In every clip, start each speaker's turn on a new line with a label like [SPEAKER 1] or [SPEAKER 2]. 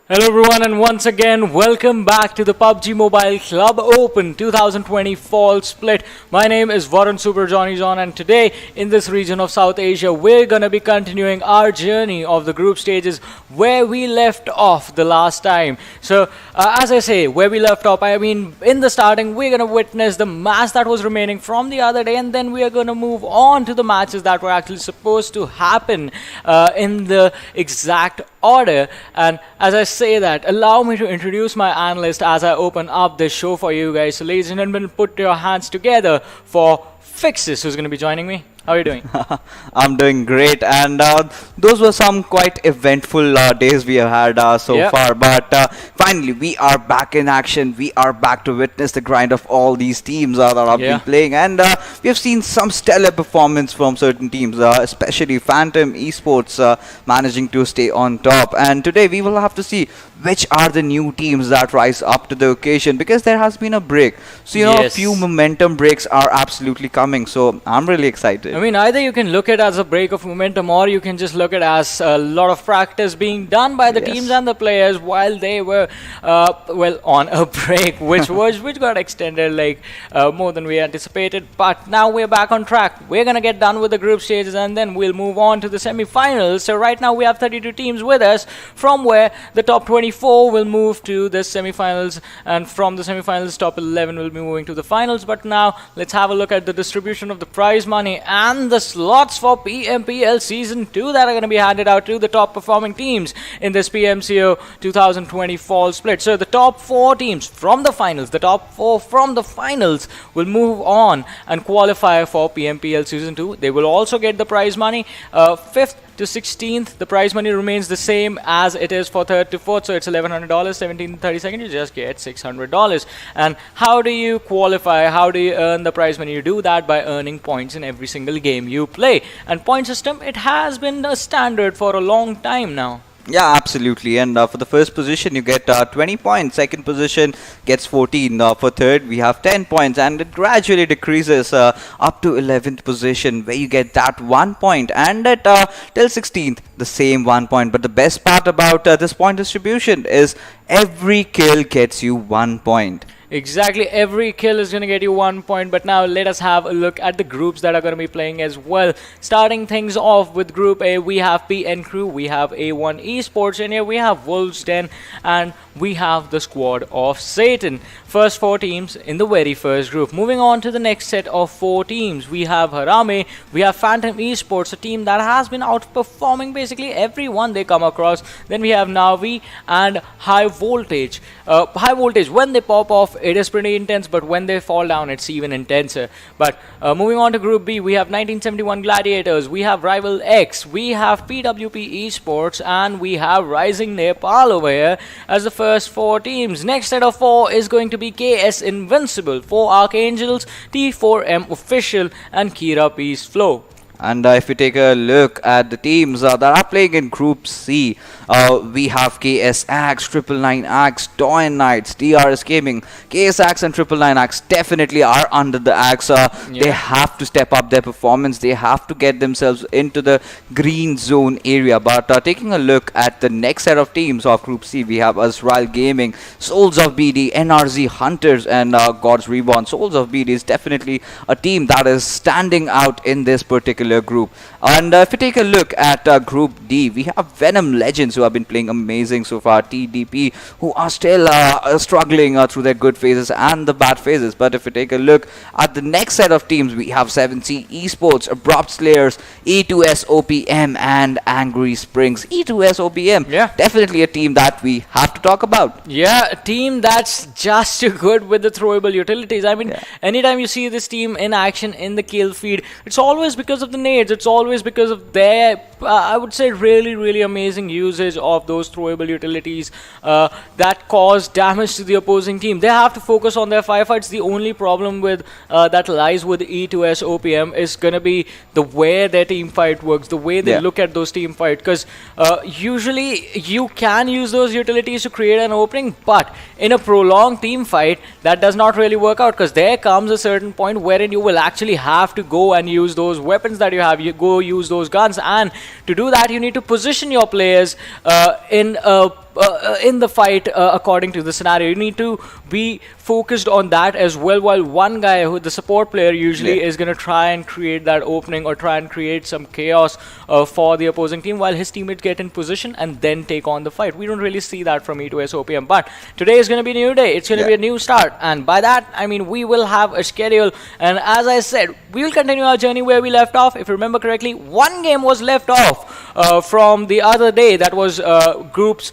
[SPEAKER 1] Hello everyone, and once again welcome back to the PUBG Mobile Club Open 2020 Fall Split. My name is Varun Super Johnny John, and today in this region of South Asia we're gonna be continuing our journey of the group stages where we left off the last time. So as I say, where we left off, I mean in the starting we're gonna witness the match that was remaining from the other day, and then we are gonna move on to the matches that were actually supposed to happen in the exact order. And as I say that, allow me to introduce my analyst as I open up this show for you guys. So ladies and gentlemen, put your hands together for Fixes, who's going to be joining me. How are you doing?
[SPEAKER 2] I'm doing great, and those were some quite eventful days we have had so far. But finally, we are back in action. We are back to witness the grind of all these teams that have been playing, and we have seen some stellar performance from certain teams, especially Venom Esports managing to stay on top. And today we will have to see which are the new teams that rise up to the occasion, because there has been a break. So you know, a few momentum breaks are absolutely coming. So I'm really excited.
[SPEAKER 1] I mean, either you can look at it as a break of momentum, or you can just look at it as a lot of practice being done by the teams and the players while they were, well, on a break, which got extended like more than we anticipated. But now we're back on track. We're gonna get done with the group stages, and then we'll move on to the semi-finals. So right now we have 32 teams with us, from where the top 24 will move to the semi-finals, and from the semi-finals, top 11 will be moving to the finals. But now let's have a look at the distribution of the prize money and the slots for PMPL Season 2 that are going to be handed out to the top performing teams in this PMCO 2020 Fall Split. So the top 4 teams from the finals, the top 4 from the finals will move on and qualify for PMPL Season 2. They will also get the prize money. 5th to 16th, the prize money remains the same as it is for 3rd to 4th, so it's $1,100. 17th to 32nd, you just get $600. And how do you qualify? How do you earn the prize money? You do that by earning points in every single game you play. And point system, it has been a standard for a long time now.
[SPEAKER 2] Yeah, absolutely. And for the first position, you get 20 points. Second position gets 14. For third, we have 10 points. And it gradually decreases up to 11th position, where you get that 1 point. And at till 16th, the same 1 point. But the best part about this point distribution is every kill gets you 1 point.
[SPEAKER 1] Exactly, every kill is going to get you 1 point. But now let us have a look at the groups that are going to be playing as well. Starting things off with Group A, we have PN Crew, we have A1 Esports, and here we have Wolves Den, and we have the Squad of Satan. First 4 teams in the very first group. Moving on to the next set of 4 teams, we have HARAME, we have Venom Esports, a team that has been outperforming basically everyone they come across. Then we have NAVI and High Voltage. High Voltage, when they pop off, it is pretty intense, but when they fall down, it's even intenser. But moving on to Group B, we have 1971 Gladiators, we have Rival X, we have PWP Esports, and we have RisingNepal over here as the first 4 teams. Next set of 4 is going to be KS Invincibile, 4 Archangels, T4M Official, and Kira Peace Flow.
[SPEAKER 2] And if we take a look at the teams that are playing in Group C, we have KSX, 999X, DoyenKnightSs, DRSGaming. KSX and 999X definitely are under the axe. They have to step up their performance. They have to get themselves into the green zone area. But taking a look at the next set of teams of Group C, we have AzraelGaming, Soulz of BD, NRZ Hunters, and God's Reborn. Soulz of BD is definitely a team that is standing out in this particular group. And if you take a look at Group D, we have Venom Legends, who have been playing amazing so far, TDP, who are still struggling through their good phases and the bad phases. But if you take a look at the next set of teams, we have 7C Esports, Abrupt Slayers, E2S OPM, and Angry Springs. E2S OPM, definitely a team that we have to talk about.
[SPEAKER 1] Yeah, a team that's just too good with the throwable utilities. I mean, anytime you see this team in action in the kill feed, it's always because of the nades, it's always because of their, I would say, really amazing usage of those throwable utilities that cause damage to the opposing team. They have to focus on their firefights. The only problem with that lies with E2S OPM is going to be the way their team fight works, the way they look at those team fight, because usually you can use those utilities to create an opening, but in a prolonged team fight that does not really work out, because there comes a certain point wherein you will actually have to go and use those weapons that you have, you go use those guns, and to do that you need to position your players in a in the fight according to the scenario. You need to be focused on that as well, while one guy, who the support player usually is going to try and create that opening or try and create some chaos for the opposing team, while his teammates get in position and then take on the fight. We don't really see that from E2S OPM, but today is going to be a new day. It's going to be a new start, and by that I mean we will have a schedule, and as I said, we will continue our journey where we left off. If you remember correctly, one game was left off from the other day. That was groups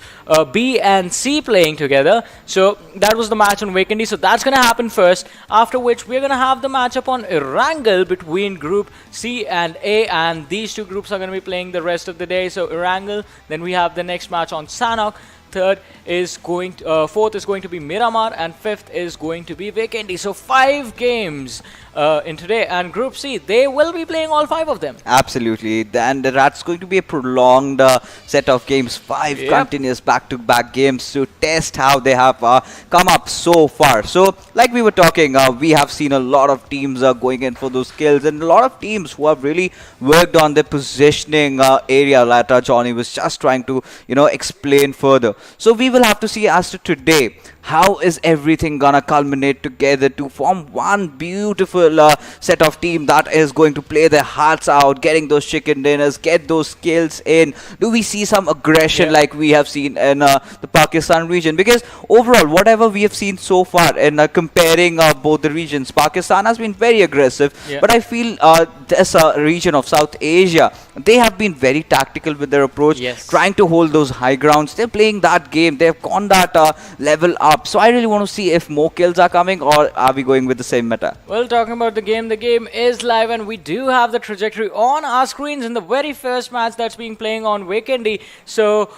[SPEAKER 1] B and C playing together. So that was the match on Vikendi. So that's going to happen first, after which we're going to have the matchup on Erangel between group C and A, and these two groups are going to be playing the rest of the day. So Erangel, then we have the next match on Sanhok. Fourth is going to be Miramar, and fifth is going to be Vikendi. So 5 games in today, and Group C, they will be playing all 5 of them.
[SPEAKER 2] Absolutely, and that's going to be a prolonged set of games, 5 continuous back-to-back games to test how they have come up so far. So, like we were talking, we have seen a lot of teams going in for those kills, and a lot of teams who have really worked on their positioning area that Johnny was just trying to, explain further. So we will have to see as to today, how is everything gonna culminate together to form one beautiful set of team that is going to play their hearts out, getting those chicken dinners, get those skills in. Do we see some aggression like we have seen in the Pakistan region? Because overall, whatever we have seen so far in comparing both the regions, Pakistan has been very aggressive, but I feel this region of South Asia, they have been very tactical with their approach, trying to hold those high grounds. They're playing that game, they've gone that level up. So I really want to see if more kills are coming, or are we going with the same meta?
[SPEAKER 1] Well, talking about the game is live, and we do have the trajectory on our screens in the very first match that's being playing on Vikendi. So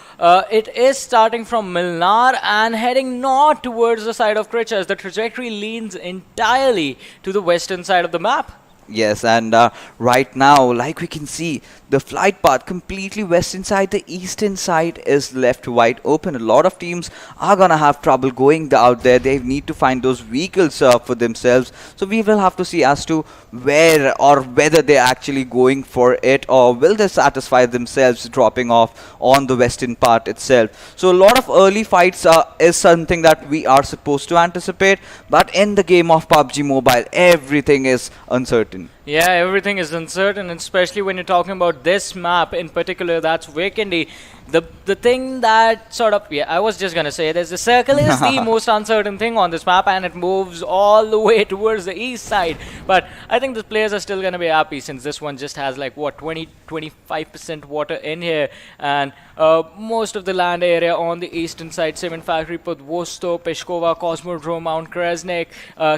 [SPEAKER 1] it is starting from Milnar and heading north towards the side of Krichas. The trajectory leans entirely to the western side of the map.
[SPEAKER 2] Yes, and right now, like we can see, the flight path completely western side, the eastern side is left wide open. A lot of teams are gonna have trouble going out there. They need to find those vehicles for themselves. So we will have to see as to where or whether they're actually going for it, or will they satisfy themselves dropping off on the western part itself. So a lot of early fights is something that we are supposed to anticipate, but in the game of PUBG Mobile, everything is uncertain.
[SPEAKER 1] Yeah, everything is uncertain, especially when you're talking about this map in particular, that's Vikendi. The thing that sort of, I was just going to say this, the circle is the most uncertain thing on this map, and it moves all the way towards the east side. But I think the players are still going to be happy, since this one just has like, what, 20-25% water in here, and most of the land area on the eastern side, Cement Factory, Podvosto, Peshkova, Cosmodrome, Mount Kresnik,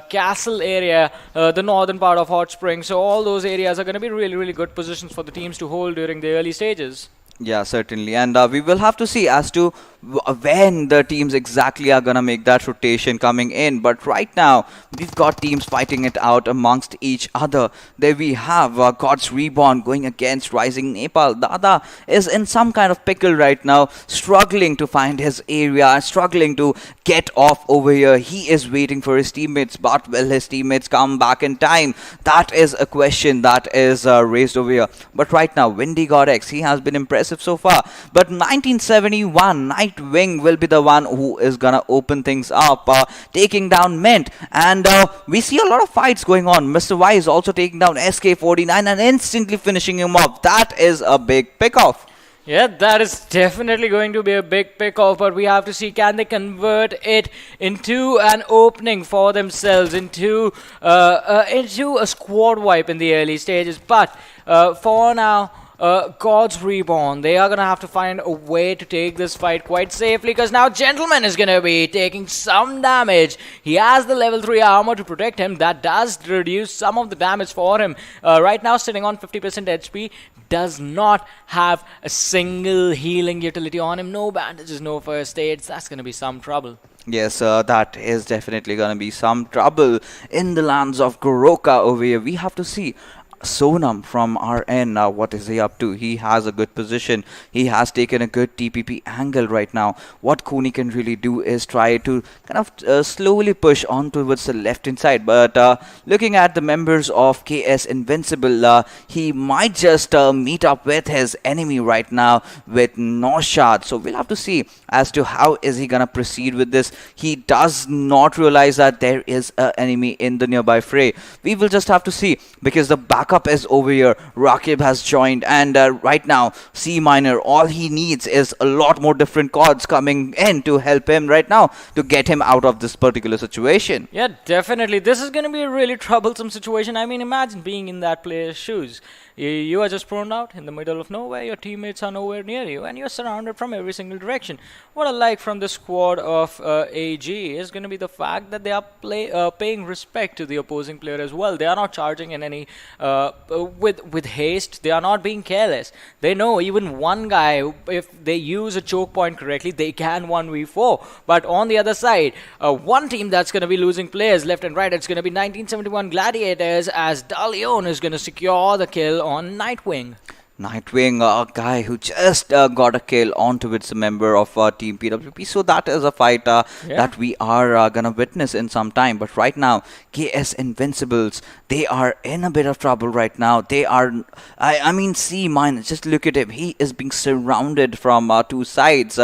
[SPEAKER 1] Castle area, the northern part of Hot Springs. So all those areas are going to be really, really good positions for the teams to hold during the early stages.
[SPEAKER 2] Yeah, certainly, and we will have to see as to when the teams exactly are gonna make that rotation coming in. But right now, we've got teams fighting it out amongst each other. There we have God's Reborn going against RisingNepal. Dada is in some kind of pickle right now, struggling to find his area, struggling to get off over here. He is waiting for his teammates, but will his teammates come back in time? That is a question that is raised over here. But right now, Windy God X, he has been impressive so far. But 1971, Nightwing will be the one who is gonna open things up, taking down Mint. And we see a lot of fights going on. Mr. Y is also taking down SK49 and instantly finishing him off. That is a big pick-off.
[SPEAKER 1] Yeah, that is definitely going to be a big pick-off, but we have to see, can they convert it into an opening for themselves, into a squad wipe in the early stages. But for now, God's Reborn, they are going to have to find a way to take this fight quite safely, because now Gentleman is going to be taking some damage. He has the level 3 armor to protect him. That does reduce some of the damage for him. Right now, sitting on 50% HP, does not have a single healing utility on him. No bandages, no first aids. That's going to be some trouble.
[SPEAKER 2] Yes, that is definitely going to be some trouble in the lands of Goroka over here. We have to see, Sonam from RN, what is he up to? He has a good position. He has taken a good TPP angle right now. What Kuni can really do is try to kind of slowly push on towards the left hand side. But looking at the members of KS Invincible, he might just meet up with his enemy right now with Noshad. So we'll have to see as to how is he gonna proceed with this. He does not realize that there is an enemy in the nearby fray. We will just have to see because the backup is over here. Rakib has joined, and right now C Minor, all he needs is a lot more different cards coming in to help him right now to get him out of this particular situation.
[SPEAKER 1] Yeah, definitely. This is going to be a really troublesome situation. I mean, imagine being in that player's shoes. You are just thrown out in the middle of nowhere. Your teammates are nowhere near you, and you're surrounded from every single direction. What I like from the squad of AG is going to be the fact that they are paying respect to the opposing player as well. They are not charging in any with haste. They are not being careless. They know even one guy, if they use a choke point correctly, they can 1v4. But on the other side, one team that's going to be losing players left and right, it's going to be 1971 Gladiators, as Dalion is going to secure the kill on Nightwing.
[SPEAKER 2] Nightwing, a guy who just got a kill onto its member of Team PWP. So that is a fight that we are gonna witness in some time. But right now, KS Invincibles, they are in a bit of trouble right now. They are, I mean, C minus. Just look at him. He is being surrounded from two sides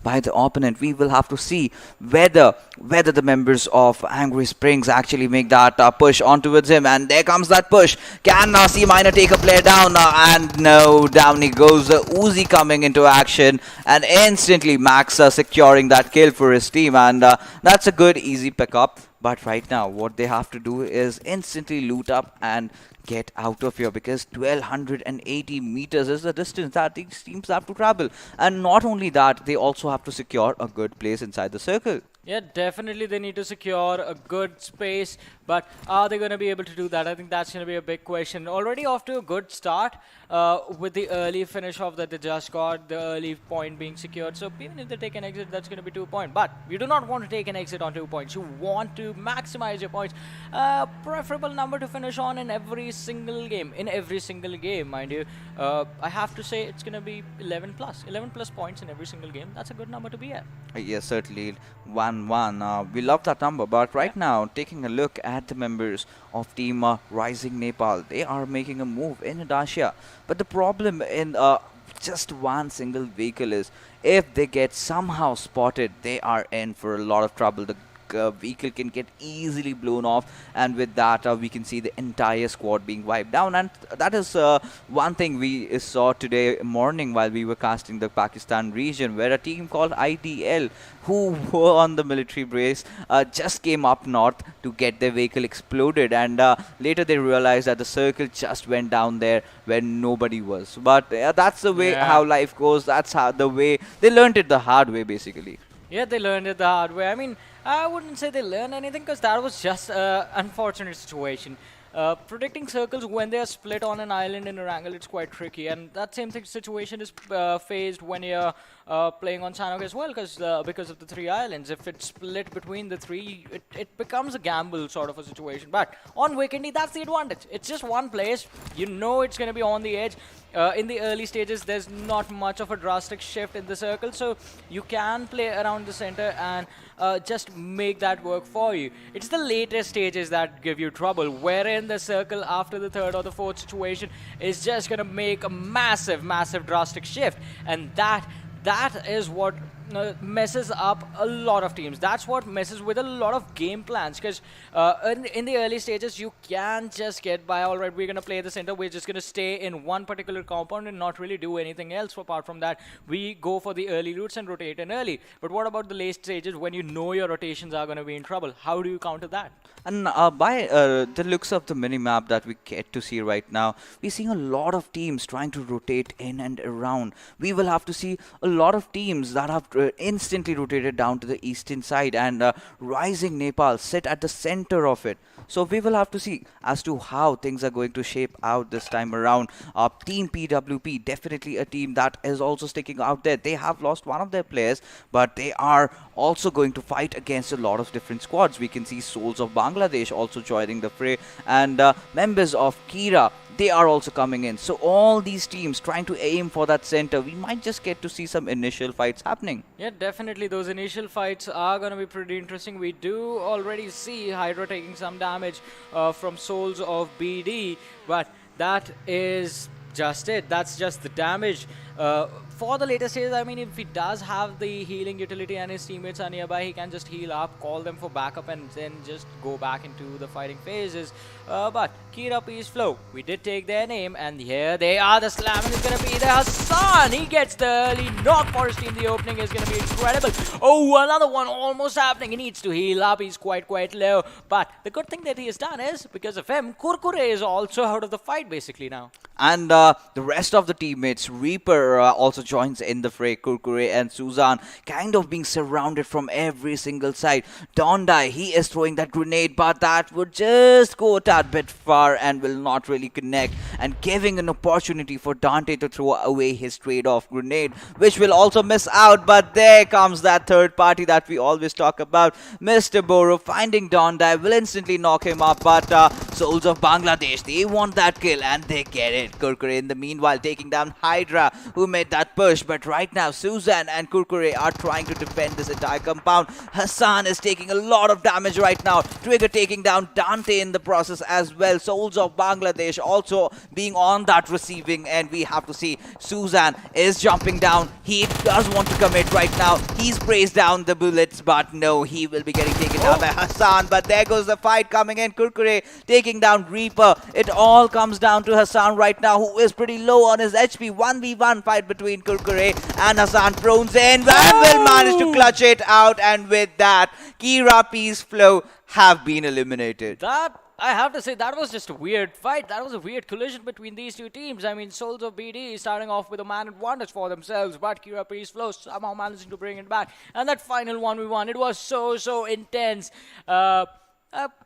[SPEAKER 2] by the opponent. We will have to see whether the members of Angry Springs actually make that push on towards him. And there comes that push. Can C minor take a player down? And no. Down he goes. Uzi coming into action, and instantly Max securing that kill for his team, and that's a good easy pickup. But right now what they have to do is instantly loot up and get out of here, because 1280 meters is the distance that these teams have to travel. And not only that, they also have to secure a good place inside the circle.
[SPEAKER 1] Yeah, definitely they need to secure a good space, but are they going to be able to do that? I think that's going to be a big question. Already off to a good start with the early finish off that they just got, the early point being secured. So even if they take an exit, that's going to be 2 points. But you do not want to take an exit on 2 points. You want to maximize your points. Preferable number to finish on in every single game. In every single game, mind you. I have to say it's going to be 11 plus. 11 plus points in every single game. That's a good number to be at.
[SPEAKER 2] Yes, certainly. 1-1. We love that number, but right now, taking a look at the members of Team RisingNepal, they are making a move in Dacia. But the problem in just one single vehicle is, if they get somehow spotted, they are in for a lot of trouble. The vehicle can get easily blown off, and with that we can see the entire squad being wiped down. And that is one thing we saw today morning while we were casting the Pakistan region, where a team called IDL, who were on the military base, just came up north to get their vehicle exploded, and later they realized that the circle just went down there where nobody was. But that's the way how life goes. That's how the way they learned it the hard way, basically.
[SPEAKER 1] Yeah, they learned it the hard way. I mean, I wouldn't say they learned anything, because that was just an unfortunate situation. Predicting circles when they are split on an island in Erangel, it's quite tricky, and that same situation is faced when you're playing on Sanhok as well, because of the 3 islands. If it's split between the 3, it becomes a gamble sort of a situation. But on Vikendi, that's the advantage. It's just one place. You know it's going to be on the edge. In the early stages, there's not much of a drastic shift in the circle, so you can play around the center and just make that work for you. It's the later stages that give you trouble, wherein the circle after the 3rd or the 4th situation is just going to make a massive drastic shift, and that is what messes up a lot of teams. That's what messes with a lot of game plans, because in the early stages you can just get by. All right, we're going to play the center, we're just going to stay in one particular compound and not really do anything else. Apart from that, we go for the early routes and rotate in early. But what about the late stages when you know your rotations are going to be in trouble? How do you counter that?
[SPEAKER 2] And by the looks of the mini-map that we get to see right now, we're seeing a lot of teams trying to rotate in and around. We will have to see a lot of teams that have instantly rotated down to the eastern side, and Rising Nepal sit at the center of it. So we will have to see as to how things are going to shape out this time around. Team PWP, definitely a team that is also sticking out there. They have lost one of their players, but they are also going to fight against a lot of different squads. We can see Soulz of Bangladesh also joining the fray, and members of Kira, they are also coming in. So all these teams trying to aim for that center. We might just get to see some initial fights happening.
[SPEAKER 1] Yeah, definitely. Those initial fights are going to be pretty interesting. We do already see Hydra taking some damage from Soulz of BD, but that is just it. That's just the damage. For the later stages, I mean, if he does have the healing utility and his teammates are nearby, he can just heal up, call them for backup, and then just go back into the fighting phases. But Kira Peace Flow, we did take their name, and here they are. The slamming is going to be there. Hassan, he gets the early knock for his team. The opening is going to be incredible. Oh, another one almost happening. He needs to heal up. He's quite low. But the good thing that he has done is, because of him, Kurkure is also out of the fight basically now.
[SPEAKER 2] And the rest of the teammates, Reaper also joins in the fray. Kurkure and Suzanne kind of being surrounded from every single side. Dondai, he is throwing that grenade, but that would just go a tad bit far and will not really connect, and giving an opportunity for Dante to throw away his trade-off grenade, which will also miss out. But there comes that third party that we always talk about. Mr. Boro finding Dondai will instantly knock him up, but Soulz of Bangladesh, they want that kill and they get it. Kurkure in the meanwhile taking down Hydra, who made that push, but right now Suzanne and Kurkure are trying to defend this entire compound. Hassan is taking a lot of damage right now. Trigger taking down Dante in the process as well. Soulz of Bangladesh also being on that receiving end. We have to see Suzanne is jumping down. He does want to commit right now. He sprays down the bullets, but no, he will be getting taken down by Hassan. But there goes the fight coming in. Kurkure taking down Reaper. It all comes down to Hassan right now, who is pretty low on his HP. 1v1 fight between Kurkure and Hassan. Prones in and will manage to clutch it out, and with that, Kira Peace Flow have been eliminated.
[SPEAKER 1] That, I have to say, that was just a weird fight. That was a weird collision between these two teams. I mean, Soulz of BD starting off with a man advantage for themselves, but Kira Peace Flow somehow managing to bring it back. And that final 1v1, it was so intense.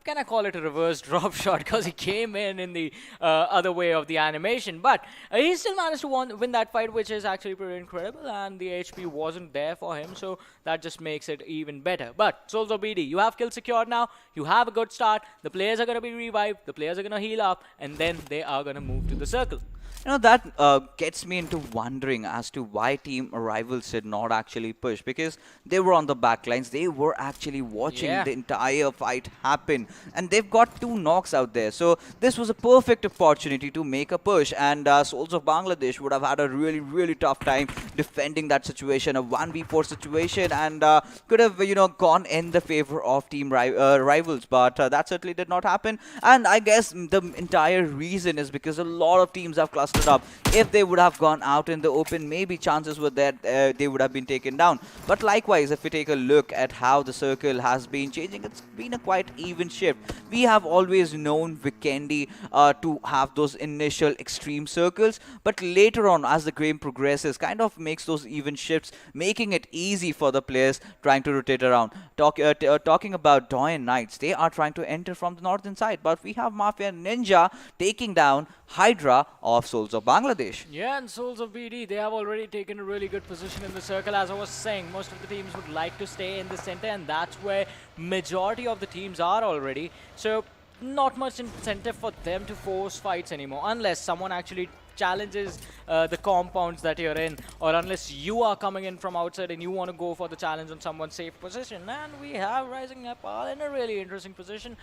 [SPEAKER 1] Can I call it a reverse drop shot, because he came in the other way of the animation, but he still managed to win that fight, which is actually pretty incredible, and the HP wasn't there for him, so that just makes it even better. But Soulz of BD, you have kill secured now, you have a good start, the players are going to be revived, the players are going to heal up, and then they are going to move to the circle.
[SPEAKER 2] You know, that gets me into wondering as to why Team Rivals did not actually push, because they were on the backlines. They were actually watching the entire fight happen, and they've got 2 knocks out there. So this was a perfect opportunity to make a push, and Soulz of Bangladesh would have had a really tough time defending that situation, a 1v4 situation, and could have, you know, gone in the favor of Team Rivals, but that certainly did not happen. And I guess the entire reason is because a lot of teams have clustered up. If they would have gone out in the open, maybe chances were that they would have been taken down. But likewise, if we take a look at how the circle has been changing, it's been a quite even shift. We have always known Vikendi to have those initial extreme circles, but later on, as the game progresses, kind of makes those even shifts, making it easy for the players trying to rotate around. Talking about DoyenKnightSs, they are trying to enter from the northern side, but we have Mafia Ninja taking down Hydra of Soulz of Bangladesh.
[SPEAKER 1] Yeah, and Soulz of BD, they have already taken a really good position in the circle. As I was saying, most of the teams would like to stay in the center, and that's where majority of the teams are already. So not much incentive for them to force fights anymore, unless someone actually challenges the compounds that you're in, or unless you are coming in from outside and you want to go for the challenge on someone's safe position. And we have RisingNepal in a really interesting position.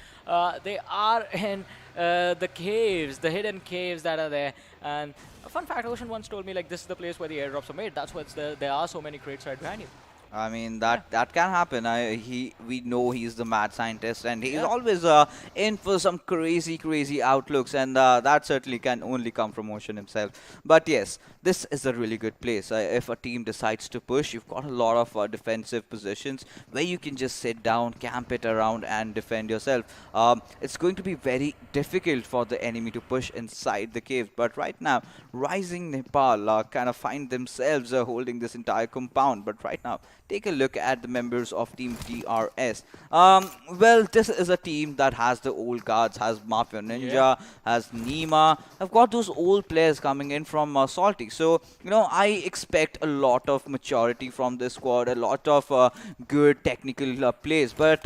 [SPEAKER 1] They are in the caves, the hidden caves that are there. And a fun fact, Ocean once told me, like, this is the place where the airdrops are made. That's why there are so many crates right behind you.
[SPEAKER 2] I mean that can happen. We know he's the mad scientist, and he's
[SPEAKER 1] Yeah.
[SPEAKER 2] always in for some crazy outlooks, and that certainly can only come from Ocean himself. But yes, this is a really good place. If a team decides to push, you've got a lot of defensive positions where you can just sit down, camp it around, and defend yourself. It's going to be very difficult for the enemy to push inside the cave. But right now, Rising Nepal kind of find themselves holding this entire compound. But right now, take a look at the members of Team DRS. Well, this is a team that has the old guards, has Mafia Ninja, has Nima. I've got those old players coming in from Salty. So, I expect a lot of maturity from this squad, a lot of good technical plays. But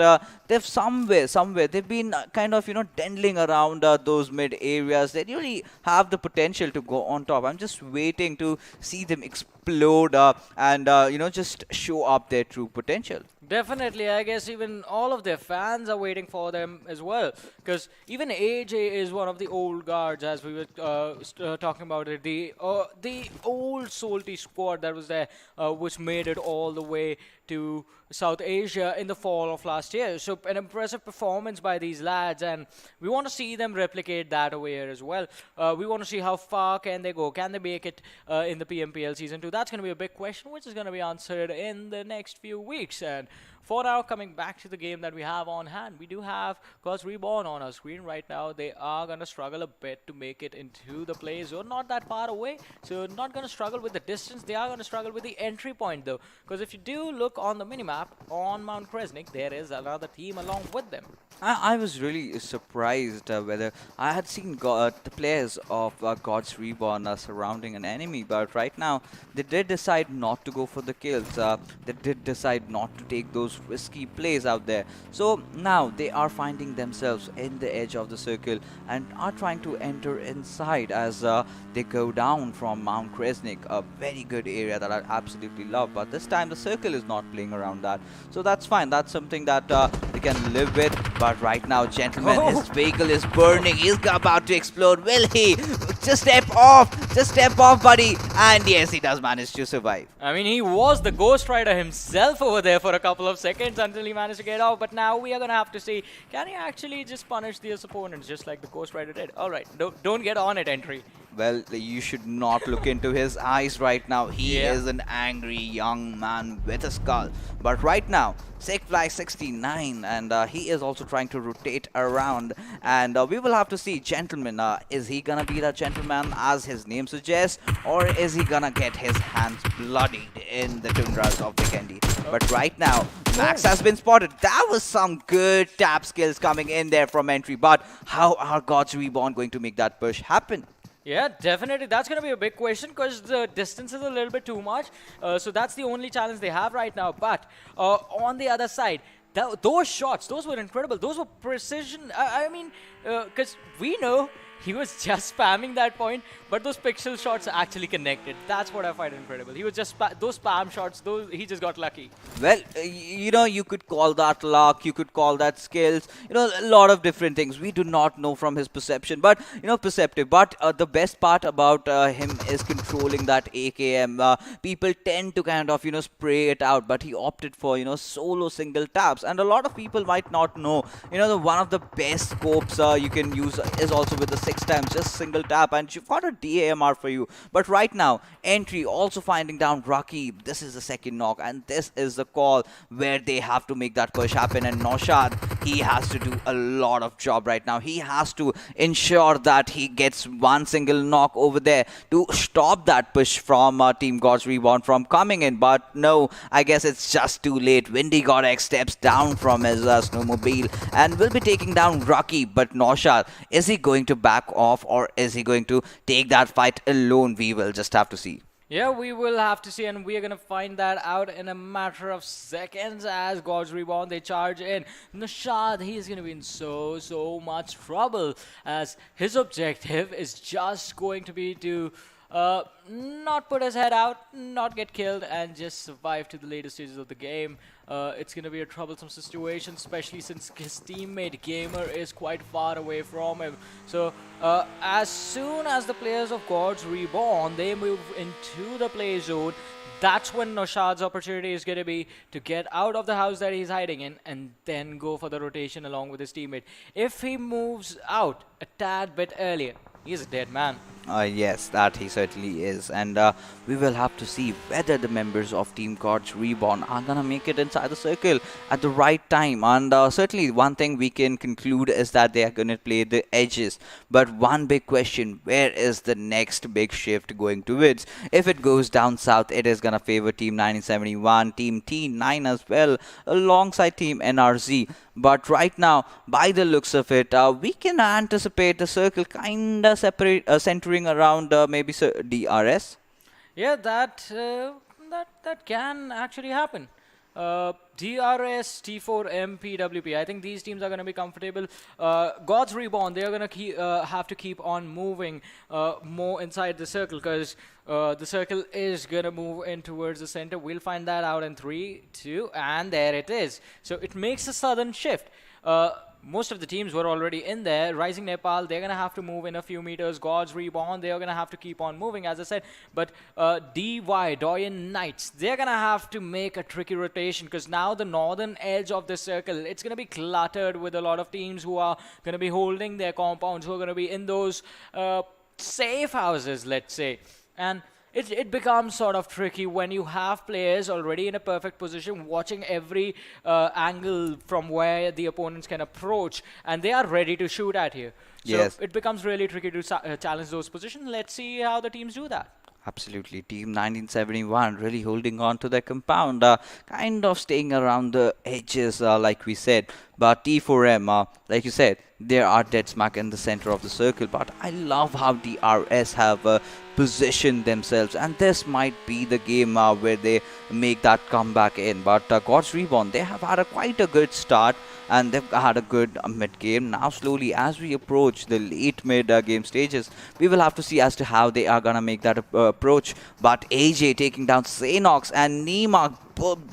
[SPEAKER 2] they've somewhere, they've been kind of, dandling around those mid areas. They really have the potential to go on top. I'm just waiting to see them explode and, just show up their true potential.
[SPEAKER 1] Definitely, I guess even all of their fans are waiting for them as well. Because even AJ is one of the old guards, as we were talking about it. The old Salty squad that was there, which made it all the way to South Asia in the fall of last year. So an impressive performance by these lads, and we want to see them replicate that over here as well. We want to see how far can they go. Can they make it in the PMPL Season 2? That's going to be a big question, which is going to be answered in the next few weeks. And for now, coming back to the game that we have on hand, we do have Gods Reborn on our screen right now. They are going to struggle a bit to make it into the play zone. Not that far away, so not going to struggle with the distance. They are going to struggle with the entry point, though. Because if you do look on the minimap on Mount Kresnik, there is another team along with them.
[SPEAKER 2] I was really surprised whether I had seen the players of Gods Reborn surrounding an enemy, but right now they did decide not to go for the kills. They did decide not to take those risky plays out there. So now they are finding themselves in the edge of the circle and are trying to enter inside as they go down from Mount Kresnik, a very good area that I absolutely love. But this time the circle is not playing around that, so that's fine. That's something that they can live with. But right now, gentlemen, his vehicle is burning. He's about to explode. Will he? Just step off, buddy. And yes, he does manage to survive.
[SPEAKER 1] I mean, he was the Ghost Rider himself over there for a couple of seconds until he managed to get out. But now we are going to have to see, can he actually just punish his opponents just like the Ghost Rider did? All right, don't get on it, Entry.
[SPEAKER 2] Well, you should not look into his eyes right now. He is an angry young man with a skull. But right now, Fly 69, and he is also trying to rotate around. And we will have to see, gentlemen, is he gonna be that gentleman as his name suggests, or is he gonna get his hands bloodied in the tundras of Vikendi? But right now, Max has been spotted. That was some good tap skills coming in there from Entry. But how are Gods Reborn going to make that push happen?
[SPEAKER 1] Yeah, definitely. That's going to be a big question because the distance is a little bit too much. So that's the only challenge they have right now. But on the other side, those shots, those were incredible. Those were precision. I mean, because we know he was just spamming that point, but those pixel shots actually connected. That's what I find incredible. He was just those spam shots, he just got lucky.
[SPEAKER 2] Well, you could call that luck, you could call that skills, a lot of different things. We do not know from his perception, but, perceptive. But the best part about him is controlling that AKM. People tend to kind of, spray it out, but he opted for, solo single taps. And a lot of people might not know, one of the best scopes you can use is also with the 6 times, just single tap, and you've got a DAMR for you. But right now, Entry also finding down Rocky. This is the second knock, and this is the call where they have to make that push happen. And Naushad, he has to do a lot of job right now. He has to ensure that he gets one single knock over there to stop that push from Team Gods Reborn from coming in. But no, I guess it's just too late. Windy God X steps down from his snowmobile and will be taking down Rocky. But Naushad, is he going to back off, or is he going to take that fight alone? We will just have to see.
[SPEAKER 1] Yeah, we will have to see, and we are going to find that out in a matter of seconds as Gods Reborn, they charge in. Nashad, he's going to be in so much trouble as his objective is just going to be to not put his head out, not get killed, and just survive to the later stages of the game. It's going to be a troublesome situation, especially since his teammate Gamer is quite far away from him. So as soon as the players of Gods Reborn, they move into the play zone, that's when Noshad's opportunity is going to be to get out of the house that he's hiding in and then go for the rotation along with his teammate. If he moves out a tad bit earlier, he's a dead man.
[SPEAKER 2] Yes, that he certainly is, and we will have to see whether the members of Team God's REBORN are gonna make it inside the circle at the right time. And certainly, one thing we can conclude is that they are gonna play the edges. But one big question: where is the next big shift going towards? If it goes down south, it is gonna favor Team 1971, Team T9 as well, alongside Team NRZ. But right now, by the looks of it, we can anticipate the circle kinda centering around maybe DRS.
[SPEAKER 1] Yeah, that can actually happen. DRS, T4M, PWP. I think these teams are going to be comfortable. God's REBORN, they are going to have to keep on moving more inside the circle because the circle is going to move in towards the center. We'll find that out in 3, 2, and there it is. So it makes a sudden shift. Most of the teams were already in there. RisingNepal, they're going to have to move in a few meters. God's REBORN, they're going to have to keep on moving, as I said. But DoyenKnightSs, they're going to have to make a tricky rotation because now the northern edge of the circle, it's going to be cluttered with a lot of teams who are going to be holding their compounds, who are going to be in those safe houses, let's say. And it becomes sort of tricky when you have players already in a perfect position watching every angle from where the opponents can approach and they are ready to shoot at you. So
[SPEAKER 2] Yes.
[SPEAKER 1] it becomes really tricky to challenge those positions. Let's see how the teams do that.
[SPEAKER 2] Absolutely. Team 1971 really holding on to their compound, kind of staying around the edges, like we said. But T4M, like you said, they are dead smack in the center of the circle. But I love how DRS have positioned themselves. And this might be the game where they make that comeback in. But God's REBORN, they have had quite a good start. And they've had a good mid game. Now slowly as we approach the late mid game stages, we will have to see as to how they are gonna make that approach. But AJ taking down Sanhok and Nima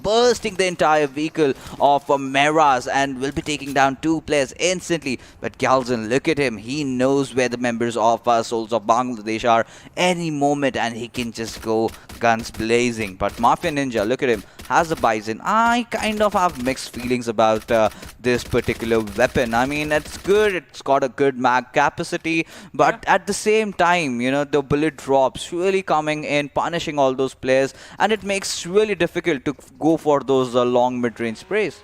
[SPEAKER 2] bursting the entire vehicle of Meras and will be taking down 2 players instantly. But Galzin, look at him, he knows where the members of Soulz of Bangladesh are any moment and he can just go guns blazing. But Mafia Ninja, look at him, has a Bison. I kind of have mixed feelings about this particular weapon. I mean, it's good, it's got a good mag capacity, but at the same time, you know, the bullet drops really coming in, punishing all those players, and it makes really difficult to go for those long mid-range sprays.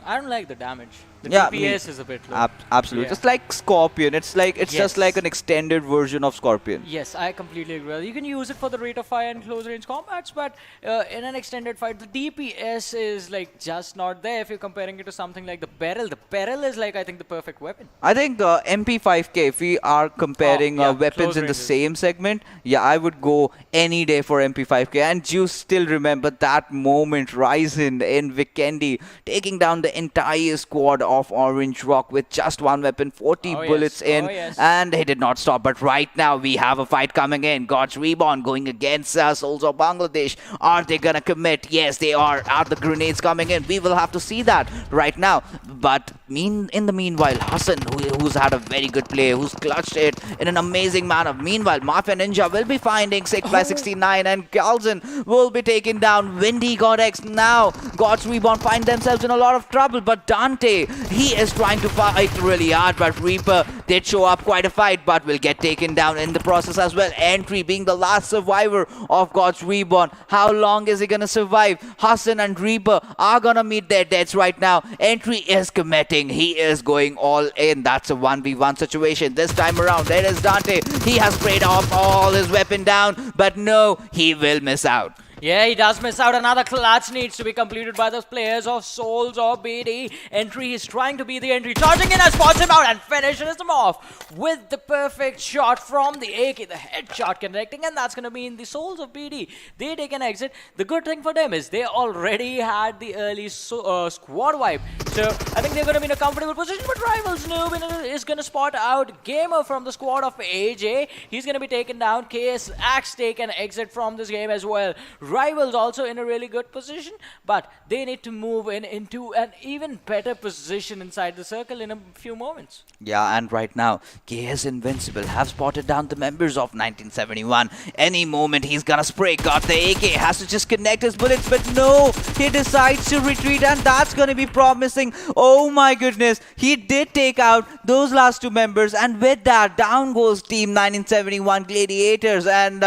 [SPEAKER 1] I don't like the damage. The
[SPEAKER 2] Yeah,
[SPEAKER 1] DPS is a bit low.
[SPEAKER 2] Absolutely.
[SPEAKER 1] Yeah.
[SPEAKER 2] It's like Scorpion. It's
[SPEAKER 1] Yes.
[SPEAKER 2] just like an extended version of Scorpion.
[SPEAKER 1] Yes, I completely agree. You can use it for the rate of fire and close range combats, but in an extended fight, the DPS is like just not there if you're comparing it to something like the Beryl. The Beryl is like, I think, the perfect weapon.
[SPEAKER 2] I think MP5K, if we are comparing
[SPEAKER 1] yeah,
[SPEAKER 2] weapons
[SPEAKER 1] close
[SPEAKER 2] in the
[SPEAKER 1] ranges.
[SPEAKER 2] same segment, yeah, I would go any day for MP5K. And you still remember that moment, Ryzen in Vikendi, taking down the entire squad of Orange Rock with just one weapon, 40
[SPEAKER 1] Oh,
[SPEAKER 2] bullets
[SPEAKER 1] yes.
[SPEAKER 2] in,
[SPEAKER 1] Oh, yes.
[SPEAKER 2] and he did not stop. But right now, we have a fight coming in. God's REBORN going against Soulz of Bangladesh. Are they gonna commit? Yes, they are. Are the grenades coming in? We will have to see that right now. But in the meanwhile, Hassan, who's had a very good play, who's clutched it in an amazing manner. Meanwhile, Mafia Ninja will be finding 6x69, and Galzin will be taken down. Windy Godex now. God's REBORN find themselves in a lot of trouble. But Dante, he is trying to fight really hard, but Reaper did show up quite a fight, but will get taken down in the process as well. Entry being the last survivor of God's REBORN. How long is he gonna survive? Hassan and Reaper are gonna meet their deaths right now. Entry is committing. He is going all in. That's a 1v1 situation. This time around, there is Dante. He has sprayed off all his weapon down, but no, he will miss out.
[SPEAKER 1] Yeah, he does miss out. Another clutch needs to be completed by those players of Soulz of BD. Entry is trying to be the entry. Charging in and spots him out and finishes him off with the perfect shot from the AK. The headshot connecting, and that's going to mean the Soulz of BD. They take an exit. The good thing for them is they already had the early squad wipe. So I think they're going to be in a comfortable position, but Rivals Noob is going to spot out Gamer from the squad of AJ. He's going to be taken down. KS Axe take an exit from this game as well. Rivals also in a really good position, but they need to move into an even better position inside the circle in a few moments.
[SPEAKER 2] Yeah, and right now, KS Invincibile have spotted down the members of 1971. Any moment he's gonna spray. Got the AK, has to just connect his bullets, but no, he decides to retreat, and that's gonna be promising. Oh my goodness, he did take out those last two members, and with that, down goes Team 1971 Gladiators, and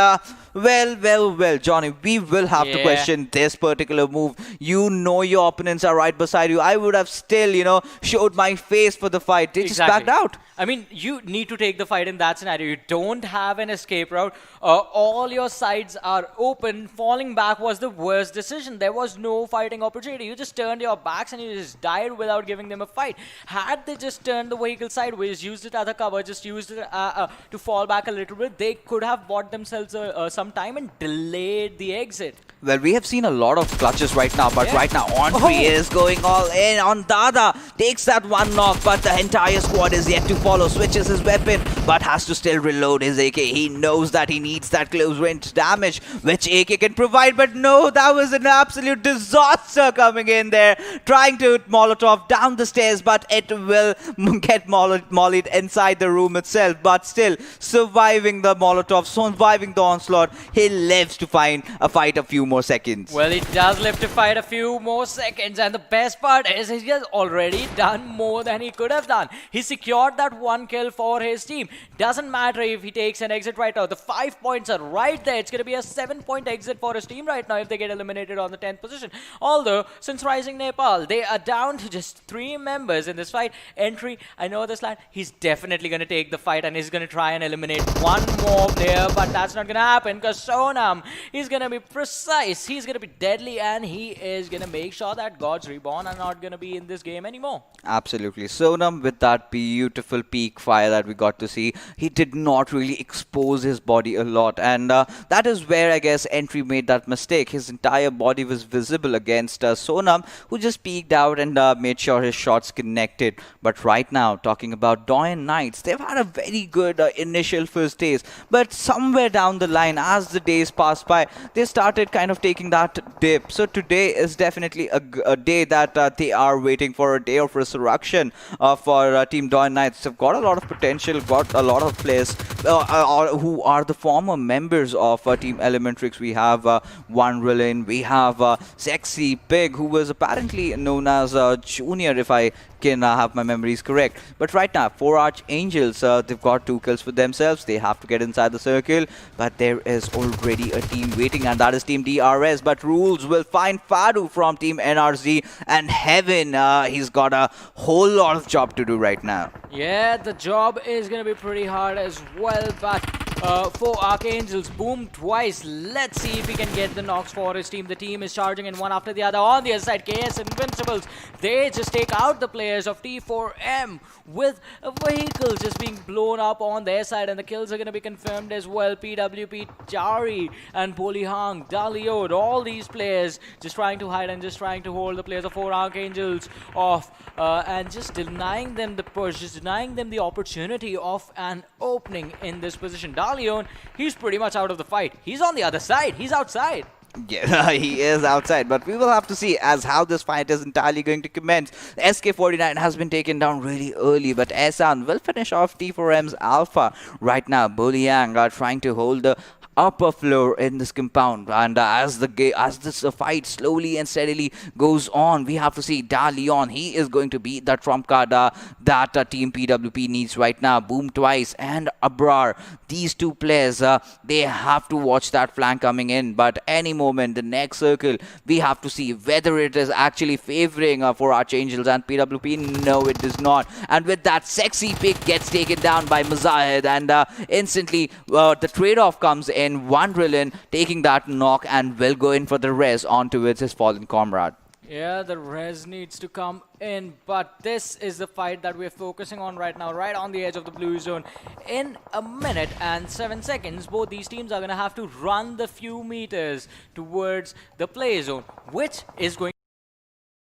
[SPEAKER 2] well, Johnny, we will have to question this particular move. You know your opponents are right beside you. I would have still, showed my face for the fight. They just backed out.
[SPEAKER 1] I mean, you need to take the fight in that scenario. You don't have an escape route. All your sides are open. Falling back was the worst decision. There was no fighting opportunity. You just turned your backs and you just died without giving them a fight. Had they just turned the vehicle sideways, used it as a cover, just used it to fall back a little bit, they could have bought themselves some time and delayed the exit.
[SPEAKER 2] Well, we have seen a lot of clutches right now, but right now, Entry is going all in on Dada. Takes that one knock, but the entire squad is yet to follow. Switches his weapon, but has to still reload his AK. He knows that he needs that close range damage, which AK can provide, but no, that was an absolute disaster coming in there. Trying to Molotov down the stairs, but it will get mollied inside the room itself, but still surviving the Molotov, surviving the onslaught. He lives to find a fight a few more seconds.
[SPEAKER 1] Well, he does live to fight a few more seconds, and the best part is he has already done more than he could have done. He secured that one kill for his team. Doesn't matter if he takes an exit right now. The 5 points are right there. It's going to be a 7-point exit for his team right now if they get eliminated on the 10th position. Although, since RisingNepal, they are down to just 3 members in this fight. Entry, I know this lad, he's definitely going to take the fight and he's going to try and eliminate one more player, but that's not going to happen because Sonam is going to be precise. He's going to be deadly, and he is going to make sure that Gods Reborn are not going to be in this game anymore.
[SPEAKER 2] Absolutely. Sonam, with that beautiful peak fire that we got to see, he did not really expose his body a lot, and that is where I guess Entry made that mistake. His entire body was visible against Sonam, who just peeked out and made sure his shots connected. But right now, talking about DoyenKnightS, they've had a very good initial first taste, but somewhere down the line, as the days passed by, they started kind of taking that dip. So today is definitely a day that they are waiting for, a day of resurrection for Team DoyenKnightS. They've got a lot of potential, got a lot of players who are the former members of Team Elementrix. We have OneRillin, we have Sexy Pig, who was apparently known as Junior, if I can have my memories correct. But right now, 4 Archangels, they've got 2 kills for themselves. They have to get inside the circle, but there is already a team waiting, and that is Team DRS. But Rules will find Fadu from Team NRZ, and Heaven, he's got a whole lot of job to do right now.
[SPEAKER 1] Yeah, the job is going to be pretty hard as well, but for Archangels, boom twice. Let's see if he can get the knocks for his team. The team is charging in one after the other. On the other side, KS Invincibles, they just take out the players of T4M with a vehicle just being blown up on their side, and the kills are going to be confirmed as well. PWP, Jari, and Polihang, Daliod, all these players just trying to hide and just trying to hold the players of 4 Archangels off, and just denying them the push, just denying them the opportunity of an opening in this position. Dalion, he's pretty much out of the fight. He's on the other side. He's outside.
[SPEAKER 2] Yeah, he is outside, but we will have to see as how this fight is entirely going to commence. SK49 has been taken down really early, but Ehsan will finish off T4M's Alpha. Right now, Boliang are trying to hold the upper floor in this compound, and as this fight slowly and steadily goes on, we have to see Dalion. He is going to be the trump card that Team PWP needs right now. Boom twice and Abrar, these 2 players, they have to watch that flank coming in, but any moment the next circle, we have to see whether it is actually favoring for Archangels and PWP. No, it does not, and with that, Sexy Pick gets taken down by Muzahid, and instantly the trade-off comes in. OneRillin taking that knock and will go in for the res onto his fallen comrade.
[SPEAKER 1] Yeah, the res needs to come in, but this is the fight that we're focusing on right now, right on the edge of the blue zone. In a minute and 7 seconds, both these teams are going to have to run the few meters towards the play zone, which is going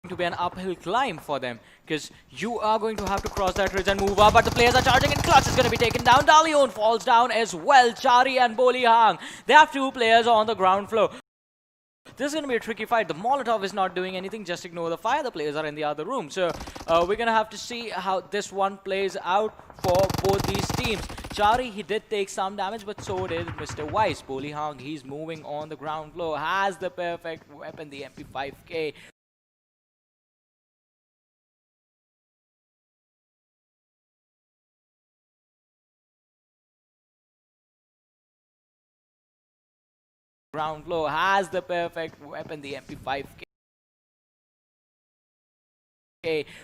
[SPEAKER 1] to to be an uphill climb for them, because you are going to have to cross that ridge and move up, but the players are charging in. Clutch is going to be taken down. Dalion falls down as well. Chari and Bolihang, they have 2 players on the ground floor. This is going to be a tricky fight. The Molotov is not doing anything. Just ignore the fire. The players are in the other room. So we're going to have to see how this one plays out for both these teams. Chari, he did take some damage, but so did Mr. Weiss. Bolihang, he's moving on the ground floor. Has the perfect weapon, the MP5K. Ground floor, has the perfect weapon, the MP5K.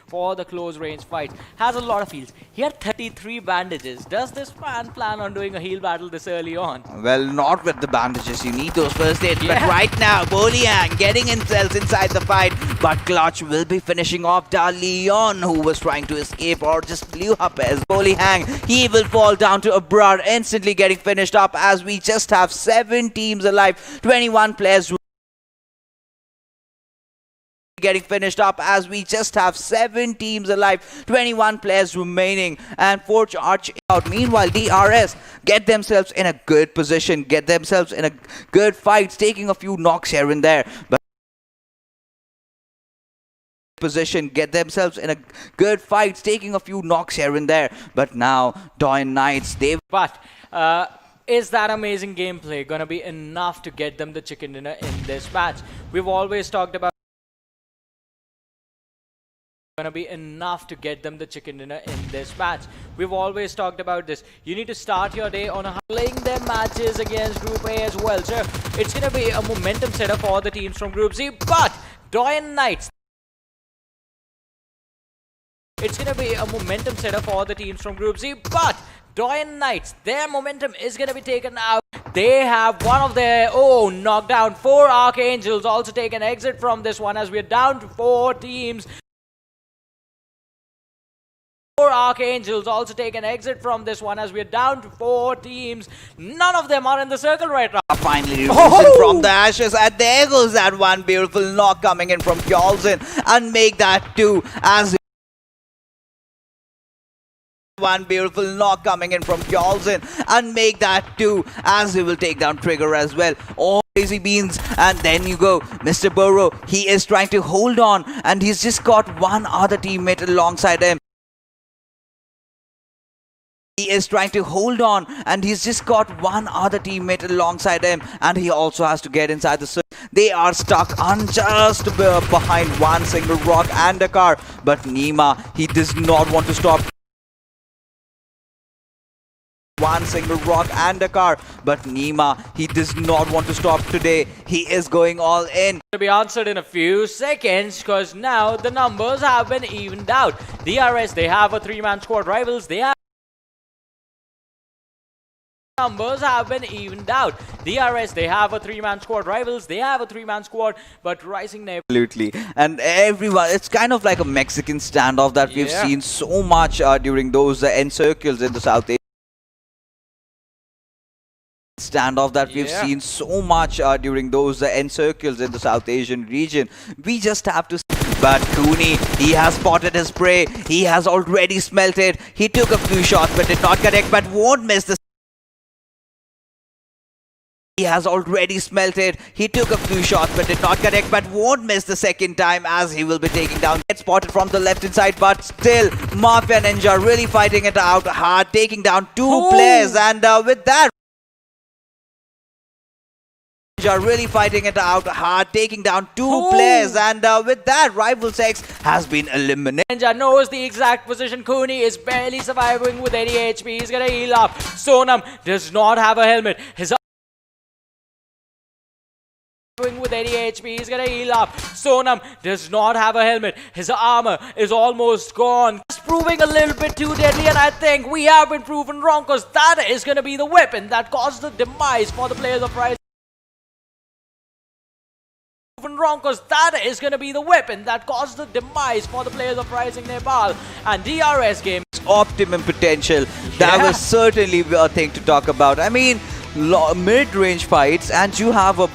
[SPEAKER 1] For the close range fights. Has a lot of heals. He had 33 bandages. Does this man plan on doing a heal battle this early on?
[SPEAKER 2] Well, not with the bandages. You need those first aids. But right now, Bolihang getting himself inside the fight. But Clutch will be finishing off Dalion, who was trying to escape or just flew up as Bolihang. He will fall down to Abrar, instantly getting finished up as we just have 7 teams alive. 21 players getting finished up as we just have 7 teams alive, 21 players remaining, and Forge Arch out. Meanwhile, DRS get themselves in a good position, get themselves in a good fight, taking a few knocks here and there, but get themselves in a good fight, taking a few knocks here and there, but now DoyenKnightSs, is that amazing gameplay gonna be enough to get them the chicken dinner in this match? We've always talked about We've always talked about this. You need to start your day on playing their matches against Group A as well. So it's going to be a momentum setter for the teams from Group Z. But DoyenKnightSs, their momentum is going to be taken out. They have one of their knockdown. 4 Archangels also take an exit from this one as we're down to 4 teams. 4 Archangels also take an exit from this one as we're down to 4 teams. None of them are in the circle right now. Finally risen from the ashes, and there goes that one beautiful knock coming in from Kyolzin, and make that 2 as he will take down Trigger as well. Oh, crazy beans. And then you go Mr. Burrow. He is trying to hold on, and he's just got one other teammate alongside him. And he also has to get inside the circle. They are stuck on just behind one single rock and a car. But Nima, he does not want to stop. Today. He is going all in. To be answered in a few seconds, because now the numbers have been evened out. DRS, they have a 3-man squad. Rivals, they have numbers have been evened out. DRS, they have a 3-man squad. Rivals, they have a 3-man squad. But RisingNepal, absolutely, and everyone, it's kind of like a Mexican standoff that we've seen so much during those end circles in the South Asian region. We just have to. But Cooney, he has spotted his prey. He has already smelt it. He took a few shots but did not connect, but won't miss the. Second time as he will be taking down. Gets spotted from the left inside, but still Mafia Ninja really fighting it out hard, taking down 2 players, and with that Rival Sex has been eliminated. Ninja knows the exact position. Cooney is barely surviving with any HP. He's gonna heal up. Sonam does not have a helmet. His armor is almost gone. It's proving a little bit too deadly, and I think we have been proven wrong, because that is going to be the weapon that caused the demise for the players of Rising. RisingNepal, and DRS game optimum potential. That was certainly a thing to talk about. I mean, mid-range fights, and you have a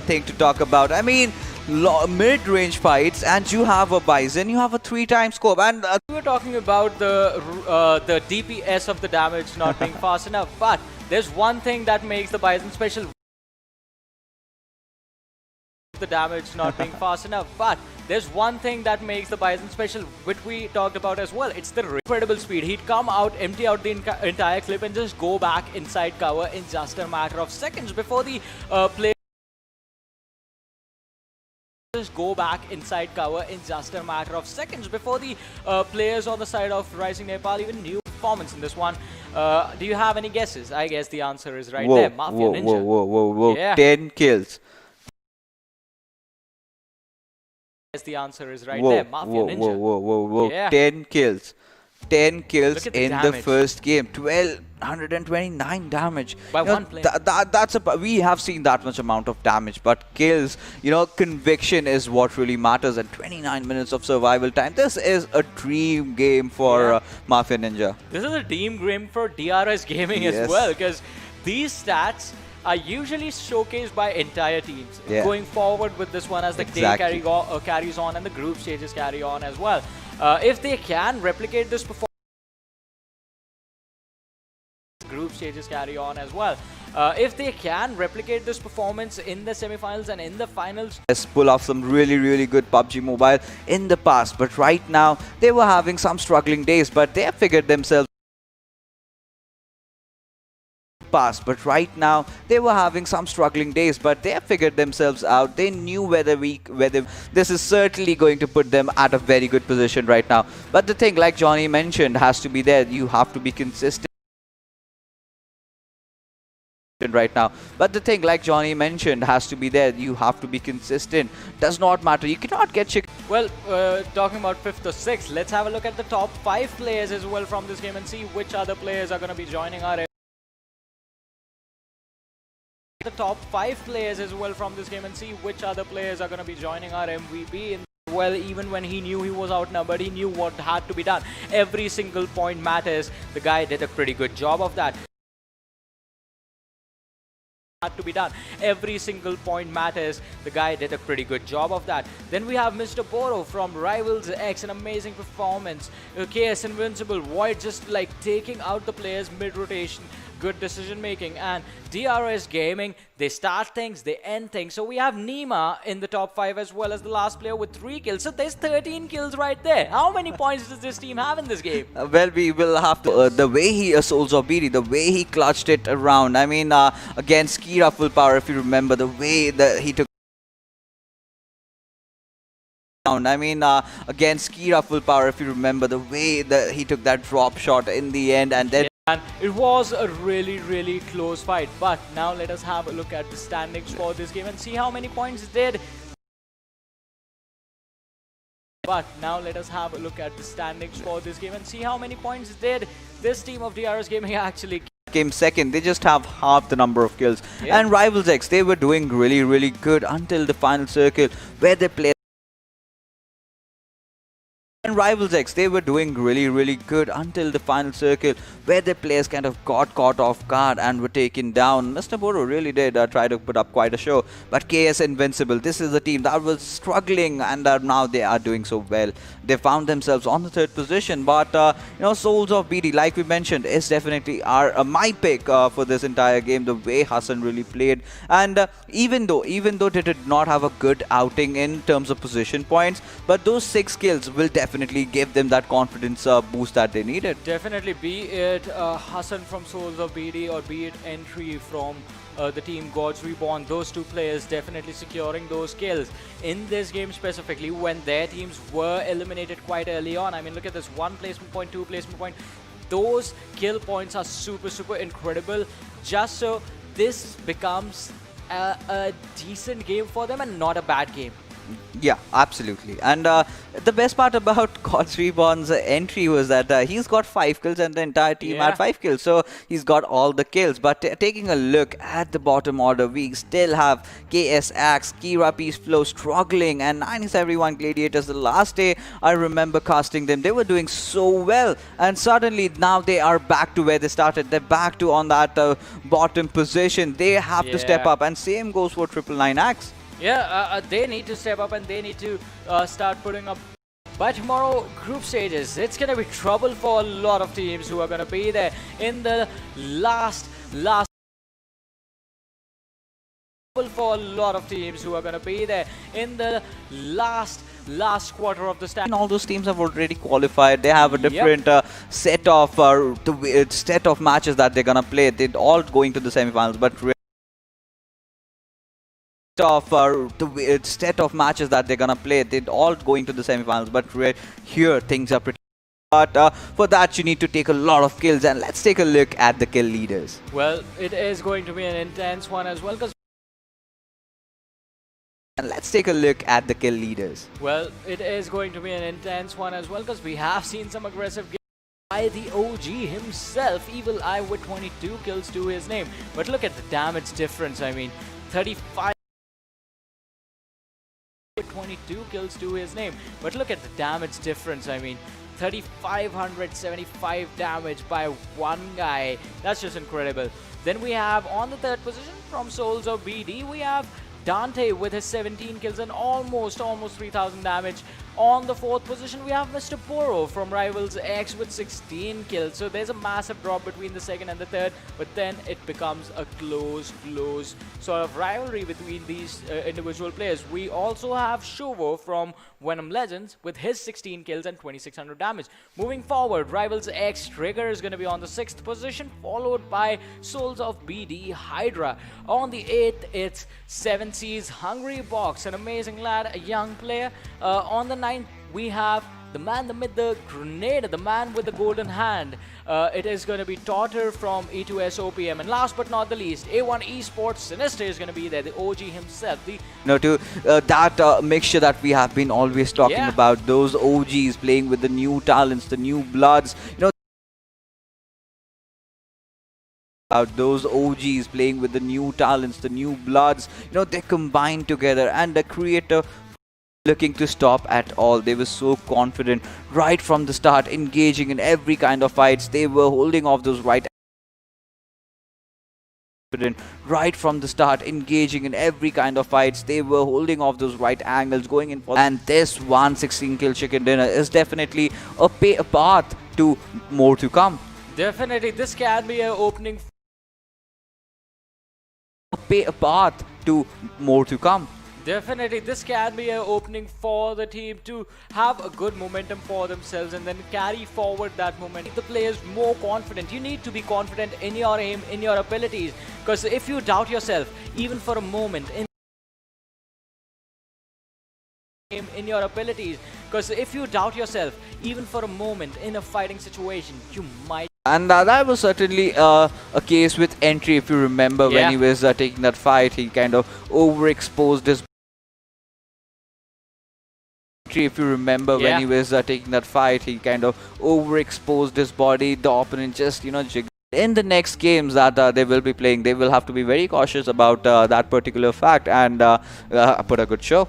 [SPEAKER 2] thing to talk about. I mean, mid-range fights, and you have a Bison, you have a 3-time scope, and
[SPEAKER 1] We were talking about the DPS of the damage not being fast enough, but there's one thing that makes the Bison special. The damage not being fast enough, but there's one thing that makes the Bison special, which we talked about as well. It's the incredible speed. He'd come out, empty out the entire clip, and just go back inside cover in just a matter of seconds before the player. Just go back inside cover in just a matter of seconds before the players on the side of RisingNepal even knew performance in this one. Do you have any guesses? I guess the answer is right there. Mafia Ninja.
[SPEAKER 2] Whoa.
[SPEAKER 1] Yeah.
[SPEAKER 2] 10 kills.
[SPEAKER 1] The answer is right there. Mafia Ninja.
[SPEAKER 2] Whoa.
[SPEAKER 1] Yeah.
[SPEAKER 2] 10 kills. 10 kills in the
[SPEAKER 1] damage.
[SPEAKER 2] first game. 1229 damage.
[SPEAKER 1] By one player.
[SPEAKER 2] We have seen that much amount of damage, but kills, conviction is what really matters, and 29 minutes of survival time. This is a dream game for Mafia Ninja.
[SPEAKER 1] This is a dream game for DRSGaming
[SPEAKER 2] Yes.
[SPEAKER 1] as well, because these stats are usually showcased by entire teams going forward with this one as the day carries on and the group stages carry on as well. If they can replicate this performance, group stages carry on as well. If they can replicate this performance in the semi-finals and in the finals,
[SPEAKER 2] Pull off some really good PUBG Mobile in the past, but right now they were having some struggling days, but they have figured themselves. But right now they were having some struggling days, but they have figured themselves out. They knew whether this is certainly going to put them at a very good position right now. But the thing, like Johnny mentioned, has to be there. You have to be consistent right now. But the thing, like Johnny mentioned, has to be there. You have to be consistent. Does not matter. You cannot get chick.
[SPEAKER 1] well, talking about 5th or 6th, let's have a look at the top 5 players as well from this game and see which other players are going to be joining our the top 5 players as well from this game and see which other players are going to be joining our MVP. Well, even when he knew he was outnumbered, he knew what had to be done. Every single point matters. The guy did a pretty good job of that. Every single point matters. The guy did a pretty good job of that. Then we have Mr. Boro from Rivals X, an amazing performance. KS Invincibile, Void just like taking out the players mid-rotation. Good decision making. And DRSGaming, they start things, they end things. So we have Nima in the top 5 as well as the last player with 3 kills. So there's 13 kills right there. How many points does this team have in this game?
[SPEAKER 2] Well, we will have to. The way he Soulz of BD, the way he clutched it around. I mean, against Kira full power, if you remember, the way that he took. Against Kira full power, if you remember, the way that he took that drop shot in the end, and then.
[SPEAKER 1] And it was a really close fight. But now let us have a look at the standings for this game and see how many points did. This team of DRSGaming actually
[SPEAKER 2] Came second. They just have half the number of kills. And Rivals X, they were doing really good until the final circle where they played. And Rivals X, they were doing really good until the final circle where their players kind of got caught off guard and were taken down. Mr. Boro really did try to put up quite a show, but KS Invincibile, this is a team that was struggling, and now they are doing so well. They found themselves on the 3rd position, but Soulz of BD, like we mentioned, is definitely my pick for this entire game. The way Hassan really played, and even though they did not have a good outing in terms of position points, but those 6 kills will definitely give them that confidence boost that they needed.
[SPEAKER 1] definitely, be it Hassan from Soulz of BD or be it Entry from the team Gods Reborn, those 2 players definitely securing those kills in this game specifically when their teams were eliminated quite early on. I mean, look at this, 1 placement point, 2 placement point. Those kill points are super incredible, just so this becomes a decent game for them and not a bad game.
[SPEAKER 2] Yeah, absolutely. And the best part about Gods Reborn's entry was that he's got 5 kills and the entire team had 5 kills. So he's got all the kills. But taking a look at the bottom order, we still have KS Axe, Kira Peace Flow struggling, and 971 Gladiators. The last day I remember casting them, they were doing so well. And suddenly now they are back to where they started. They're back to on that bottom position. They have to step up. And same goes for 999 Axe.
[SPEAKER 1] Yeah, they need to step up and they need to start putting up. By tomorrow, group stages, it's going to be trouble for a lot of teams who are going to be there in the last for a lot of teams who are going to be there in the last quarter of the stand.
[SPEAKER 2] All those teams have already qualified. They have a different set of set of matches that they're gonna play. They're all going to the semi-finals, but set of matches that they're gonna play. They're all going to the semi-finals, but here things are pretty. But for that, you need to take a lot of kills, and let's take a look at the kill leaders.
[SPEAKER 1] Well, it is going to be an intense one as well, because.
[SPEAKER 2] And let's take a look at the kill leaders.
[SPEAKER 1] Well, it is going to be an intense one as well, because we have seen some aggressive games by the OG himself, Evil Eye, with 22 kills to his name. But look at the damage difference. I mean, 35 with 22 kills to his name. But look at the damage difference. I mean, 3,575 damage by one guy. That's just incredible. Then we have on the third position from Soulz of BD, we have Dante with his 17 kills and almost 3,000 damage. On the fourth position, we have Mr. Poro from Rivals X with 16 kills. So there's a massive drop between the second and the third, but then it becomes a close sort of rivalry between these individual players. We also have Shovo from Venom Legends with his 16 kills and 2,600 damage. Moving forward, Rivals X Trigger is going to be on the 6th position, followed by Soulz of BD Hydra. On the 8th, it's 7 Seas Hungry Box, an amazing lad, a young player. On the 9th, we have the man, the myth, the grenade, the man with the golden hand. It is going to be Totter from E2S OPM. And last but not the least, A1 Esports Sinister is going to be there, the OG himself. That
[SPEAKER 2] mixture that we have been always talking about, those OGs playing with the new talents, the new bloods, about those OGs playing with the new talents, the new bloods, they combine together and the creator looking to stop at all. They were so confident right from the start, engaging in every kind of fights. They were holding off those right from the start, engaging in every kind of fights. They were holding off those right angles, going in for. And this 116 kill chicken dinner is definitely a path to more to come.
[SPEAKER 1] Definitely, this can be an opening.
[SPEAKER 2] A path to more to come.
[SPEAKER 1] Definitely, this can be an opening for the team to have a good momentum for themselves and then carry forward that momentum. Make the players more confident. You need to be confident in your aim, in your abilities. Because if you doubt yourself, even for a moment, in your abilities, because if you doubt yourself, even for a moment in a fighting situation, you might.
[SPEAKER 2] And that was certainly a case with Entry. If you remember, when he was taking that fight, he kind of overexposed his. If you remember, when he was taking that fight, he kind of overexposed his body. The opponent just, jigged. In the next games that they will be playing, they will have to be very cautious about that particular fact and put a good show.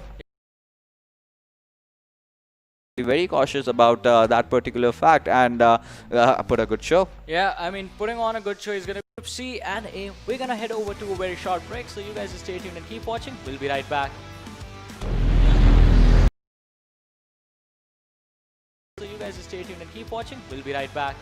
[SPEAKER 2] Be very cautious about that particular fact and put a good show.
[SPEAKER 1] Yeah, I mean, putting on a good show is going to be C and A. We're going to head over to a very short break, so you guys stay tuned and keep watching. We'll be right back. So you guys stay tuned and keep watching. We'll be right back.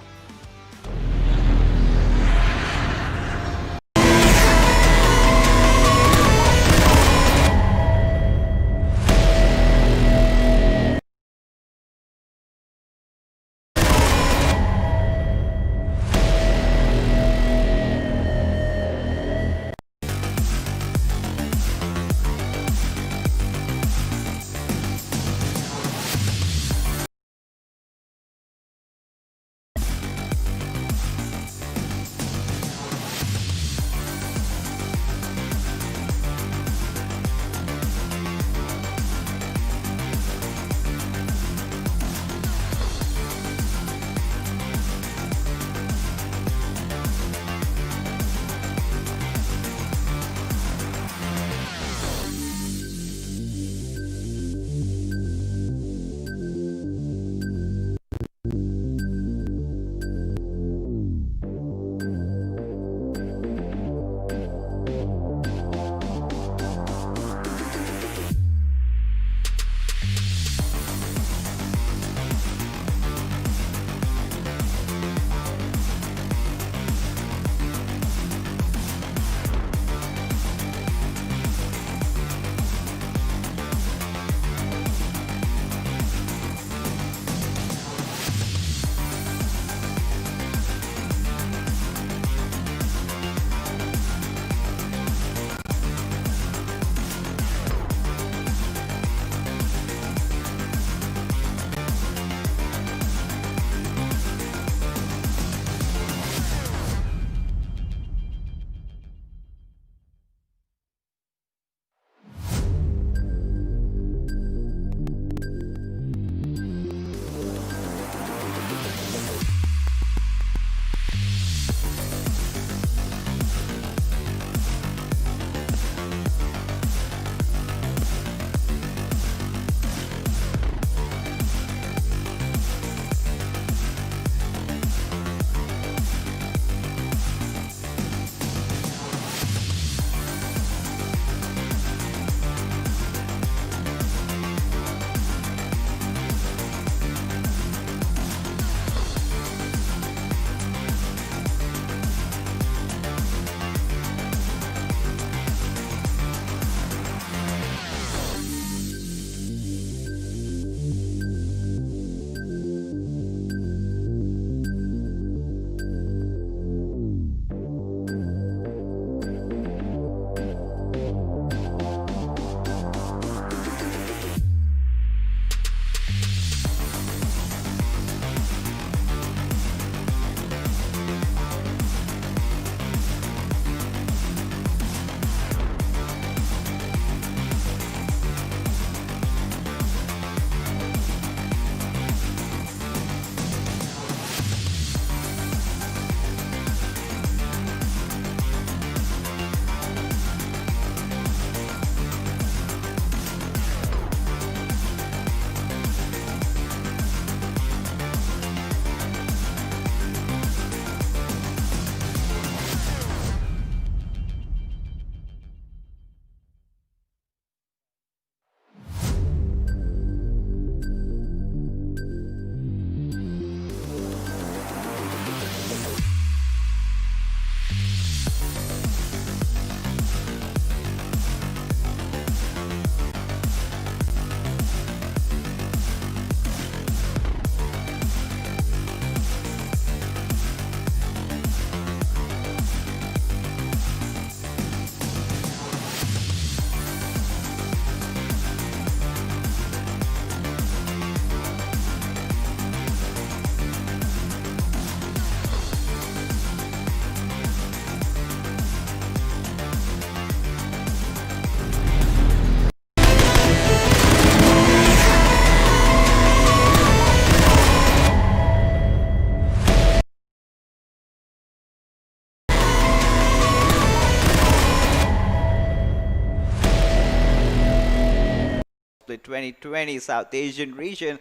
[SPEAKER 2] Summit 2020 South Asian region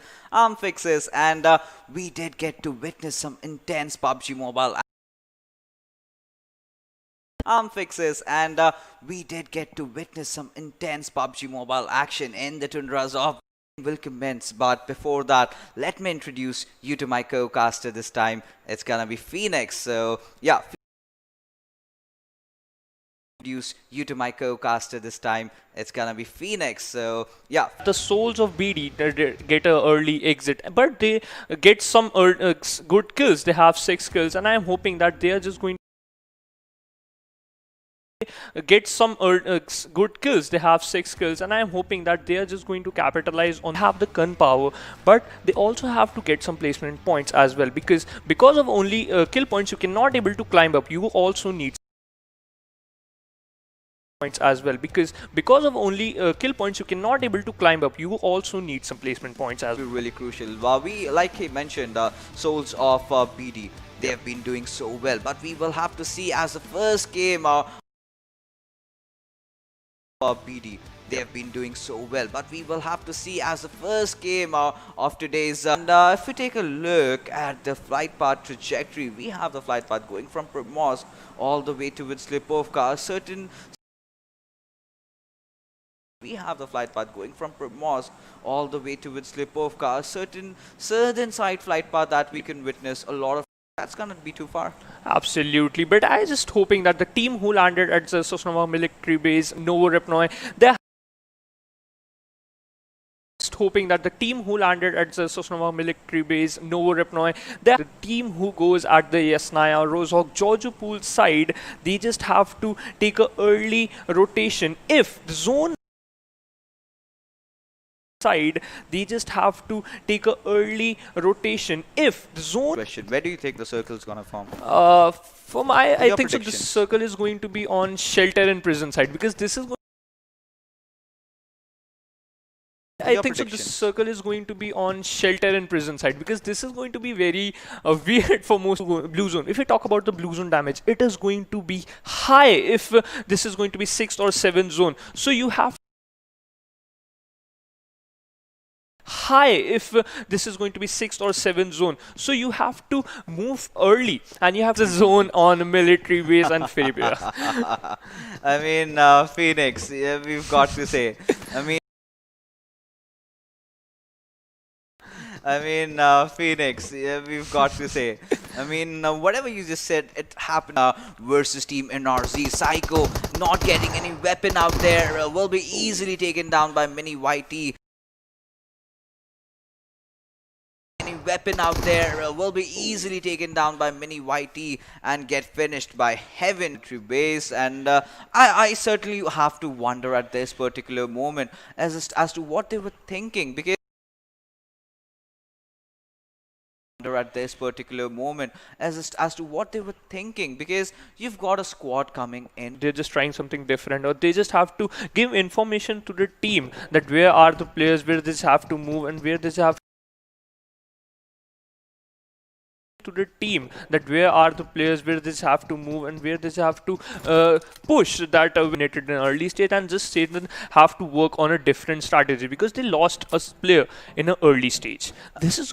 [SPEAKER 2] fixes, and we did get to witness some intense PUBG Mobile fixes, and we did get to witness some intense PUBG Mobile action in the tundras of will commence. But before that, let me introduce you to my co-caster this time. It's gonna be Phoenix. So yeah, introduce you to my co-caster this time. It's gonna be Phoenix. So yeah,
[SPEAKER 3] the Soulz of BD get a early exit, but they get some good kills. They have 6 kills, and I am hoping that they are just going get some good kills. They have 6 kills, and I am hoping that they are just going to capitalize on have the gun power, but they also have to get some placement points as well, because of only kill points you cannot able to climb up. You also need points as well, because of only kill points you cannot able to climb up. You also need some placement points as well.
[SPEAKER 2] really crucial. We, like he mentioned, Soulz of BD, they have been doing so well, but we will have to see as the first game BD. They have been doing so well, but we will have to see as the first game of today's. And if we take a look at the flight path trajectory, we have the flight path going from Primos all the way towards Slipovka. We have the flight path going from Primos all the way towards Slipovka. Certain southern side flight path that we can witness a lot of. That's gonna be too far.
[SPEAKER 3] Absolutely, but I just hoping that the team who landed at the Sosnova military base, Novorepnoy, they're just hoping that the team who landed at the Sosnova military base, Novorepnoy, the team who goes at the Yasnaya, Rozhok, Georgiopol side, they just have to take a early rotation. If the zone side, they just have to take a early rotation. If the zone
[SPEAKER 2] Question: where do you think the circle's gonna form?
[SPEAKER 3] for my, I
[SPEAKER 2] Your
[SPEAKER 3] think so this
[SPEAKER 2] predictions.
[SPEAKER 3] circle is going to be on shelter and prison side, because this is I think so this
[SPEAKER 2] predictions.
[SPEAKER 3] circle is going to be on shelter and prison side, because this is going to be very weird for most blue zone. If we talk about the blue zone damage, it is going to be high if this is going to be 6th or 7th zone. So you have high if this is going to be 6th or 7th zone. So you have to move early, and you have the zone on military base and Philippines.
[SPEAKER 2] I mean, Phoenix, yeah, we've got to say. Phoenix, yeah, we've got to say. Whatever you just said, it happened versus Team NRZ. Psycho not getting any weapon out there, will be easily taken down by Mini Yeti. Weapon out there will be easily taken down by Mini Yeti and get finished by Heaven to base. And I certainly have to wonder at this particular moment as to what they were thinking, because at this particular moment as to what they were thinking, because you've got a squad coming in.
[SPEAKER 3] They're just trying something different, or they just have to give information to the team that where are the players, where they have to move, and where they have to the team that where are the players, where they have to move, and where they have to push that eliminated in early stage, and just say that have to work on a different strategy, because they lost a player in an early stage. This is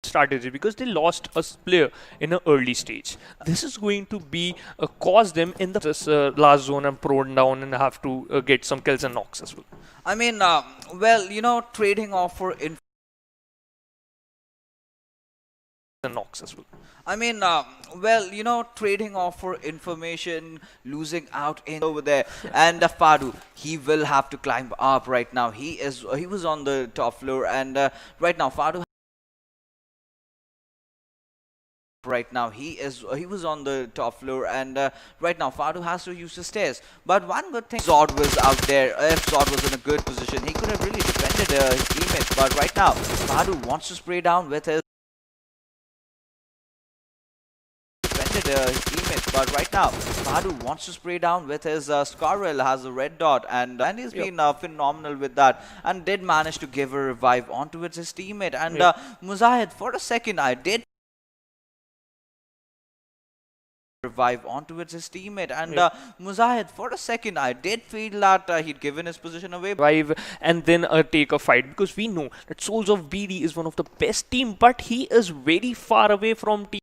[SPEAKER 3] strategy because they lost a player in an early stage. This is going to be cause them in the last zone and prone down and have to get some kills and knocks as well.
[SPEAKER 2] I mean, well, you know, trading off for
[SPEAKER 3] Knocks as well.
[SPEAKER 2] I mean, well, you know, trading off for information, losing out in over there, and Fadu, he will have to climb up right now. He was on the top floor, and right now Fadu. Right now he was on the top floor, and right now Fadu has to use the stairs. But one good thing, Zod was out there. If Zod was in a good position, he could have really defended his teammates. But right now Fadu wants to spray down with his But right now Fadu wants to spray down with his Scarrel, has a red dot, and he's been phenomenal with that, and did manage to give a revive onto his teammate. And Muzahid, for a second I did revive onto his teammate, and Mujahid, for a second I did feel that he'd given his position away.
[SPEAKER 3] Revive and then take a fight, because we know that Soulz of BD is one of the best team, but he is very far away from team.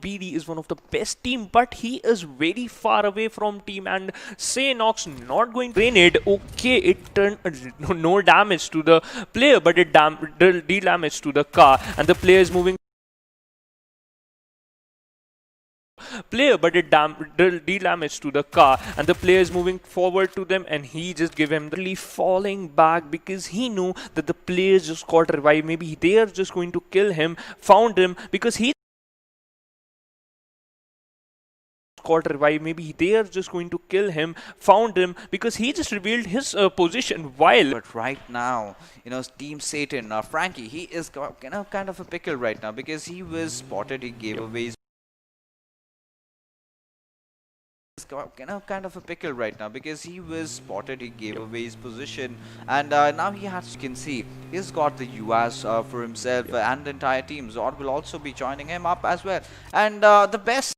[SPEAKER 3] BD is one of the best team, but he is very far away from team, and Sanhok's not going to grenade. Okay, it turned no damage to the player, but it dealt damage to the car, and the player is moving. But it dealt damage to the car, and the player is moving forward to them, and he just gave him really falling back, because he knew that the players just got revived. Maybe they are just going to kill him, found him, because he got revived. Maybe they are just going to kill him, found him, because he just revealed his position.
[SPEAKER 2] But right now, Team Satan, Frankie, he is kind of a pickle right now, because he was spotted. He gave away his kind of a pickle right now, because he was spotted. He gave away his position, and now he has, you can see, he's got the US for himself and the entire team. Zod will also be joining him up as well, and the best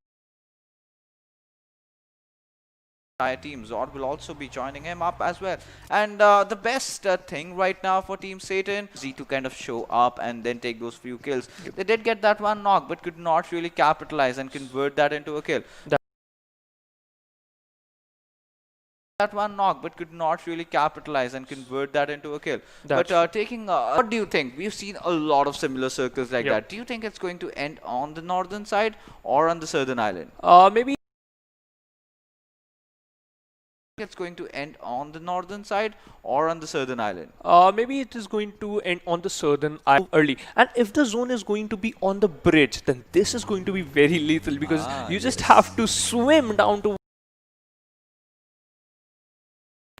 [SPEAKER 2] Zod will also be joining him up as well, and the best thing right now for Team Satan is to kind of show up and then take those few kills. They did get that one knock, but could not really capitalize and convert that into a kill. That one knock, but could not really capitalize and convert that into a kill. But taking, what do you think? We've seen a lot of similar circles like that. Do you think it's going to end on the northern side or on the southern island?
[SPEAKER 3] Maybe
[SPEAKER 2] It's going to end on the northern side or on the southern island?
[SPEAKER 3] Maybe it is going to end on the southern island early. And if the zone is going to be on the bridge, then this is going to be very lethal, because you just have to swim down to.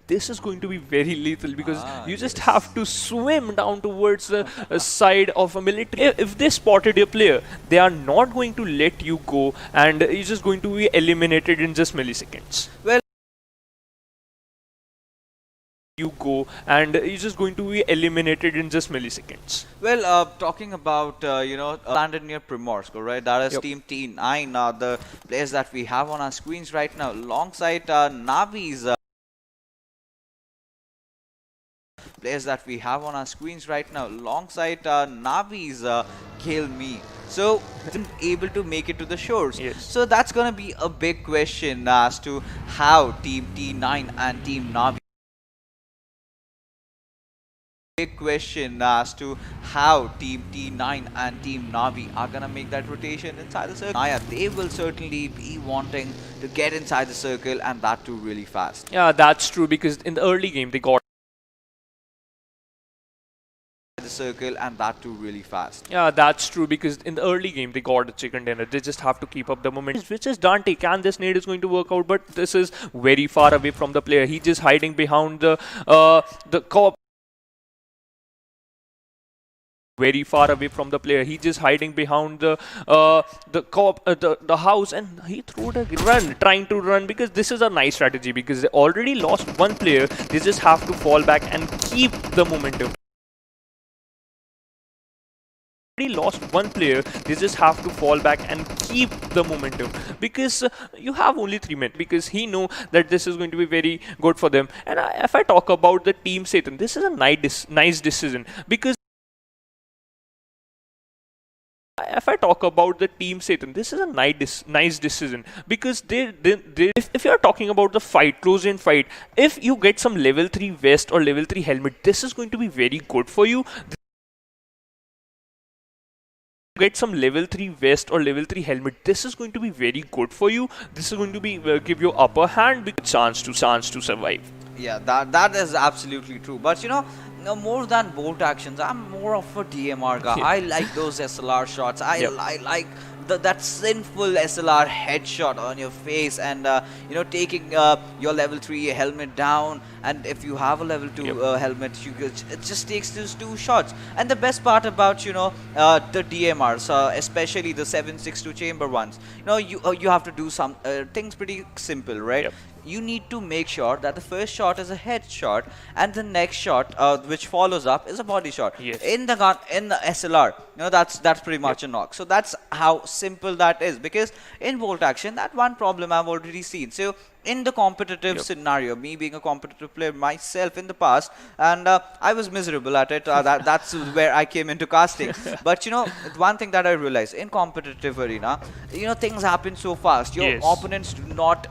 [SPEAKER 3] This is going to be very lethal, because you just have to swim down towards the side of a military. If they spotted your player, they are not going to let you go, and you're just going to be eliminated in just milliseconds. Well, you go, and you're just going to be eliminated in just milliseconds.
[SPEAKER 2] Well, talking about, landed near Primorsk, right? That is Team T9, the players that we have on our screens right now, alongside NAVI's players that we have on our screens right now, alongside NAVI's Kill Me. So, able to make it to the shores.
[SPEAKER 3] Yes.
[SPEAKER 2] So, that's going to be a big question as to how Team T9 and Team NAVI. Big question as to how Team T9 and Team NAVI are gonna make that rotation inside the circle. They will certainly be wanting to get inside the circle, and that too really fast.
[SPEAKER 3] Yeah, that's true, because in the early game they got
[SPEAKER 2] The circle, and that too really fast.
[SPEAKER 3] Yeah, that's true, because in the early game they got a chicken dinner. They just have to keep up the momentum, which is Dante. Can this nade is going to work out? But this is very far away from the player. He's just hiding behind the cop. Very far away from the player. He's just hiding behind the house, and he threw a run, trying to run, because this is a nice strategy, because they already lost one player. They just have to fall back and keep the momentum. Lost one player, they just have to fall back and keep the momentum, because you have only 3 men, because he know that this is going to be very good for them. And if I talk about the Team Satan, this is a nice decision, because if I talk about the Team Satan, this is a nice decision, because if you are talking about the fight, close range fight, if you get some level 3 vest or level 3 helmet, this is going to be very good for you. Get some level 3 vest or level 3 helmet, this is going to be very good for you. This is going to be give you upper hand, with chance to survive.
[SPEAKER 2] Yeah, that is absolutely true. But more than bolt actions, I'm more of a DMR guy. I like those SLR shots. I like that sinful SLR headshot on your face, and taking your level 3 helmet down, and if you have a level 2 helmet, it just takes those 2 shots. And the best part about the DMRs, especially the 7.62 chamber ones, you have to do some things pretty simple, right? you need to make sure that the first shot is a headshot and the next shot which follows up is a body shot.
[SPEAKER 3] Yes.
[SPEAKER 2] In the gun, in the SLR, that's pretty much a knock. So that's how simple that is, because in bolt action, that one problem I've already seen. So in the competitive scenario, me being a competitive player myself in the past, and I was miserable at it. That's where I came into casting. But one thing that I realized in competitive arena, things happen so fast. Your opponents do not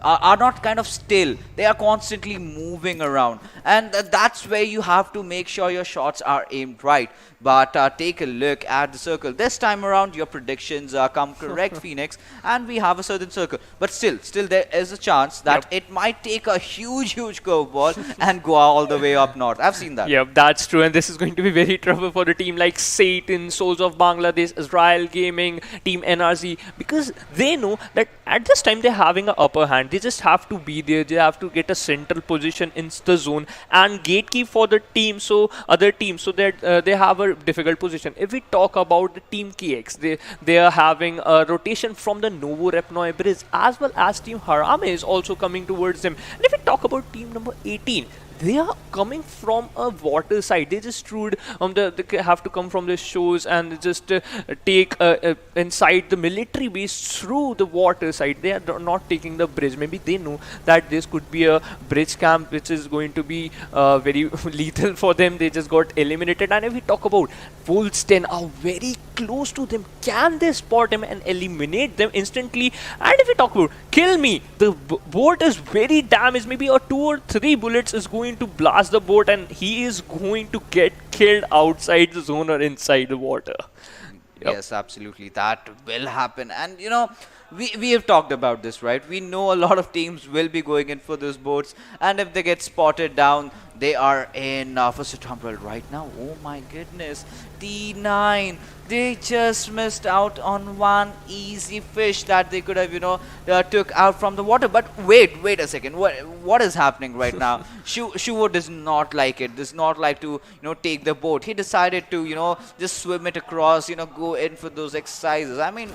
[SPEAKER 2] are not kind of still. They are constantly moving around, and that's where you have to make sure your shots are aimed right. But take a look at the circle. This time around, your predictions come correct, Phoenix, and we have a certain circle. But still there is a chance that it might take a huge curveball and go all the way up north. I've seen that.
[SPEAKER 3] Yeah, that's true, and this is going to be very trouble for the team like Satan, Soulz of Bangladesh, AzraelGaming, Team NRZ, because they know that at this time they're having an upper hand. They just have to be there. They have to get a central position in the zone and gatekeep for the team, so other teams, so that they have a difficult position. If we talk about the Team KX, they are having a rotation from the Novo Repnoi bridge, as well as Team HARAME is also coming towards them. And if we talk about team number 18, they are coming from a water side. They just trued they have to come from the shores and just take inside the military base through the water side. They are not taking the bridge. Maybe they know that this could be a bridge camp which is going to be very lethal for them. They just got eliminated. And if we talk about Volsten are very close to them. Can they spot them and eliminate them instantly? And if we talk about kill me, the boat is very damaged. Maybe a 2 or 3 bullets is going to blast the boat, and he is going to get killed outside the zone or inside the water.
[SPEAKER 2] Yes, absolutely. That will happen. And we have talked about this, right? We know a lot of teams will be going in for those boats, and if they get spotted down, they are in for Sitambral right now. Oh my goodness. T9, they just missed out on one easy fish that they could have, took out from the water. But wait a second. What is happening right now? Shuvo does not like it. Does not like to, take the boat. He decided to, just swim it across, go in for those exercises. I mean,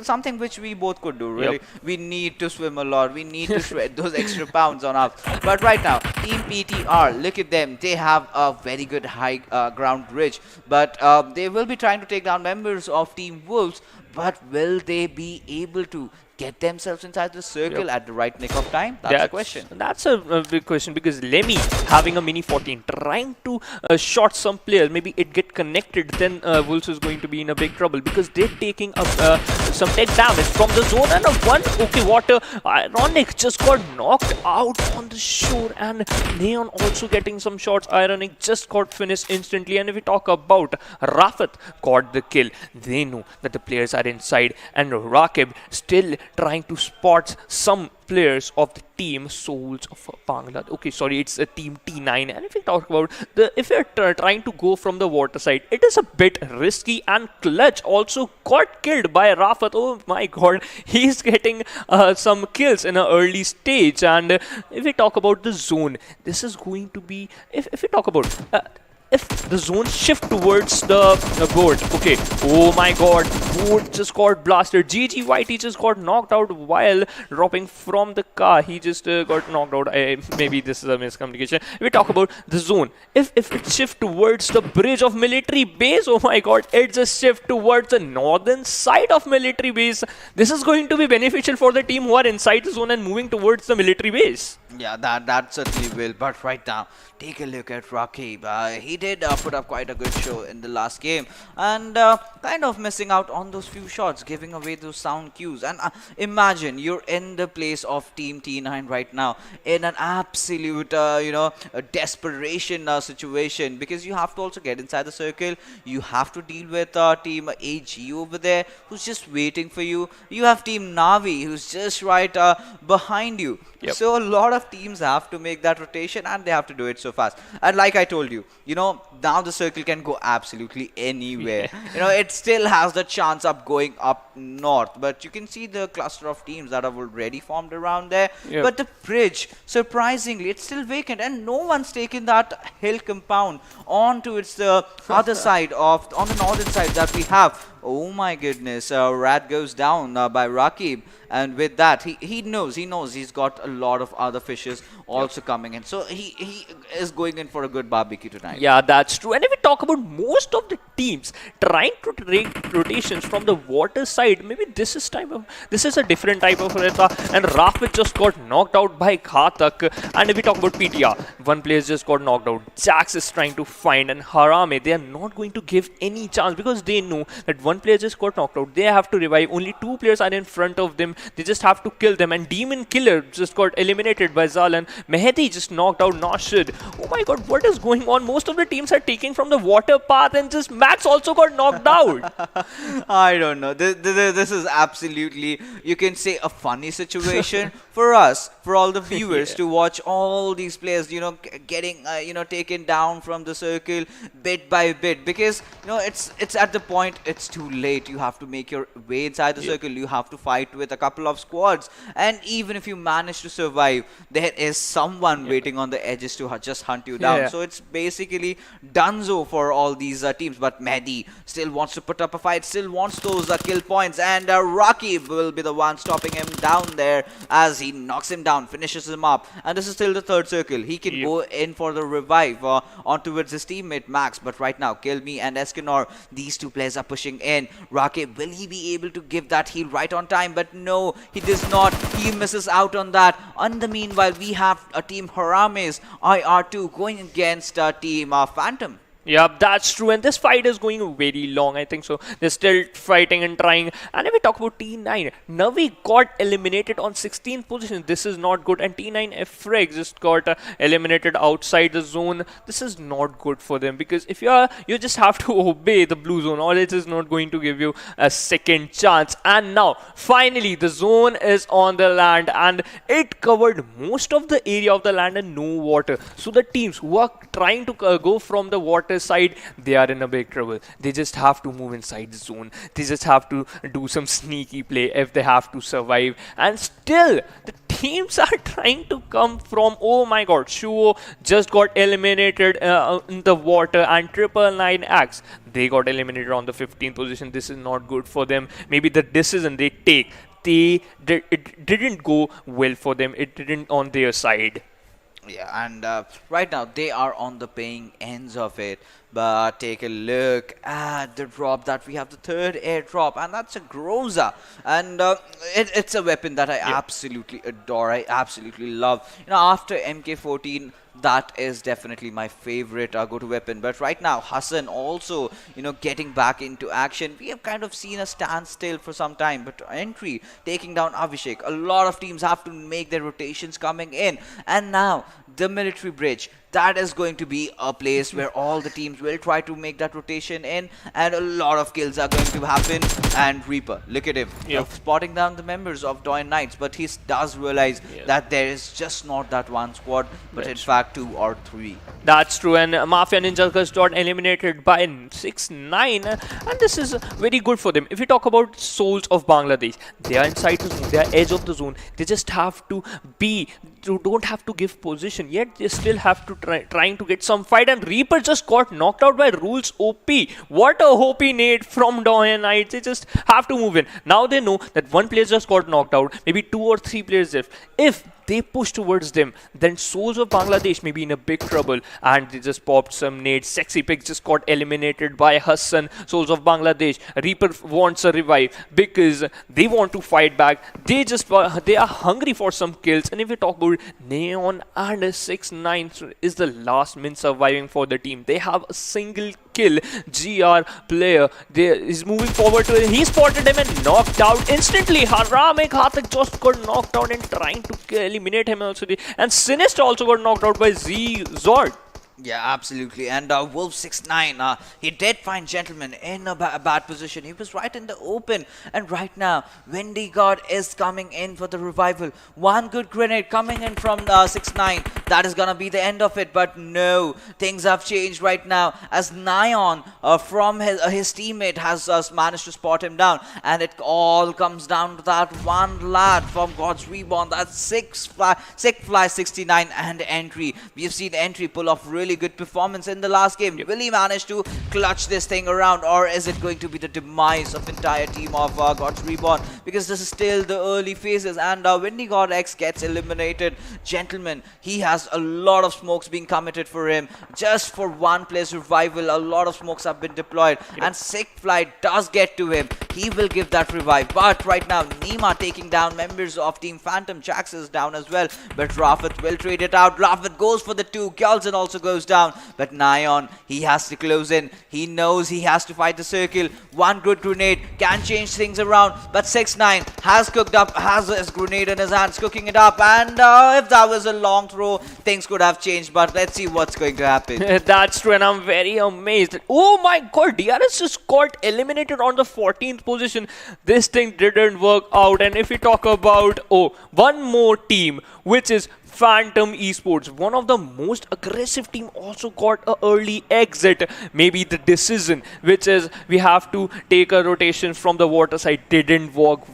[SPEAKER 2] something which we both could do, really. We need to swim a lot. We need to shred those extra pounds on us. But right now, Team PTR, look at them. They have a very good high ground bridge. But they will be trying to take down members of Team Wolves. But will they be able to get themselves inside the circle at the right nick of time? That's a question.
[SPEAKER 3] That's a big question, because Lemmy having a mini 14 trying to shot some players, maybe it get connected, then Wolves is going to be in a big trouble, because they're taking up some tech damage from the zone. And water. Ironic just got knocked out on the shore, and Neon also getting some shots. Ironic just got finished instantly. And if we talk about Rafat got the kill, they know that the players are inside, and Rakib still trying to spot some players of the team Soulz of Bangladesh. Okay, sorry, it's a team T9. And if we talk about if you're trying to go from the water side, it is a bit risky. And Clutch also got killed by Rafat. Oh my god, he's getting some kills in an early stage. And if we talk about the zone, this is going to be, if we talk about if the zone shift towards the board. Okay, oh my god, board just got blasted. GG Whitey just got knocked out while dropping from the car. He just got knocked out. Maybe this is a miscommunication. If we talk about the zone, if it shift towards the bridge of military base, oh my god, it just shift towards the northern side of military base. This is going to be beneficial for the team who are inside the zone and moving towards the military base.
[SPEAKER 2] Yeah, that certainly will. But right now, take a look at Rakib. He did put up quite a good show in the last game, and kind of missing out on those few shots, giving away those sound cues. And imagine you're in the place of Team T9 right now, in an absolute, a desperation situation, because you have to also get inside the circle. You have to deal with Team AG over there, who's just waiting for you. You have Team NAVI, who's just right behind you.
[SPEAKER 3] Yep.
[SPEAKER 2] So a lot of teams have to make that rotation, and they have to do it so fast. And like I told you, now the circle can go absolutely anywhere. It still has the chance of going up north, but you can see the cluster of teams that have already formed around there.
[SPEAKER 3] Yep.
[SPEAKER 2] But the bridge, surprisingly, it's still vacant, and no one's taken that hill compound onto its other side on the northern side that we have. Oh my goodness, Rat goes down by Rakib, and with that, he knows he's got a lot of other fishes also coming in. So he is going in for a good barbecue tonight.
[SPEAKER 3] Yeah, that's true. And if we talk about most of the teams trying to take rotations from the water side, maybe this is a different type of Reta. And Rafit just got knocked out by Ghatak. And if we talk about PTR, one player just got knocked out. Jax is trying to find, and Harame, they are not going to give any chance because they know that one player just got knocked out. They have to revive. Only 2 players are in front of them. They just have to kill them. And Demon Killer just got eliminated by Zalan. Mehdi just knocked out Nashid. Oh my god, what is going on? Most of the teams are taking from the water path, and just Max also got knocked out.
[SPEAKER 2] I don't know. This is absolutely, you can say, a funny situation for us, for all the viewers, to watch all these players, you know, getting, taken down from the circle bit by bit, because, you know, it's at the point, it's too late. You have to make your way inside the circle. You have to fight with a couple of squads, and even if you manage to survive, there is someone waiting on the edges to just hunt you down. So it's basically donezo for all these teams. But Mehdi still wants to put up a fight, still wants those kill points, and Rakib will be the one stopping him down there as he knocks him down, finishes him up. And this is still the third circle. He can go in for the revive on towards his teammate Max. But right now, Kilme and Escanor, these 2 players are pushing in. Rakib, will he be able to give that heal right on time? But no, he does not. He misses out on that. In the meanwhile, we have a team Harame's IR2 going against team Phantom.
[SPEAKER 3] Yeah, that's true. And this fight is going very long, I think so. They're still fighting and trying. And if we talk about T9, Navi got eliminated on 16th position. This is not good. And T9 Freg just got eliminated outside the zone. This is not good for them, because if you just have to obey the blue zone, or it is not going to give you a second chance. And now, finally, the zone is on the land, and it covered most of the area of the land and no water. So the teams who are trying to go from the water side, they are in a big trouble. They just have to move inside the zone. They just have to do some sneaky play if they have to survive. And still, the teams are trying to come from, oh my god, Shuo just got eliminated in the water, and 999X, they got eliminated on the 15th position. This is not good for them. Maybe the decision they take, it didn't go well for them. It didn't on their side.
[SPEAKER 2] Yeah, and right now they are on the paying ends of it. But take a look at the drop that we have, the 3rd airdrop, and that's a Groza. And it's a weapon that I absolutely adore. I absolutely love. You know, after MK14, that is definitely my favorite go-to weapon. But right now, Hassan also, you know, getting back into action. We have kind of seen a standstill for some time, but Entry taking down Abhishek. A lot of teams have to make their rotations coming in. And now, the military bridge. That is going to be a place where all the teams will try to make that rotation in, and a lot of kills are going to happen. And Reaper, look at him, spotting down the members of DoyenKnights, but he does realize that there is just not that one squad, but in fact 2 or 3.
[SPEAKER 3] That's true. And Mafia Ninja got eliminated by 6-9, and this is very good for them. If we talk about Soulz of Bangladesh, they are inside the zone, they are edge of the zone. They just have to don't have to give position, yet they still have to trying to get some fight. And Reaper just got knocked out by Rules OP. What a OP nade from DoyenKnights. They just have to move in. Now they know that one player just got knocked out, maybe 2 or 3 players if they push towards them, then Soulz of Bangladesh may be in a big trouble. And they just popped some nades. Sexy Pig just got eliminated by Hassan. Soulz of Bangladesh, Reaper wants a revive because they want to fight back. They are hungry for some kills. And if we talk about Neon and 6-9 is the last min surviving for the team. They have a single kill. GR player is moving forward to him. He spotted him and knocked out instantly. Harame Ghatak just got knocked out and trying to eliminate him also. And Sinister also got knocked out by Zord.
[SPEAKER 2] Yeah, absolutely. And Wolf 6-9, he did find Gentleman in a bad position. He was right in the open. And right now, Windy God is coming in for the revival. One good grenade coming in from 6-9. That is going to be the end of it. But no, things have changed right now as Nyan from his teammate has managed to spot him down. And it all comes down to that one lad from God's Reborn. That's Sick Fly 69 and Entry. We have seen Entry pull off really really good performance in the last game. Will he manage to clutch this thing around, or is it going to be the demise of entire team of God's Reborn? Because this is still the early phases, and when God X gets eliminated, gentlemen, he has a lot of smokes being committed for him. Just for one player survival, a lot of smokes have been deployed, and Sick Flight does get to him. He will give that revive, but right now Nima taking down members of Team Phantom. Jax is down as well, but Rafat will trade it out. Rafat goes for the 2. Gyaltsen also goes down, but Nyon, he has to close in. He knows he has to fight the circle. One good grenade can change things around, but 6ix9ine has cooked up, has his grenade in his hands, cooking it up, and if that was a long throw, things could have changed, but let's see what's going to happen.
[SPEAKER 3] That's true, and I'm very amazed. Oh my god, DRS just got eliminated on the 14th position. This thing didn't work out. And if we talk about one more team, which is Phantom Esports, one of the most aggressive team, also got an early exit. Maybe the decision, which is we have to take a rotation from the water side, didn't work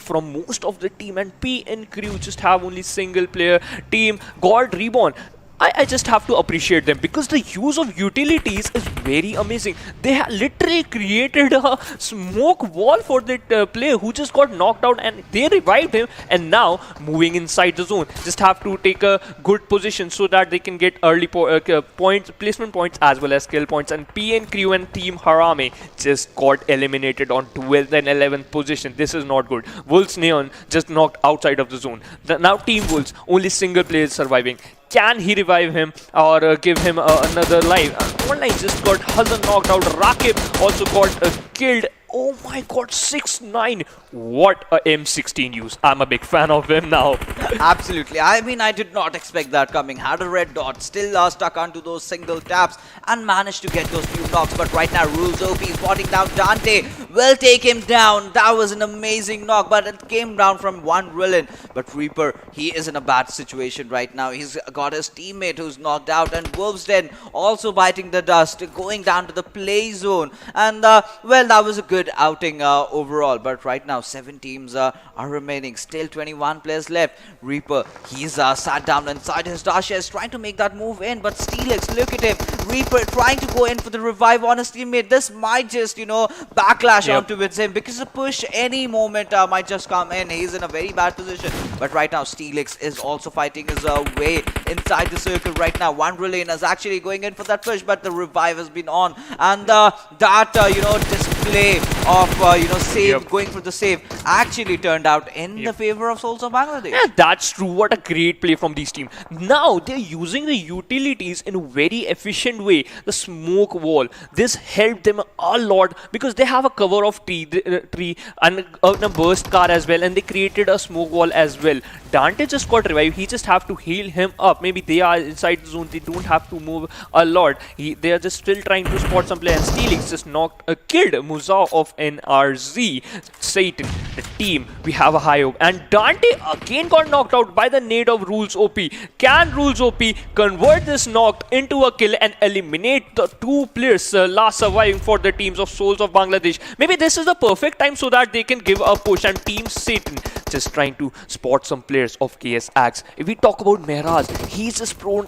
[SPEAKER 3] from most of the team, and PMCO just have only single player team. God Reborn, I just have to appreciate them, because the use of utilities is very amazing. They literally created a smoke wall for that player who just got knocked out, and they revived him, and now moving inside the zone. Just have to take a good position so that they can get early points, placement points, as well as skill points. And PMCO and Team HARAME just got eliminated on 12th and 11th position. This is not good. Wolves Neon just knocked outside of the zone. Now Team Wolves, only single player surviving. Can he revive him or give him another life? Online just got Hazan knocked out. Rakib also got killed. Oh my god, 6ix9ine. What a M16 use. I'm a big fan of him now.
[SPEAKER 2] Absolutely. I mean, I did not expect that coming. Had a red dot, still stuck onto those single taps and managed to get those few knocks. But right now, Rules OP spotting down Dante. Will take him down. That was an amazing knock, but it came down from one villain. But Reaper, he is in a bad situation right now. He's got his teammate who's knocked out, and Wolves Den also biting the dust, going down to the play zone. And well, that was a good outing overall. But right now, 7 teams are remaining. Still 21 players left. Reaper, he's sat down inside his dashes, trying to make that move in. But Steelix, look at him. Reaper trying to go in for the revive on his teammate. This might just, backlash onto him, because the push any moment might just come in. He's in a very bad position. But right now, Steelix is also fighting his way inside the circle right now. One Relane is actually going in for that push, but the revive has been on. And display of, save, going for the save, actually turned out in the favor of Soulz of Bangladesh.
[SPEAKER 3] Yeah, that's true. What a great play from these teams. Now they're using the utilities in a very efficient way. The smoke wall, this helped them a lot, because they have a cover of tree and a burst car as well, and they created a smoke wall as well. Dante just got revived. He just have to heal him up. Maybe they are inside the zone. They don't have to move a lot. They are just still trying to spot some players. Steelix just killed Musa of NRZ. Satan, the team, we have a high hope. And Dante again got knocked out by the nade of Rules OP. Can Rules OP convert this knock into a kill and eliminate the 2 players last surviving for the teams of Soulz of Bangladesh? Maybe this is the perfect time so that they can give a push. And Team Satan just trying to spot some players of KS Axe. If we talk about Mehraj, he's just thrown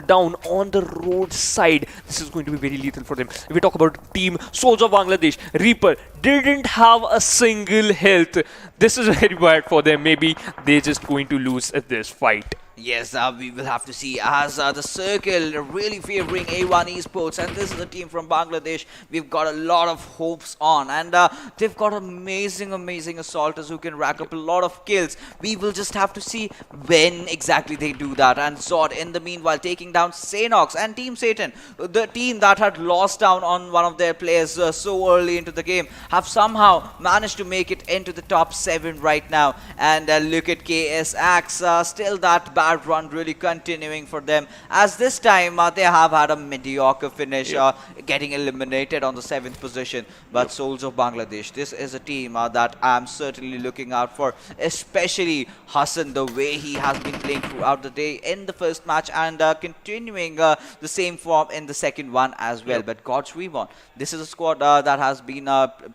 [SPEAKER 3] down on the roadside. This is going to be very lethal for them. If we talk about Team Soulz of Bangladesh, Reaper didn't have a single health. This is very bad for them. Maybe they're just going to lose this fight.
[SPEAKER 2] Yes, we will have to see, as the circle really favoring A1 Esports, and this is a team from Bangladesh we've got a lot of hopes on, and they've got amazing assaulters who can rack up a lot of kills. We will just have to see when exactly they do that. And Zod, in the meanwhile, taking down Sanhok, and Team Satan, the team that had lost down on one of their players so early into the game, have somehow managed to make it into the top 7 right now. And look at KS Axe, still that bad run really continuing for them, as this time they have had a mediocre finish, getting eliminated on the 7th position. But Soulz of Bangladesh, this is a team that I'm certainly looking out for, especially Hassan, the way he has been playing throughout the day in the first match, and continuing the same form in the second one as well. But God's Reborn, this is a squad that has been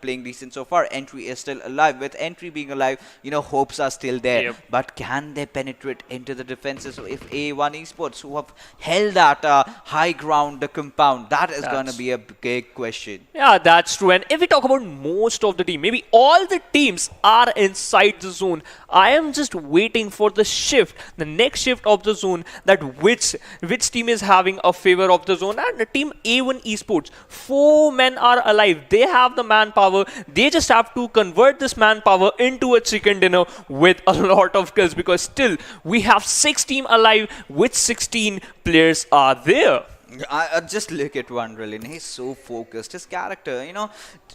[SPEAKER 2] playing decent so far. Entry is still alive. With Entry being alive, hopes are still there. But can they penetrate into the defenses if A1 Esports, who have held that high ground compound? That is going to be a big question.
[SPEAKER 3] Yeah, that's true. And if we talk about most of the team, maybe all the teams are inside the zone. I am just waiting for the shift, the next shift of the zone, that which team is having a favor of the zone. And the team A1 Esports, 4 men are alive. They have the manpower. They just have to convert this manpower into a chicken dinner with a lot of kills, because still we have 6 teams alive with 16 players are there.
[SPEAKER 2] Just look at Wonderlin. He's so focused. His character, you know,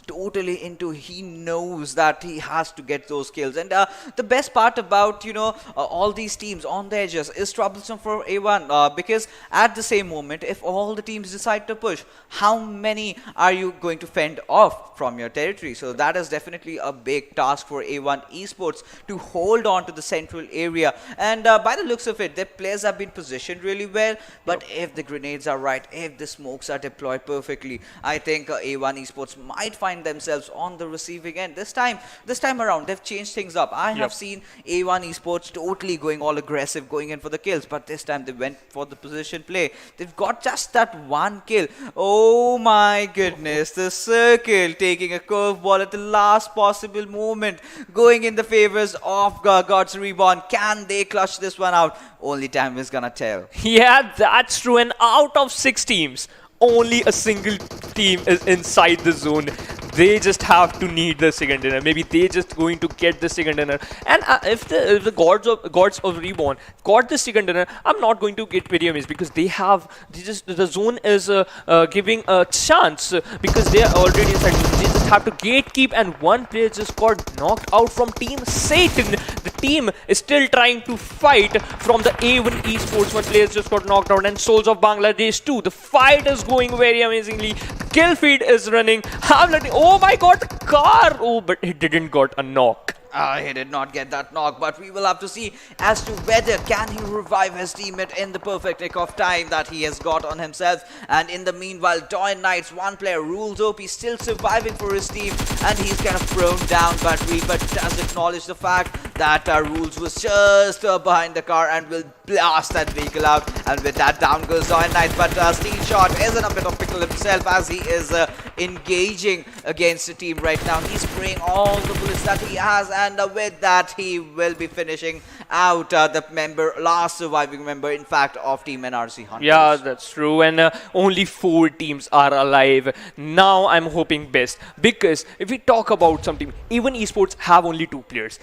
[SPEAKER 2] totally into. He knows that he has to get those kills. And the best part about, you know, all these teams on the edges is troublesome for A1 because at the same moment, if all the teams decide to push, how many are you going to fend off from your territory? So that is definitely a big task for A1 Esports to hold on to the central area. And by the looks of it, their players have been positioned really well. But if the grenades are right, if the smokes are deployed perfectly, I think A1 Esports might find themselves on the receiving end. This time around, they've changed things up. I have seen A1 Esports totally going all aggressive, going in for the kills, but this time they went for the position play. They've got just that one kill. Oh my goodness, the circle taking a curveball at the last possible moment, going in the favors of God's Reborn. Can they clutch this one out? Only time is gonna tell.
[SPEAKER 3] Yeah, that's true. And out of 6 teams, only a single team is inside the zone. They just have to need the second dinner. Maybe they just going to get the second dinner. And if the gods of Reborn got the second dinner, I'm not going to get very amazed, because the zone is giving a chance, because they are already inside. They just have to gatekeep, and one player just got knocked out from Team Satan. The team is still trying to fight from the A1 Esports. One player just got knocked out, and Soulz of Bangladesh too. The fight is going very amazingly. Kill feed is running. Oh my god, car! Oh, but he didn't got a knock.
[SPEAKER 2] He did not get that knock, but we will have to see as to whether can he revive his teammate in the perfect nick of time that he has got on himself. And in the meanwhile, DoyenKnightS, one player, Rules OP, still surviving for his team, and he's kind of thrown down, but Reaper does acknowledge the fact that Rules was just behind the car and will blast that vehicle out. And with that, down goes DoyenKnightS, but Steel Shot is in a bit of pickle himself as he is engaging against the team right now. He's spraying all the bullets that he has, and with that, he will be finishing out the last surviving member, in fact, of Team NRZ Hunters.
[SPEAKER 3] Yeah, that's true. And only 4 teams are alive. Now I'm hoping best, because if we talk about some team, even Esports have only 2 players.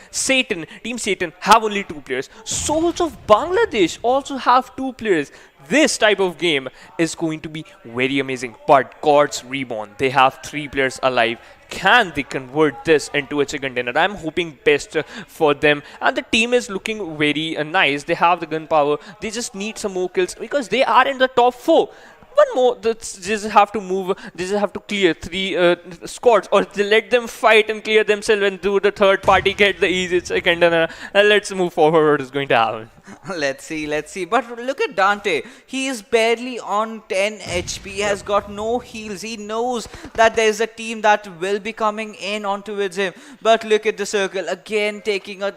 [SPEAKER 3] Team Satan have only 2 players. Soulz of Bangladesh also have 2 players. This type of game is going to be very amazing. But God's Reborn, they have 3 players alive. Can they convert this into a chicken dinner? I'm hoping best for them. And the team is looking very nice. They have the gunpowder. They just need some more kills, because they are in the top 4. One more, they just have to move, they just have to clear 3 squads, or they let them fight and clear themselves and do the third party, get the easy second dinner. And let's move forward. What is going to happen?
[SPEAKER 2] Let's see. But look at Dante. He is barely on 10 HP. He has got no heals. He knows that there is a team that will be coming in ontowards him. But look at the circle again, taking a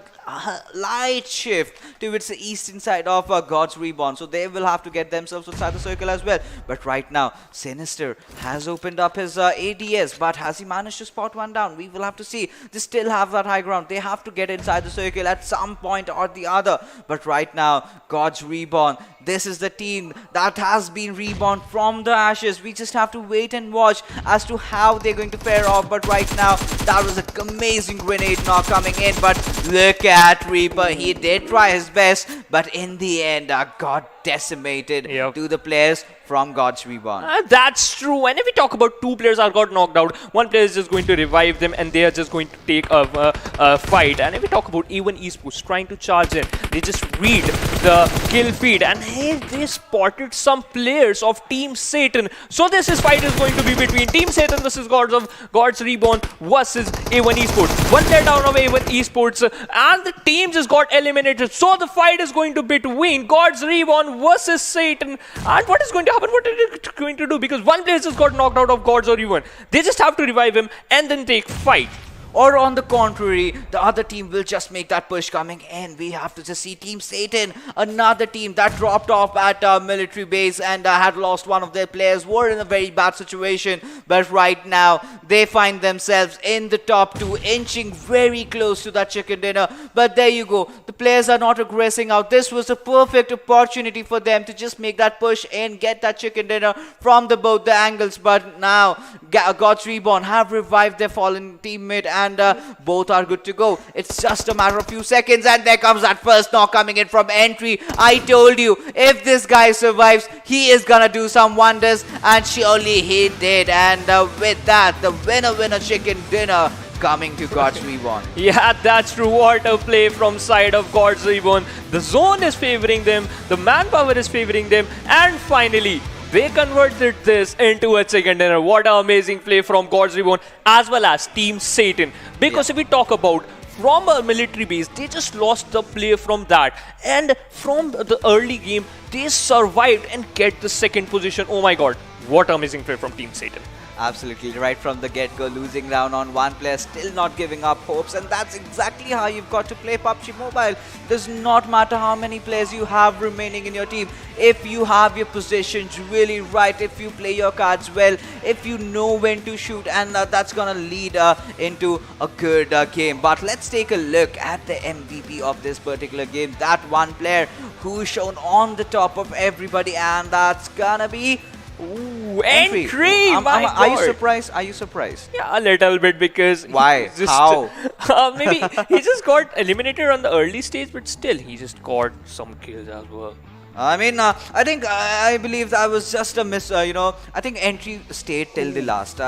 [SPEAKER 2] light shift towards the eastern side of God's Reborn. So they will have to get themselves inside the circle as well. But right now, Sinister has opened up his ADS. But has he managed to spot one down? We will have to see. They still have that high ground. They have to get inside the circle at some point or the other. But right now, God's Reborn, this is the team that has been reborn from the ashes. We just have to wait and watch as to how they're going to fare off. But right now, that was an amazing grenade knock coming in. But look at Reaper. He did try his best, but in the end, got decimated to the players from God's Reborn.
[SPEAKER 3] That's true. And if we talk about 2 players are got knocked out, one player is just going to revive them, and they are just going to take a fight. And if we talk about A1 Esports trying to charge in, they just read the kill feed, and hey, they spotted some players of Team Satan. So this fight is going to be between Team Satan versus God's Reborn versus A1 Esports. One player down of A1 Esports, and the team just got eliminated. So the fight is going to be between God's Reborn versus Satan. And what is going to happen? What are they going to do? Because one player just got knocked out of God's Reborn. They just have to revive him and then take fight.
[SPEAKER 2] or on the contrary, the other team will just make that push coming in. We have to just see Team Satan, another team that dropped off at military base and had lost one of their players, were in a very bad situation, but right now they find themselves in the top 2, inching very close to that chicken dinner. But there you go, the players are not aggressing out. This was a perfect opportunity for them to just make that push in, get that chicken dinner from both the angles. But now God's Reborn have revived their fallen teammate, and both are good to go. It's just a matter of few seconds, and there comes that first knock coming in from Entry. I told you, if this guy survives, he is gonna do some wonders, and surely he did. And with that, the winner chicken dinner coming to God's Reborn.
[SPEAKER 3] Yeah, that's true. What a play from side of God's Reborn. The zone is favoring them, the manpower is favoring them, and finally they converted this into a chicken dinner. What an amazing play from God's Reborn as well as Team Satan. Because if we talk about from a military base, they just lost the play from that, and from the early game they survived and get the second position. Oh my god, what amazing play from Team Satan.
[SPEAKER 2] Absolutely, right from the get-go, losing down on one player, still not giving up hopes, and that's exactly how you've got to play PUBG Mobile. Does not matter how many players you have remaining in your team. If you have your positions really right, if you play your cards well, if you know when to shoot, and that's gonna lead into a good game. But let's take a look at the MVP of this particular game, that one player who's shown on the top of everybody, and that's gonna be
[SPEAKER 3] Entry!
[SPEAKER 2] Are you surprised? Are you surprised?
[SPEAKER 3] Yeah, a little bit, because
[SPEAKER 2] why?
[SPEAKER 3] Just,
[SPEAKER 2] how?
[SPEAKER 3] Maybe he just got eliminated on the early stage, but still he just got some kills as well.
[SPEAKER 2] I mean, I believe that was just a miss. I think Entry stayed till the last.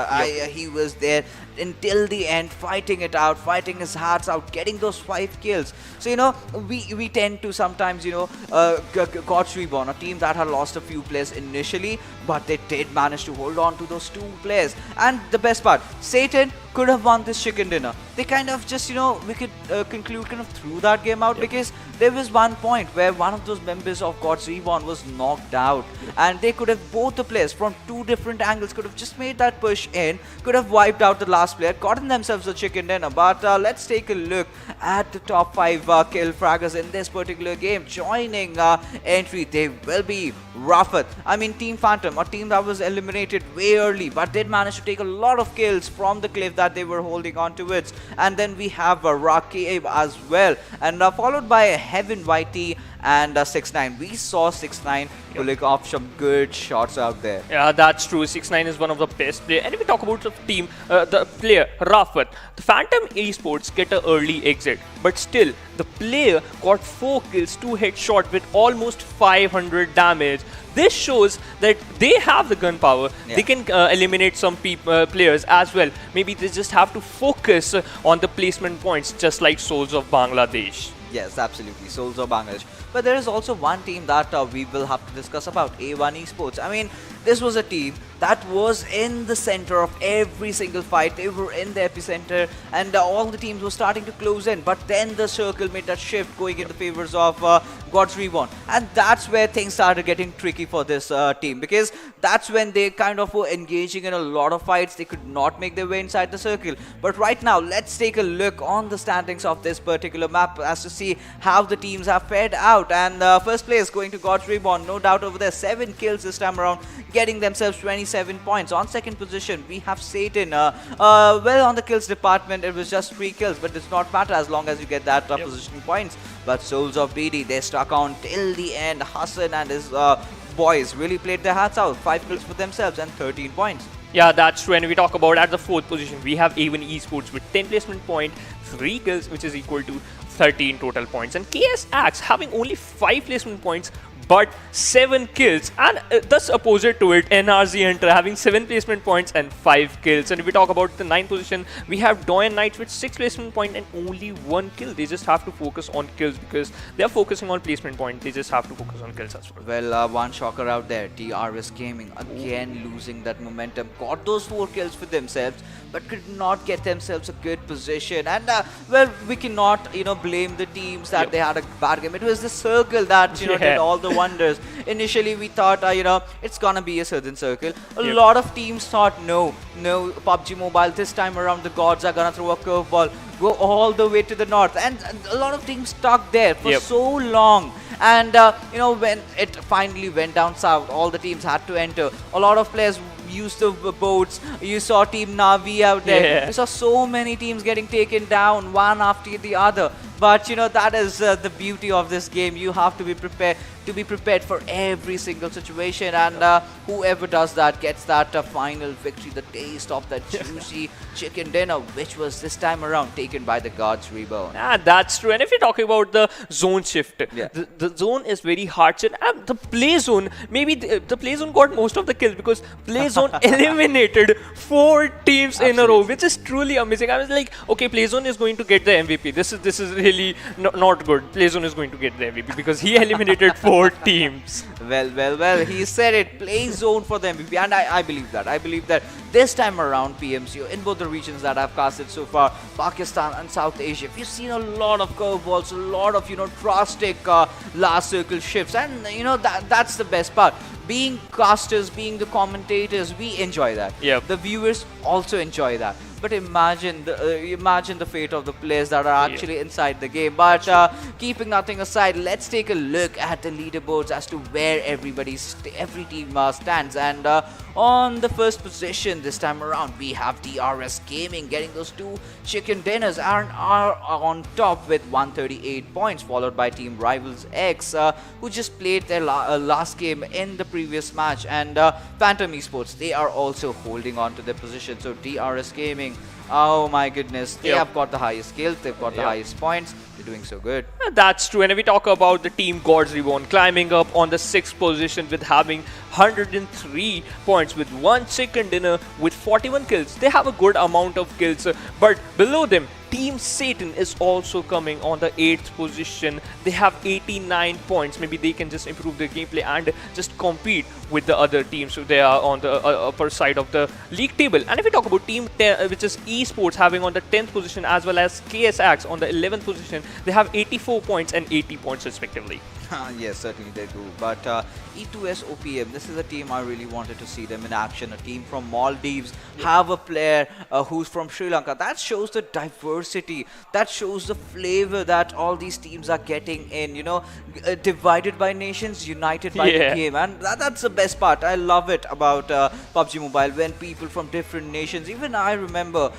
[SPEAKER 2] He was there until the end, fighting it out, fighting his hearts out, getting those 5 kills. So we tend to sometimes God's Reborn, a team that had lost a few players initially, but they did manage to hold on to those 2 players. And the best part, Satan could have won this chicken dinner. They kind of just we could conclude kind of threw that game out, because there was one point where one of those members of God's Reborn was knocked out, and they could have, both the players from 2 different angles could have just made that push in, could have wiped out the last player, gotten themselves a chicken dinner. But let's take a look at the top 5 kill fraggers in this particular game. Joining Entry, they will be Rafat. I mean, Team Phantom, a team that was eliminated way early, but did manage to take a lot of kills from the cliff that they were holding on to it. And then we have Rakib as well, and followed by Heaven Yeti and 6ix9ine. We saw 6ix9ine pulling off some good shots out there.
[SPEAKER 3] Yeah, that's true. 6ix9ine is one of the best players. And if we talk about the team, the player Rafat, the Phantom Esports get an early exit, but still the player got 4 kills, 2 headshots with almost 500 damage. This shows that they have the gunpowder. They can eliminate some players as well. Maybe they just have to focus on the placement points, just like Soulz of Bangladesh.
[SPEAKER 2] Yes, absolutely, Soulz of Bangladesh. But there is also one team that we will have to discuss about, A1 Esports. I mean, this was a team that was in the center of every single fight. They were in the epicenter, and all the teams were starting to close in. But then the circle made that shift, going in the favors of God's Reborn. And that's where things started getting tricky for this team, because that's when they kind of were engaging in a lot of fights. They could not make their way inside the circle. But right now, let's take a look on the standings of this particular map as to see how the teams have fared out. And first place going to God's Reborn, no doubt over there. 7 kills this time around, getting themselves 27 points. On second position, we have Satan. Well, on the kills department, it was just 3 kills, but it does not matter as long as you get that positioning points. But Soulz of BD, they stuck on till the end. Hassan and his boys really played their hearts out. 5 kills for themselves and 13 points.
[SPEAKER 3] Yeah, that's true. And we talk about at the 4th position, we have A1 Esports with 10 placement point, 3 kills, which is equal to 13 total points. And KSX having only 5 placement points, but 7 kills, and thus opposite to it, NRZ Hunter having 7 placement points and 5 kills. And if we talk about the 9th position, we have DoyenKnightSs with 6 placement point and only 1 kill. They just have to focus on kills, because they are focusing on placement point. They just have to focus on kills as well.
[SPEAKER 2] Well, one shocker out there, RisingNepal again losing that momentum, got those 4 kills for themselves, but could not get themselves a good position. And well, we cannot blame the teams that they had a bad game. It was the circle that did all the wonders. Initially, we thought, it's gonna be a certain circle. A lot of teams thought, no, PUBG Mobile, this time around the gods are gonna throw a curveball, go all the way to the north. And a lot of teams stuck there for so long. And, when it finally went down south, all the teams had to enter. A lot of players used the boats. You saw Team NAVI out there. You saw so many teams getting taken down one after the other. But that is the beauty of this game. You have to be prepared for every single situation, and whoever does that gets that final victory, the taste of that juicy chicken dinner, which was this time around taken by the gods reborn.
[SPEAKER 3] Yeah, that's true. And if you're talking about the zone shift, the zone is very hard shift. And the play zone, maybe the play zone got most of the kills because play zone eliminated 4 teams in a row, which is truly amazing. I was like, okay, play zone is going to get the MVP. This is really not good. Play zone is going to get the MVP because he eliminated 4 teams.
[SPEAKER 2] Well, he said it. Play zone for the MVP, and I believe that. I believe that this time around, PMCO, in both the regions that I've casted so far, Pakistan and South Asia, we've seen a lot of curveballs, a lot of, drastic last circle shifts, and, that's the best part. Being casters, being the commentators, we enjoy that. The viewers also enjoy that. But imagine the fate of the players that are actually inside the game. But keeping nothing aside, let's take a look at the leaderboards as to where every team stands. And on the first position this time around, we have RSGaming getting those 2 chicken dinners and are on top with 138 points, followed by Team Rivals X, who just played their last game in the previous match, and Phantom Esports, they are also holding on to their position. So RSGaming, oh my goodness, they have got the highest kills, they've got the highest points, they're doing so good.
[SPEAKER 3] That's true. And if we talk about the team Gods Reborn climbing up on the 6th position with having 103 points with 1 chicken dinner with 41 kills. They have a good amount of kills, but below them, Team Satan is also coming on the 8th position. They have 89 points. Maybe they can just improve their gameplay and just compete with the other teams. So they are on the upper side of the league table. And if we talk about Team 10, which is Esports, having on the 10th position, as well as KSX on the 11th position, they have 84 points and 80 points respectively.
[SPEAKER 2] Yes, certainly they do. But E2S OPM, this is a team I really wanted to see them in action. A team from Maldives, have a player who's from Sri Lanka. That shows the diversity, that shows the flavor that all these teams are getting in, divided by nations, united by the game. And that's the best part. I love it about PUBG Mobile, when people from different nations, even I remember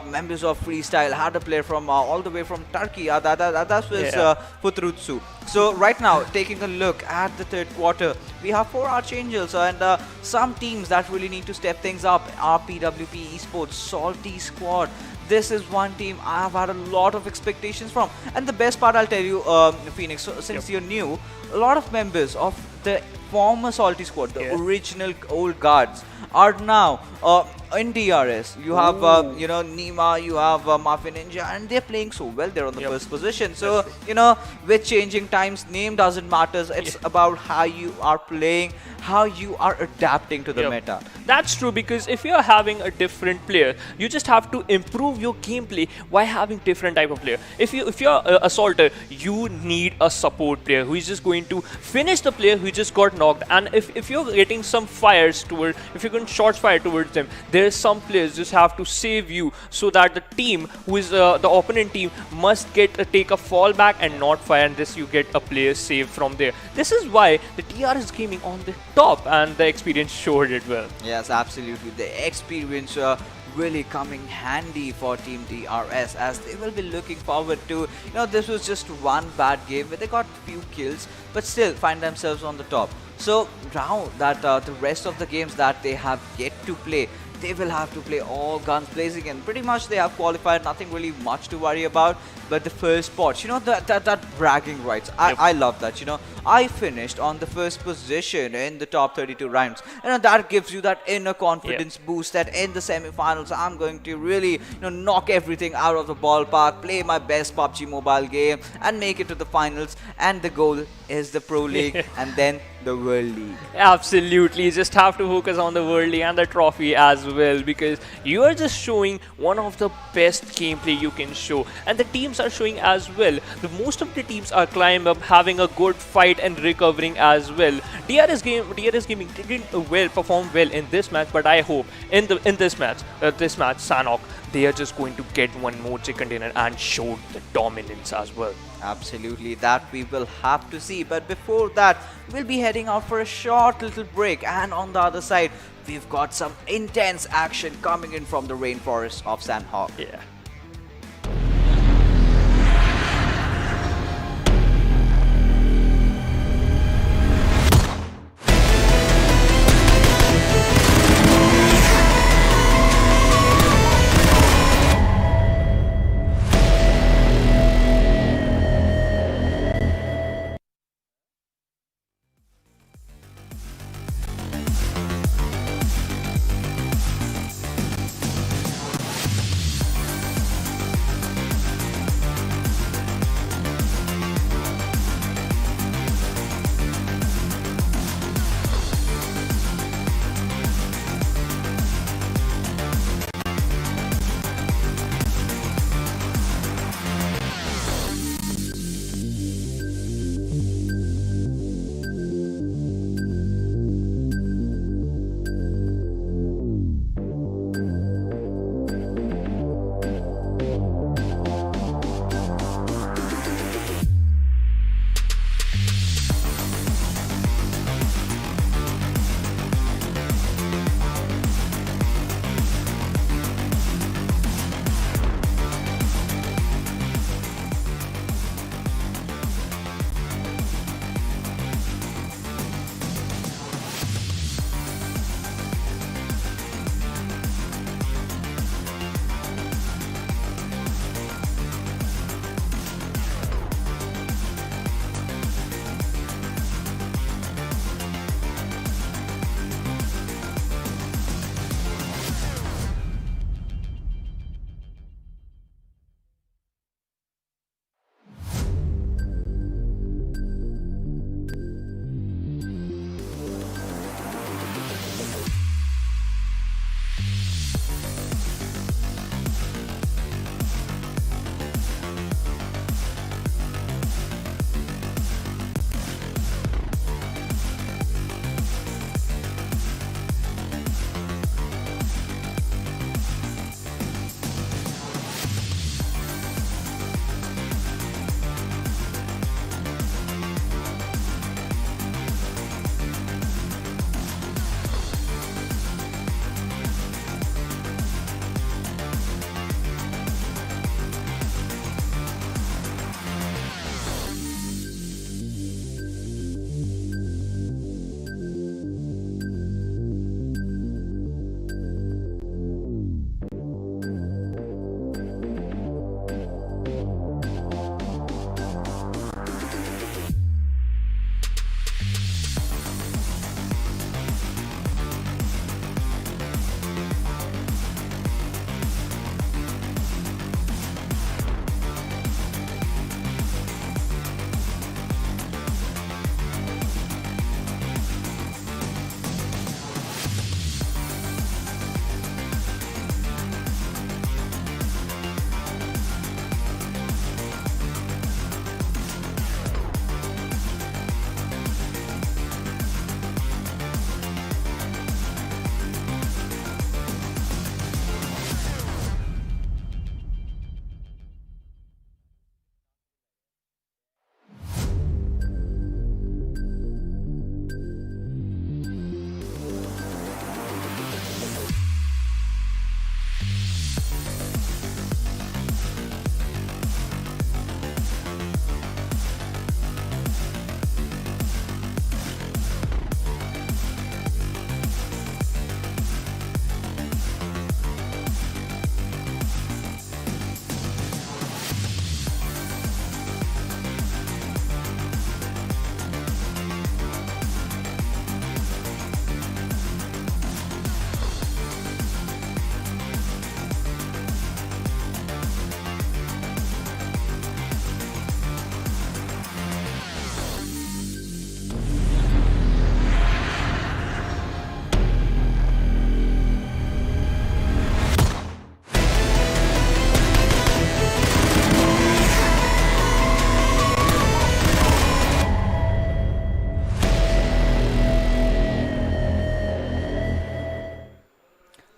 [SPEAKER 2] members of Freestyle had a player from all the way from Turkey. That was Putrutsu. So right now, taking a look at the 3rd quarter, we have 4 Archangels, and some teams that really need to step things up are PWP Esports, SOLTISQUAD. This is one team I have had a lot of expectations from. And the best part, I'll tell you, Phoenix, so since you're new, a lot of members of the former SOLTISQUAD, the original old guards, are now in DRS. You have Nima, you have Mafia Ninja, and they're playing so well. They're on the first position. So with changing times, name doesn't matter. It's about how you are playing, how you are adapting to the meta.
[SPEAKER 3] That's true, because if you're having a different player, you just have to improve your gameplay by having different type of player. If you're a assaulter, you need a support player who is just going to finish the player who just got knocked. And if you're getting some fires toward, if you're going to shots fire towards them, there's some players just have to save you, so that the team who is the opponent team must take a fallback and not fire, and this you get a player saved from there. This is why the RSGaming on the top, and the experience showed it well.
[SPEAKER 2] Yes, absolutely. The experience really coming handy for Team DRS, as they will be looking forward to, this was just one bad game where they got few kills, but still find themselves on the top. So now that the rest of the games that they have yet to play, they will have to play all guns blazing, and pretty much they have qualified, nothing really much to worry about. But the first spot, that bragging rights, I love that. I finished on the first position in the top 32 rounds, that gives you that inner confidence boost that in the semi-finals I'm going to really knock everything out of the ballpark, play my best PUBG Mobile game and make it to the finals, and the goal is the Pro League and then the World League.
[SPEAKER 3] Absolutely, you just have to focus on the World League and the trophy as well, because you are just showing one of the best gameplay you can show, and the teams are showing as well. Most of the teams are climbing up, having a good fight and recovering as well. DRS Gaming didn't perform well in this match, but I hope in this match, Sanhok, they are just going to get one more chicken dinner and show the dominance as well.
[SPEAKER 2] Absolutely, that we will have to see. But before that, we'll be heading out for a short little break. And on the other side, we've got some intense action coming in from the rainforest of Sanhok.
[SPEAKER 3] Yeah.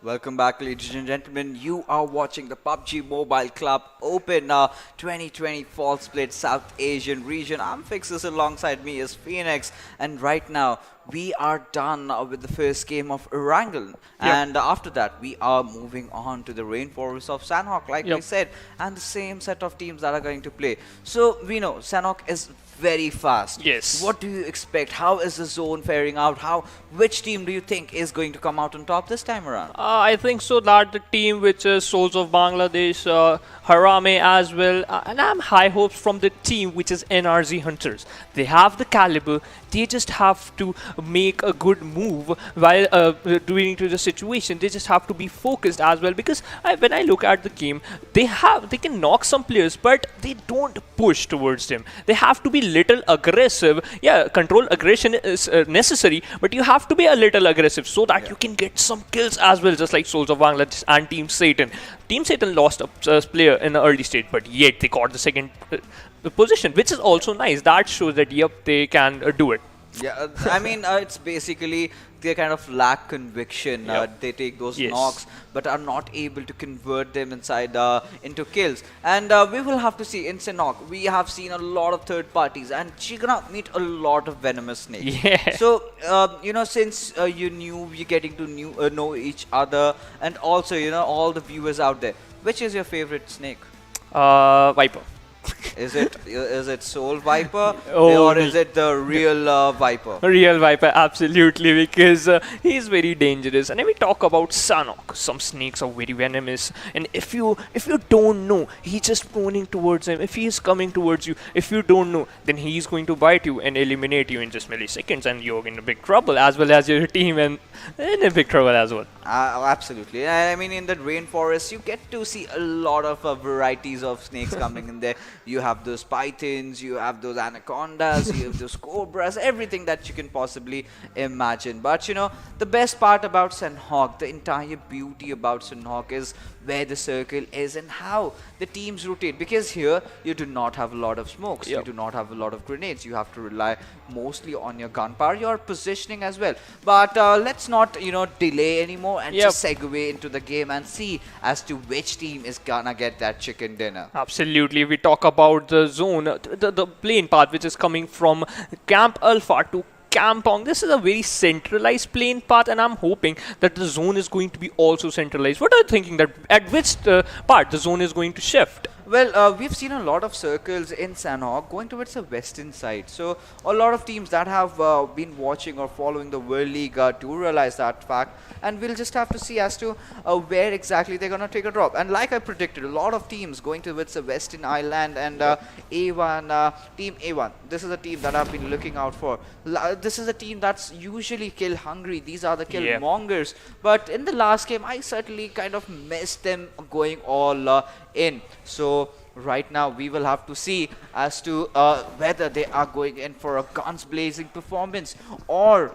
[SPEAKER 2] Welcome back, ladies and gentlemen. You are watching the PUBG Mobile Club Open 2020 Fall Split South Asian region. I'm Fixus, alongside me is Phoenix, and right now we are done with the first game of Erangel, and after that we are moving on to the rainforest of Sanhok, like we said, and the same set of teams that are going to play. So we know Sanhok is very fast.
[SPEAKER 3] Yes.
[SPEAKER 2] What do you expect? How is the zone faring out? Which team do you think is going to come out on top this time around?
[SPEAKER 3] I think so that the team which is Soulz of Bangladesh, HARAME as well, and I have high hopes from the team which is NRZ Hunters. They have the caliber. They just have to make a good move while doing into the situation. They just have to be focused as well, because when I look at the game, they can knock some players, but they don't push towards them. They have to be little aggressive. Yeah, control aggression is necessary, but you have to be a little aggressive so that you can get some kills as well, just like Soulz of Bangladesh and Team Satan. Team Satan lost a player in the early stage, but yet they got the second position, which is also nice. That shows that they can do it.
[SPEAKER 2] Yeah, I mean, it's basically they kind of lack conviction. They take those knocks, but are not able to convert them into kills. And we will have to see in Sanhok. We have seen a lot of third parties, and you're gonna meet a lot of venomous snakes.
[SPEAKER 3] Yeah.
[SPEAKER 2] So since you're getting to know each other, and also all the viewers out there, which is your favorite snake?
[SPEAKER 3] Viper.
[SPEAKER 2] Is it Soul Viper
[SPEAKER 3] Oh,
[SPEAKER 2] or is it the real Viper?
[SPEAKER 3] Real Viper, absolutely, because he's very dangerous. And when we talk about Sanhok, some snakes are very venomous, and if you don't know, he's just pointing towards him. If he is coming towards you, if you don't know, then he's going to bite you and eliminate you in just milliseconds, and you're in a big trouble, as well as your team, and in a big trouble as well.
[SPEAKER 2] Absolutely. I mean, in the rainforest, you get to see a lot of varieties of snakes coming in there. You have those pythons, you have those anacondas, you have those cobras, everything that you can possibly imagine. But the best part about Sanhok, the entire beauty about Sanhok, is where the circle is and how the teams rotate. Because here, you do not have a lot of smokes, you do not have a lot of grenades. You have to rely mostly on your gunpowder, your positioning as well. But let's not, delay anymore and just segue into the game and see as to which team is gonna get that chicken dinner.
[SPEAKER 3] Absolutely. We talk about the zone, the plane path which is coming from Camp Alpha to Kampong. This is a very centralized plane path, and I'm hoping that the zone is going to be also centralized. What are you thinking, that at which part the zone is going to shift?
[SPEAKER 2] Well, we've seen a lot of circles in Sanhok going towards the western side. So a lot of teams that have been watching or following the World League do realize that fact. And we'll just have to see as to where exactly they're going to take a drop. And like I predicted, a lot of teams going towards the western island, and A1, Team A1. This is a team that I've been looking out for. This is a team that's usually kill hungry. These are the kill mongers. But in the last game, I certainly kind of missed them going all in. So right now we will have to see as to whether they are going in for a guns blazing performance or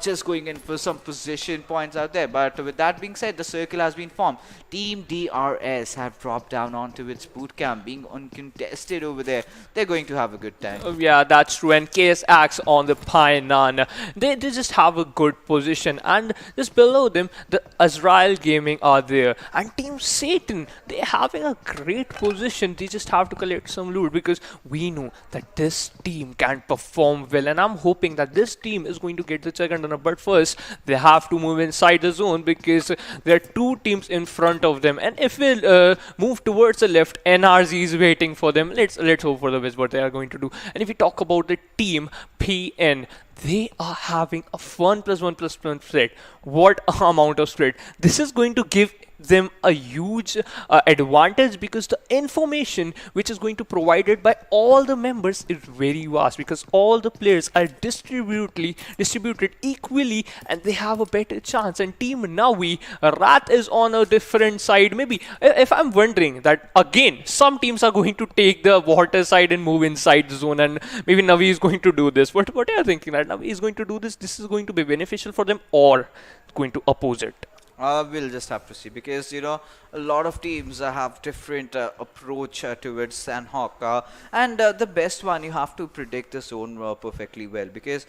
[SPEAKER 2] just going in for some position points out there. But with that being said, the circle has been formed. Team DRS have dropped down onto its boot camp, being uncontested over there. They're going to have a good time.
[SPEAKER 3] Yeah, that's true. And KSX on the Painan, they just have a good position, and just below them the AzraelGaming are there, and Team Satan, they're having a great position. They just have to collect some loot, because we know that this team can perform well, and I'm hoping that this team is going to get the second runner. But first they have to move inside the zone, because there are two teams in front of them, and if we move towards the left, NRZ is waiting for them. Let's hope for the best what they are going to do. And if we talk about the team PN, they are having a 1+1+1 spread. What amount of spread! This is going to give them a huge advantage, because the information which is going to provided by all the members is very vast, because all the players are distributed equally, and they have a better chance. And Team NAVI, Rat is on a different side. Maybe if I'm wondering that again, some teams are going to take the water side and move inside the zone, and maybe NAVI is going to do this. What are you thinking, that NAVI is going to do this? This is going to be beneficial for them, or going to oppose it?
[SPEAKER 2] We'll just have to see because a lot of teams have different approach towards Sanhok, and the best one you have to predict the zone perfectly well because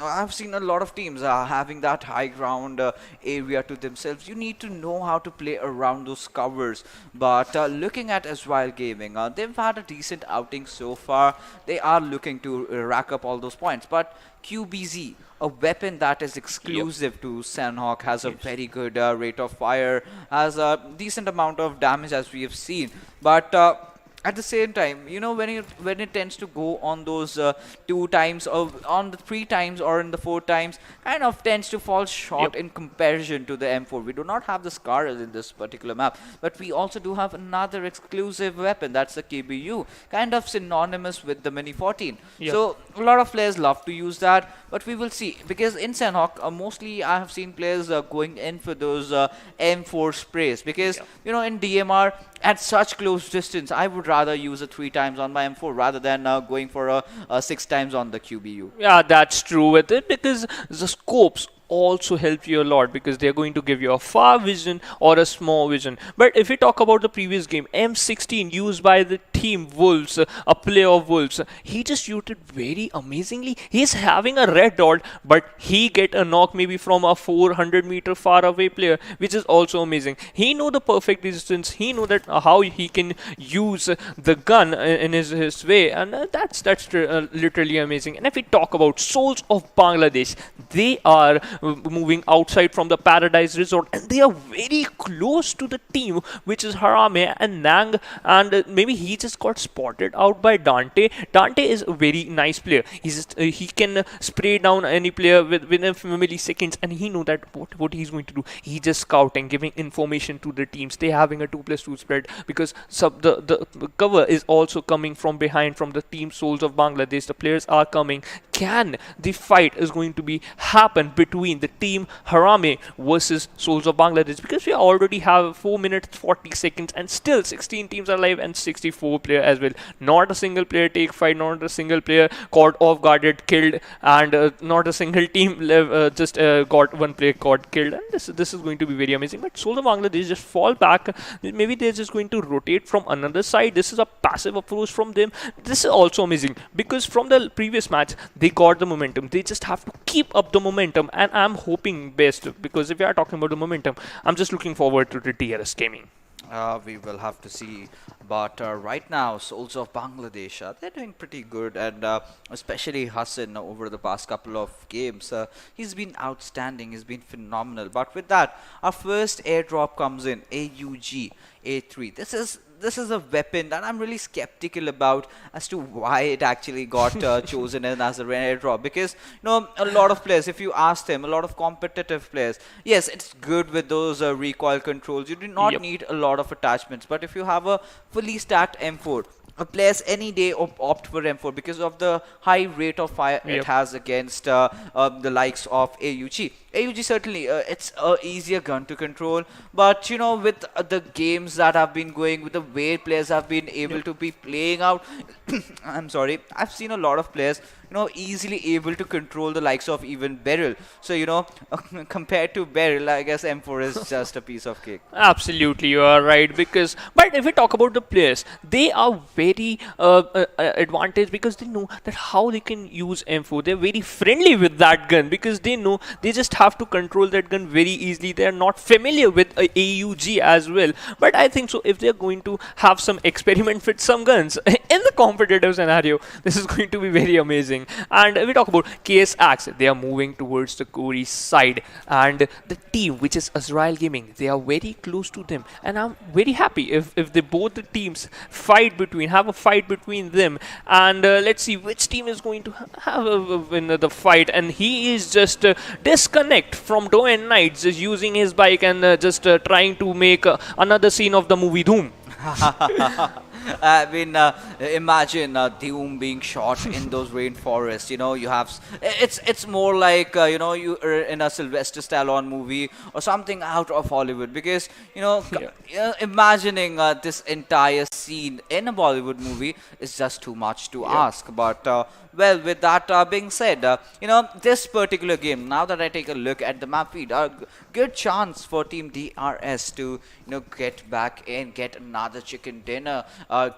[SPEAKER 2] I've seen a lot of teams having that high ground area to themselves. You need to know how to play around those covers. But looking at AzraelGaming, they've had a decent outing so far. They are looking to rack up all those points, but QBZ, a weapon that is exclusive to Sanhok, has a very good rate of fire, has a decent amount of damage as we have seen. But at the same time, when it tends to go on those 2 times or on the 3 times or in the 4 times, kind of tends to fall short in comparison to the M4. We do not have the Scars in this particular map, but we also do have another exclusive weapon, that's the KBU, kind of synonymous with the Mini 14. So a lot of players love to use that, but we will see because in Sanhok, mostly I have seen players going in for those M4 sprays because in DMR at such close distance, I would rather use a 3 times on my M4 rather than going for a 6 times on the QBU.
[SPEAKER 3] Yeah, that's true with it because the scopes also help you a lot because they're going to give you a far vision or a small vision. But if we talk about the previous game, M16 used by the team Wolves, a player of Wolves, he just used it very amazingly. He's having a red dot, but he get a knock maybe from a 400-meter far away player, which is also amazing. He know the perfect distance. He know that how he can use the gun in his way, and that's literally amazing. And if we talk about Soulz of Bangladesh, they are moving outside from the Paradise Resort, and they are very close to the team, which is HARAME and Nang, and maybe he just got spotted out by Dante. Dante is a very nice player. He can spray down any player within a milliseconds, and he know that what he's going to do. He just scouting, giving information to the teams. They having a 2+2 spread because the cover is also coming from behind from the team Soulz of Bangladesh. The players are coming. Can the fight is going to be happen between the team HARAME versus Soulz of Bangladesh, because we already have 4 minutes 40 seconds and still 16 teams are alive and 64 player as well. Not a single player take fight, not a single player caught off guarded, killed, and not a single team just got one player caught killed. And this is going to be very amazing. But Soulz of Bangladesh just fall back. Maybe they're just going to rotate from another side. This is a passive approach from them. This is also amazing because from the previous match they got the momentum. They just have to keep up the momentum, and I'm hoping best because if we are talking about the momentum, I'm just looking forward to the DRS gaming.
[SPEAKER 2] We will have to see, but right now Soulz of Bangladesh, they're doing pretty good, and especially Hassan over the past couple of games, he's been outstanding, he's been phenomenal. But with that, our first airdrop comes in, AUG A3. This is a weapon that I'm really skeptical about as to why it actually got chosen in as a airdrop, because a lot of players, if you ask them, a lot of competitive players, yes, it's good with those recoil controls. You do not need a lot of attachments, but if you have a fully stacked M4, players any day opt for M4 because of the high rate of fire it has against the likes of AUG. AUG certainly, it's a easier gun to control, but with the games that have been going, with the way players have been able to be playing out, I'm sorry, I've seen a lot of players easily able to control the likes of even Beryl. So compared to Beryl, I guess M4 is just a piece of cake.
[SPEAKER 3] Absolutely, you are right. But if we talk about the players, they are very advantaged because they know that how they can use M4. They're very friendly with that gun because they know they just have to control that gun very easily. They are not familiar with AUG as well. But I think so if they're going to have some experiment with some guns in the competitive scenario, this is going to be very amazing. And we talk about KSX, they are moving towards the Corey side, and the team which is AzraelGaming, they are very close to them, and I'm very happy if they both the teams have a fight between them, and let's see which team is going to have win the fight. And he is just disconnect from DoyenKnightSs, just using his bike and just trying to make another scene of the movie Doom.
[SPEAKER 2] I mean, imagine Doom being shot in those rainforests. You know, you have it's more like you know, you are in a Sylvester Stallone movie or something out of Hollywood, because you know, imagining this entire scene in a Bollywood movie is just too much to ask. But well, with that being said, you know, this particular game, now that I take a look at the map feed, good chance for Team DRS to, you know, get back in, get another chicken dinner,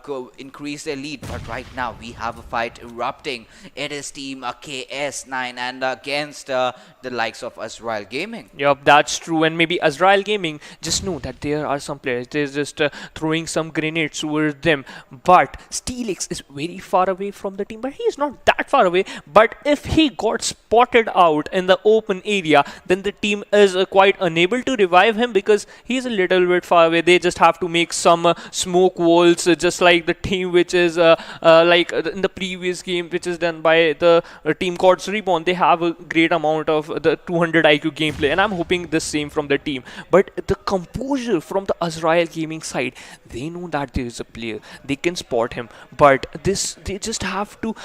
[SPEAKER 2] go increase their lead. But right now we have a fight erupting. It is Team KS9 and against the likes of AzraelGaming.
[SPEAKER 3] Yup, that's true. And maybe AzraelGaming just know that there are some players. They're just throwing some grenades towards them. But Steelix is very far away from the team. But he's not that far away. But if he got spotted out in the open area, then the team is quite unable to revive him because he's a little bit far away. They just have to make some smoke walls, just like the team which is like in the previous game, which is done by the team called REBORN. They have a great amount of the 200 IQ gameplay, and I'm hoping the same from the team. But the composure from the AzraelGaming side, they know that there is a player, they can spot him, but they just have to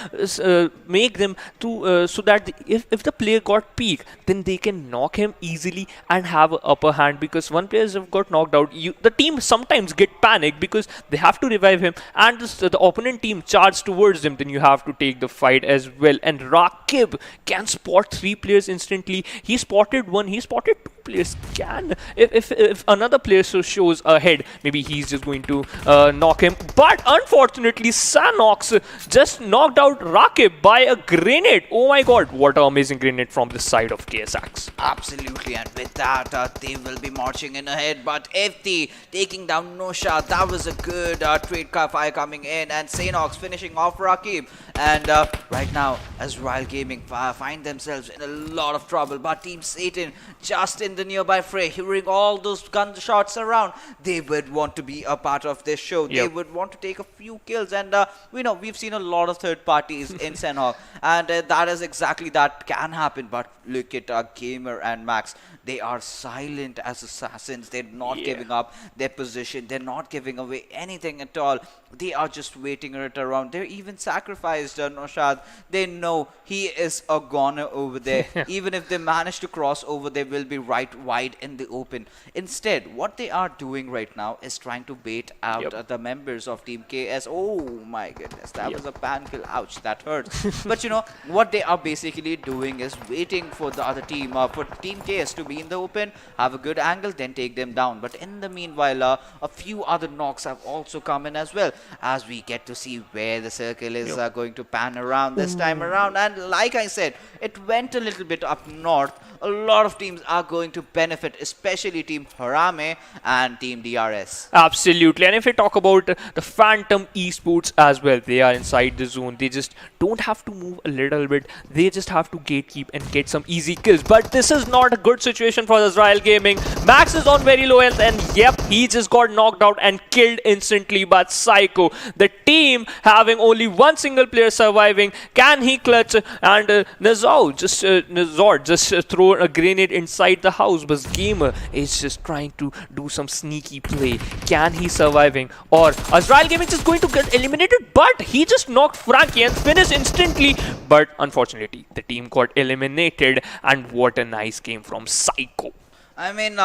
[SPEAKER 3] make them to so that if the player got peak, then they can knock him easily and have an upper hand. Because one player have got knocked out, the team sometimes get panicked because they have to revive him, and the opponent team charge towards him. Then you have to take the fight as well. And Rakib can spot 3 players instantly. He spotted 1, he spotted 2 players. Can if another player shows ahead, maybe he's just going to knock him. But unfortunately, Sanhok just knocked out Rakib by a grenade. Oh my god, what an amazing grenade from the side of KSX.
[SPEAKER 2] Absolutely, and with that, they will be marching in ahead. But FT taking down Nosha, that was a good trade fire coming in, and Sanhok finishing off Rakib. And right now, AzraelGaming find themselves in a lot of trouble. But Team Satan, just in the nearby fray, hearing all those gunshots around, they would want to be a part of this show. They would want to take a few kills, and we know we've seen a lot of third parties in Sanhok, and that is exactly that can happen. But look at Gamer and Max. They are silent as assassins. They're not giving up their position. They're not giving away anything at all. They are just waiting it around. They're even sacrificed Noshad. They know he is a goner over there. Even if they manage to cross over, they will be right wide in the open. Instead, what they are doing right now is trying to bait out the members of Team KS. Oh my goodness, that was a pan kill. Ouch, that hurts. But you know, what they are basically doing is waiting for the other team, for Team KS to be in the open, have a good angle, then take them down. But in the meanwhile, a few other knocks have also come in as well, as we get to see where the circle is going to pan around this time around. And like I said, it went a little bit up north. A lot of teams are going to benefit, especially Team HARAME and Team DRS.
[SPEAKER 3] Absolutely. And if we talk about the Phantom Esports as well, they are inside the zone. They just don't have to move a little bit. They just have to gatekeep and get some easy kills. But this is not a good situation for AzraelGaming. Max is on very low health, and yep, he just got knocked out and killed instantly by Psycho. The team having only one single player surviving. Can he clutch? And Nazor just throw a grenade inside the house, but Gamer is just trying to do some sneaky play. Can he surviving? Or AzraelGaming is going to get eliminated, but he just knocked Frankie and finished instantly. But unfortunately, the team got eliminated, and what a nice game from Psycho.
[SPEAKER 2] I mean,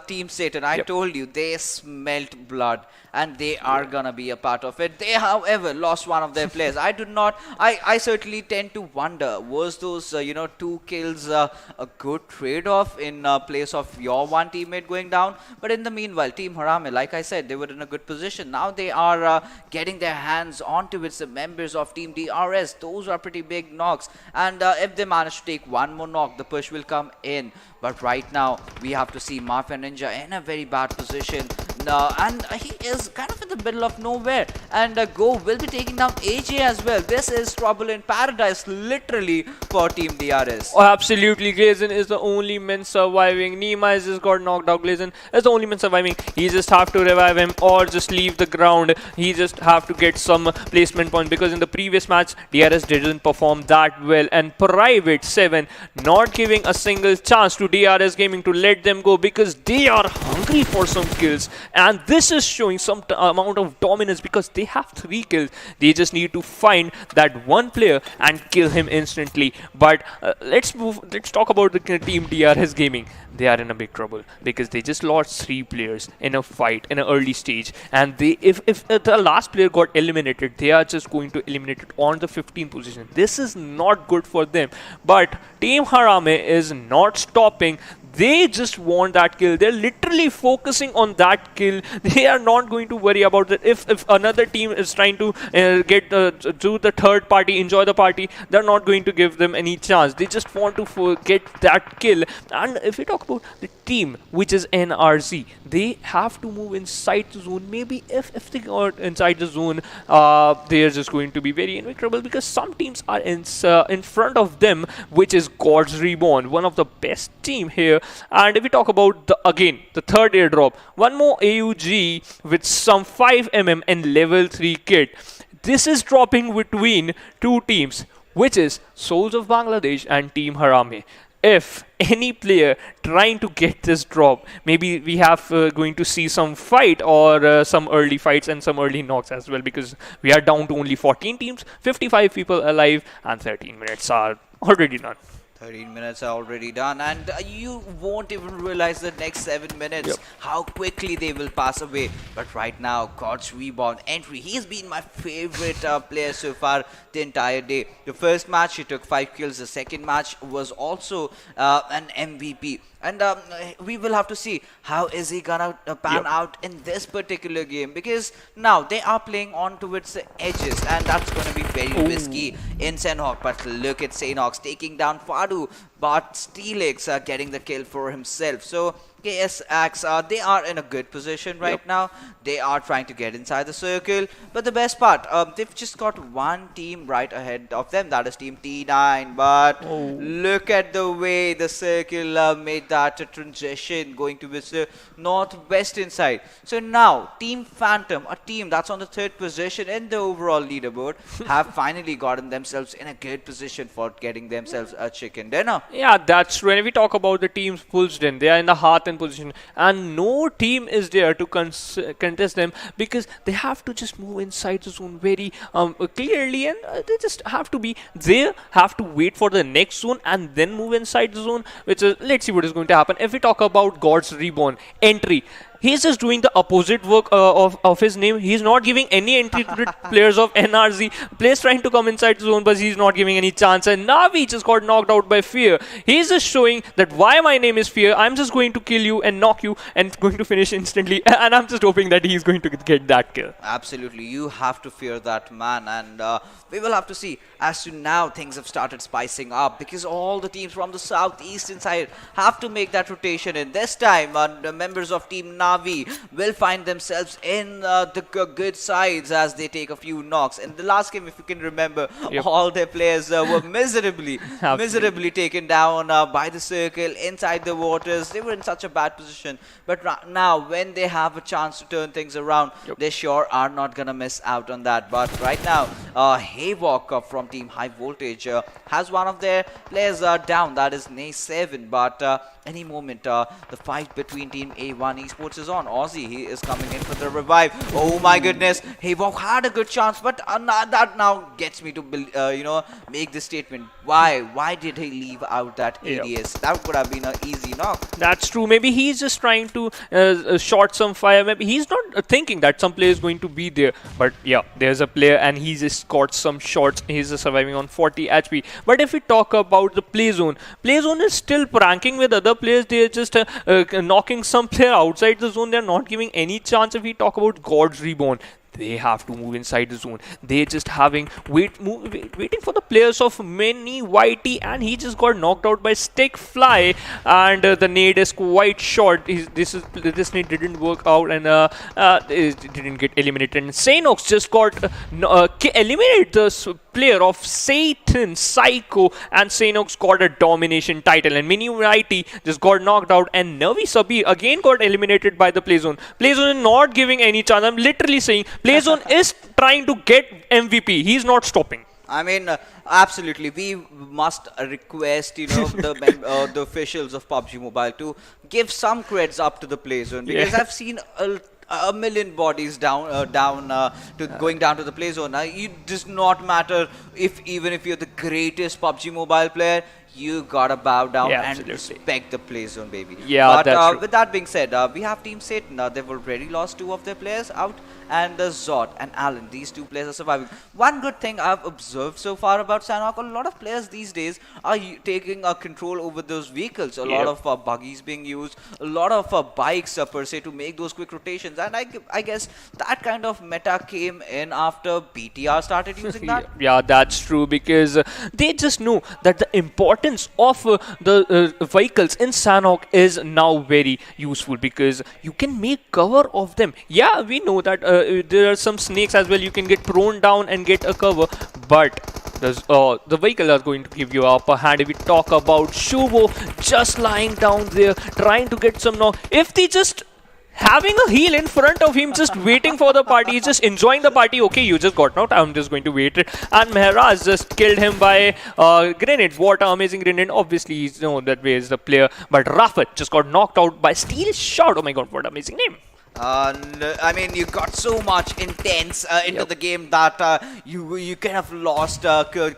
[SPEAKER 2] Team Satan, I told you, they smelt blood, and they are gonna be a part of it. They, however, lost one of their players. I certainly tend to wonder, was those, 2 kills a good trade-off in place of your one teammate going down? But in the meanwhile, Team HARAME, like I said, they were in a good position. Now they are getting their hands onto it. The members of Team DRS, those are pretty big knocks. And if they manage to take one more knock, the push will come in. But right now, we have to see Mafia Ninja in a very bad position. And he is kind of in the middle of nowhere. And Go will be taking down AJ as well. This is trouble in paradise, literally, for Team DRS.
[SPEAKER 3] Oh, absolutely. Glazen is the only man surviving. Nima has just got knocked out. Glazen is the only man surviving. He just have to revive him or just leave the ground. He just have to get some placement point, because in the previous match, DRS didn't perform that well. And Private 7 not giving a single chance to DRS Gaming to let them go, because they are hungry for some kills. and this is showing some amount of dominance because they have 3 kills. They just need to find that one player and kill him instantly. But let's talk about the team DRS Gaming. They are in a big trouble because they just lost 3 players in a fight in an early stage, and they if the last player got eliminated, they are just going to eliminate it on the 15th position. This is not good for them, but Team HARAME is not stopping. They just want that kill. They're literally focusing on that kill. They are not going to worry about that. If another team is trying to get do the third party, enjoy the party, they're not going to give them any chance. They just want to get that kill. And if we talk about the team, which is NRZ, they have to move inside the zone. Maybe if they got inside the zone, they are just going to be very invictable because some teams are in front of them, which is God's Reborn, one of the best team here. And if we talk about the third airdrop, one more AUG with some 5mm and level 3 kit. This is dropping between 2 teams, which is Soulz of Bangladesh and Team HARAME. If any player trying to get this drop, maybe we have going to see some fight or some early fights and some early knocks as well, because we are down to only 14 teams, 55 people alive, and 13 minutes are already done.
[SPEAKER 2] 13 minutes are already done, and you won't even realize the next 7 minutes how quickly they will pass away. But right now, God's Reborn entry, he's been my favorite player so far the entire day. The first match, he took 5 kills. The second match was also an MVP. And we will have to see how is he gonna pan out in this particular game, because now they are playing on towards the edges, and that's gonna be very risky in Sanhok. But look at Sanhok taking down Fadu, but Steelix getting the kill for himself. So KSX, they are in a good position right now. They are trying to get inside the circle, but the best part, they've just got one team right ahead of them, that is Team T9. But look at the way the circle made that transition going to the northwestern side. So now Team Phantom, a team that's on the 3rd position in the overall leaderboard, have finally gotten themselves in a good position for getting themselves a chicken dinner.
[SPEAKER 3] Yeah, that's true. And we talk about the teams Pulsed in, they are in the heart and position, and no team is there to contest them, because they have to just move inside the zone very clearly, and they just have to be there, have to wait for the next zone and then move inside the zone, which is, let's see what is going to happen. If we talk about God's Reborn entry, he's just doing the opposite work of his name. He's not giving any entry to the players of NRZ. Players trying to come inside the zone, but he's not giving any chance. And Navi just got knocked out by Fear. He's just showing that why my name is Fear. I'm just going to kill you and knock you and going to finish instantly. And I'm just hoping that he's going to get that kill.
[SPEAKER 2] Absolutely. You have to fear that man. And we will have to see. As to now, things have started spicing up, because all the teams from the southeastern side have to make that rotation. And this time, the members of Team NAVI will find themselves in the good sides as they take a few knocks. In the last game, if you can remember, all their players were miserably taken down by the circle inside the waters. They were in such a bad position. But now, when they have a chance to turn things around, they sure are not going to miss out on that. But right now, Havok from Team High Voltage has one of their players down, that is Nay7. But any moment, the fight between Team A1 Esports is on. Aussie, he is coming in for the revive. Oh my goodness, Havok had a good chance, but that now gets me to make this statement. Why did he leave out that ADS? That could have been an easy knock.
[SPEAKER 3] That's true. Maybe he's just trying to short some fire. Maybe he's not thinking that some player is going to be there. But yeah, there's a player and he just got some shots. He's just surviving on 40 HP. But if we talk about the play zone is still pranking with other players. They're just knocking some player outside the zone. They're not giving any chance. If we talk about God's Reborn, they have to move inside the zone. They just waiting for the players of Mini Yeti, and he just got knocked out by Stick Fly, and the nade is quite short. This nade didn't work out, and it didn't get eliminated. And Sanhok just got eliminated the player of Satan Psycho, and Sanhok got a domination title. And Mini Yeti just got knocked out, and Navi Sabi again got eliminated by the play zone. Play zone is not giving any chance. I'm literally saying Playzone is trying to get MVP. He's not stopping.
[SPEAKER 2] I mean, absolutely. We must request, the officials of PUBG Mobile to give some creds up to the Playzone, because I've seen a a million bodies going down to the play zone. It does not matter even if you're the greatest PUBG Mobile player. You gotta bow down
[SPEAKER 3] Yeah,
[SPEAKER 2] and
[SPEAKER 3] absolutely.
[SPEAKER 2] respect the play zone, baby.
[SPEAKER 3] Yeah,
[SPEAKER 2] but
[SPEAKER 3] that's true.
[SPEAKER 2] with that being said, we have Team Satan. They've already lost 2 of their players out, and Zod and Alan, these 2 players are surviving. One good thing I've observed so far about Sanhok, a lot of players these days are taking control over those vehicles. A lot of buggies being used, a lot of bikes per se to make those quick rotations. And I guess that kind of meta came in after BTR started using that.
[SPEAKER 3] Yeah, that's true, because they just know that the importance of the vehicles in Sanhok is now very useful, because you can make cover of them. Yeah, we know that there are some snakes as well. You can get thrown down and get a cover, but the vehicle are going to give you upper hand. If we talk about Shubo just lying down there trying to get some knock, if they just having a heal in front of him, just waiting for the party, he's just enjoying the party. Okay, you just got knocked, I'm just going to wait. And Mehraj just killed him by grenades. What an amazing grenade. Obviously, he's that way is the player. But Rafat just got knocked out by steel shot. Oh my god, what an amazing name.
[SPEAKER 2] I mean, you got so much intense into the game that you kind of lost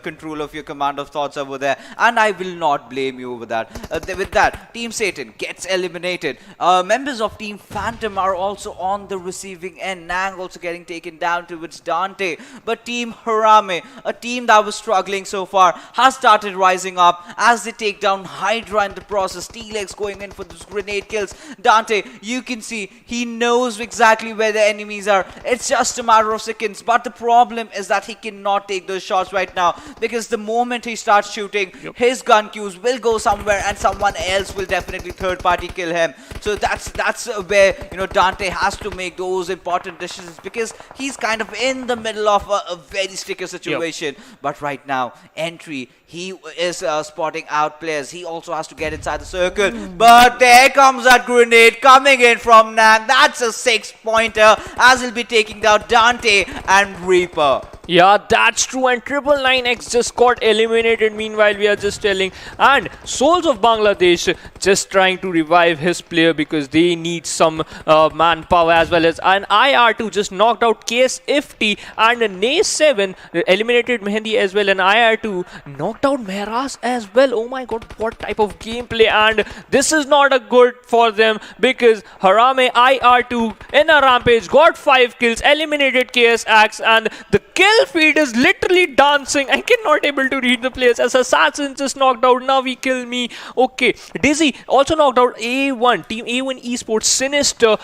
[SPEAKER 2] control of your command of thoughts over there, and I will not blame you over that. With that, Team Satan gets eliminated. Members of Team Phantom are also on the receiving end. Nang also getting taken down towards Dante, but Team Harame, a team that was struggling so far, has started rising up as they take down Hydra in the process. T-Legs going in for those grenade kills. Dante, you can see he knows exactly where the enemies are. It's just a matter of seconds, but the problem is that he cannot take those shots right now, because the moment he starts shooting, his gun cues will go somewhere and someone else will definitely third party kill him. So that's where Dante has to make those important decisions, because he's kind of in the middle of a very sticky situation. But right now, Entry, he is spotting out players. He also has to get inside the circle. But there comes that grenade coming in from Nang. That's a 6-pointer, as he'll be taking down Dante and Reaper.
[SPEAKER 3] Yeah, that's true, and 999X just got eliminated. Meanwhile, we are just telling, and Soulz of Bangladesh just trying to revive his player, because they need some manpower, as well as an IR2 just knocked out KSFT, and NAVI eliminated Mehendi as well, and IR2 knocked out Mehraj as well. Oh my god, what type of gameplay. And this is not a good for them, because Harame IR2 in a rampage got 5 kills, eliminated KSX, and the kill feed is literally dancing. I cannot able to read the players, as Assassin just knocked out NAVI, kill me. Okay, Dizzy also knocked out A1, Team A1 Esports, Sinister.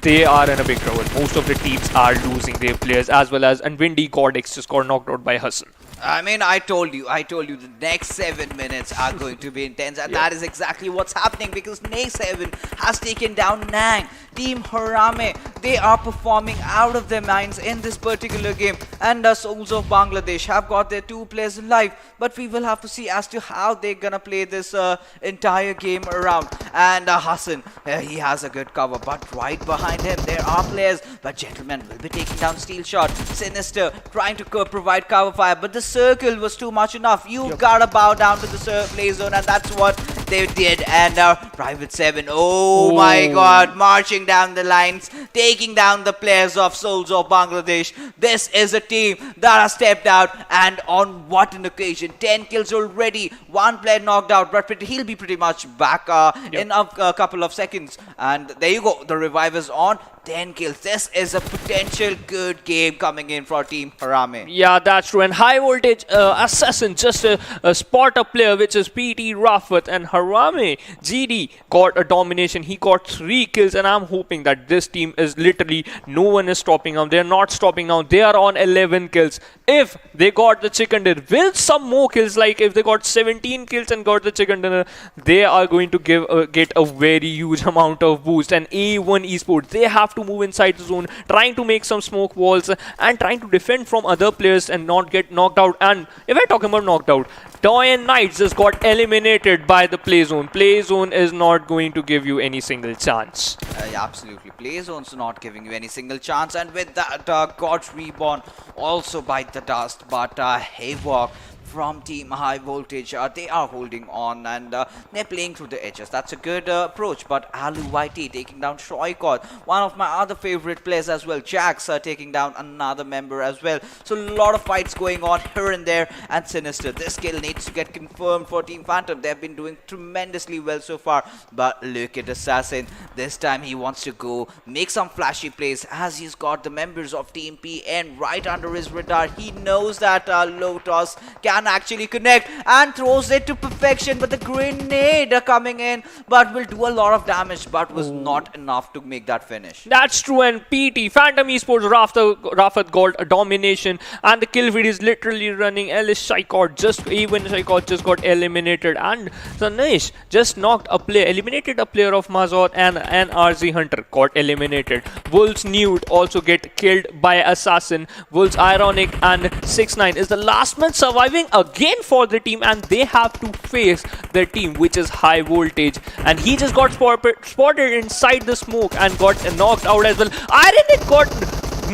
[SPEAKER 3] They are in a big trouble. Most of the teams are losing their players, as well as, and Windy Codex just got knocked out by Hassan.
[SPEAKER 2] I mean, I told you the next 7 minutes are going to be intense, and that is exactly what's happening, because NAVI has taken down Nang. Team Harame, they are performing out of their minds in this particular game, and Soulz of Bangladesh have got their 2 players alive, but we will have to see as to how they're gonna play this entire game around. And Hassan, he has a good cover, but right behind him there are players, but Gentleman will be taking down Steel Shot. Sinister trying to provide cover fire, but the circle was too much enough. You gotta bow down to the play zone, and that's what they did. And Private 7, oh my god, marching down the lines, taking down the players of Soulz of Bangladesh. This is a team that has stepped out, and on what an occasion. 10 kills already, 1 player knocked out, but he'll be pretty much back in a couple of seconds. And there you go, the revive is on. 10 kills. This is a potential good game coming in for Team Harame.
[SPEAKER 3] Yeah, that's true. And high voltage assassin just spot a player, which is PT Rafat, and Harame GD got a domination. He got 3 kills, and I'm hoping that this team is literally, no one is stopping now. They're not stopping now. They are on 11 kills. If they got the chicken dinner with some more kills, like if they got 17 kills and got the chicken dinner, they are going to get a very huge amount of boost. And A1 Esports, they have to move inside the zone, trying to make some smoke walls and trying to defend from other players and not get knocked out. And if I talk about knocked out, DoyenKnightSs just got eliminated by the play zone. Play zone is not going to give you any single chance.
[SPEAKER 2] Yeah, absolutely. Play zone's not giving you any single chance, and with that got REBORN also bite the dust. But Havoc from Team High Voltage. They are holding on and they're playing through the edges. That's a good approach. But Alu YT taking down Shoykot, one of my other favorite players as well. Jax taking down another member as well. So a lot of fights going on here and there. And Sinister, this kill needs to get confirmed for Team Phantom. They've been doing tremendously well so far. But look at Assassin. This time he wants to go make some flashy plays as he's got the members of Team PN right under his radar. He knows that Lotus can actually connect and throws it to perfection. But the grenade coming in, but will do a lot of damage, but was not enough to make that finish.
[SPEAKER 3] That's true, and PT, Phantom Esports, Rafat got a domination, and the kill feed is literally running. Shaykot just got eliminated, and Sanesh just eliminated a player of Mazor, and NRZ Hunter got eliminated. Wolves Nude also get killed by Assassin. Wolves Ironic and 6ix9ine is the last man surviving again for the team, and they have to face the team which is High Voltage, and he just got spotted inside the smoke and got knocked out as well. Ironic got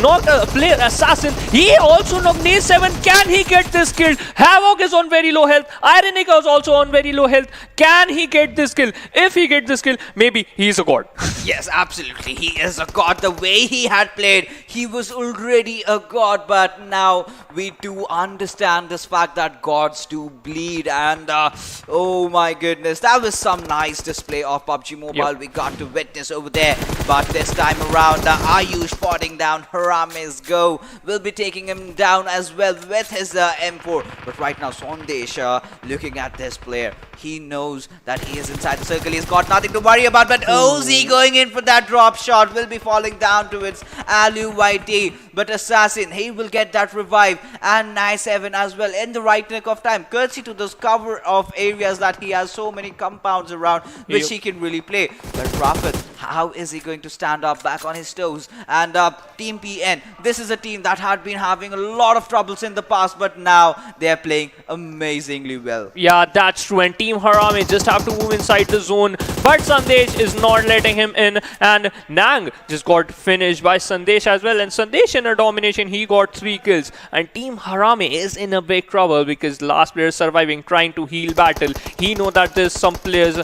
[SPEAKER 3] knocked a player, Assassin. He also knocked NAVI. Can he get this kill? Havoc is on very low health. Ironic is also on very low health. Can he get this kill? If he gets this kill, maybe he's a god.
[SPEAKER 2] Yes, absolutely. He is a god. The way he had played, he was already a god. But now we do understand this fact that gods do bleed. And oh my goodness, that was some nice display of PUBG Mobile we got to witness over there. But this time around, Ayush spotting down HARAME's go. Will be taking him down as well with his M4. But right now, Sandesh looking at this player. He knows that he is inside the circle. He's got nothing to worry about. But Ozzy going in for that drop shot will be falling down to its Alu YT. But Assassin, he will get that revive. And Nice7 as well in the right nick of time. Courtesy to those cover of areas that he has so many compounds around which he can really play. But Rafat, how is he going to stand up back on his toes? And Team PN, this is a team that had been having a lot of troubles in the past, but now they are playing amazingly well.
[SPEAKER 3] Yeah, that's true. And Team HARAME just have to move inside the zone, but Sandesh is not letting him in, and Nang just got finished by Sandesh as well. And Sandesh in a domination, he got 3 kills. And Team HARAME is in a big trouble because last player surviving, trying to heal battle. He know that there's some players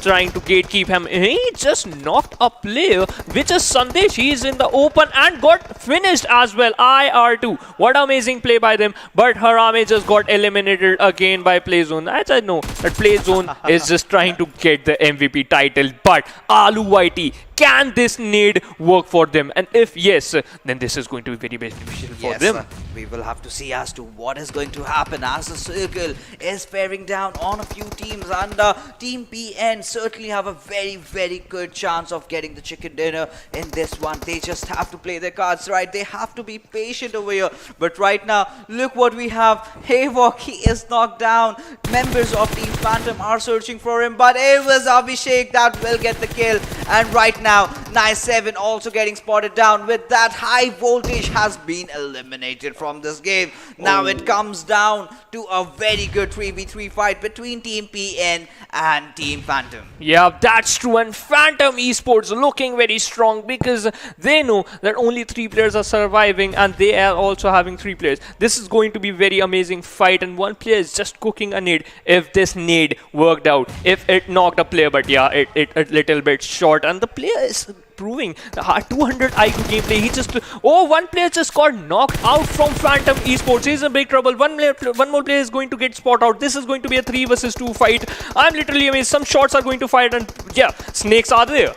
[SPEAKER 3] trying to gatekeep him. He just knocked a player, which is Sandesh. He is in the open and got finished as well. IR2. What amazing play by them. But HARAME just got eliminated again by Playzone. As I know that Playzone is just trying to get the MVP title. But Alu YT, can this nade work for them? And if yes, then this is going to be very beneficial for them.
[SPEAKER 2] We will have to see as to what is going to happen as the circle is bearing down on a few teams. And Team PN certainly have a very, very good chance of getting the chicken dinner in this one. They just have to play their cards right. They have to be patient over here. But right now, look what we have. Havoc, he is knocked down. Members of Team Phantom are searching for him, but it was Abhishek that will get the kill. And right now, Nice7 also getting spotted down. With that, High Voltage has been eliminated from this game. Now it comes down to a very good 3v3 fight between Team PN and Team Phantom.
[SPEAKER 3] Yeah, that's true. And Phantom Esports looking very strong because they know that only 3 players are surviving, and they are also having 3 players. This is going to be very amazing fight, and one player is just cooking a nade. If this nade worked out, if it knocked a player, but yeah, it a little bit short, and the player is proving the 200 IQ gameplay. He just one player just got knocked out from Phantom Esports. He's in big trouble. One more player is going to get spot out. This is going to be a 3 versus 2 fight. I'm literally amazed. Some shots are going to fight, and yeah, snakes are there.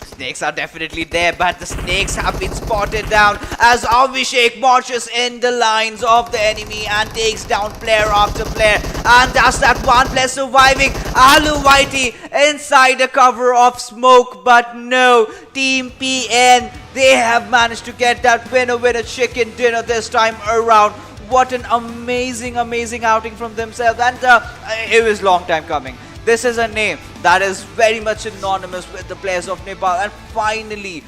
[SPEAKER 2] Snakes are definitely there, but the snakes have been spotted down as Abhishek marches in the lines of the enemy and takes down player after player. And that's that one player surviving. Alu YT inside the cover of smoke, but no, Team PN, they have managed to get that winner chicken dinner this time around. What an amazing outing from themselves, and it was long time coming. This is a name that is very much synonymous with the players of Nepal, and finally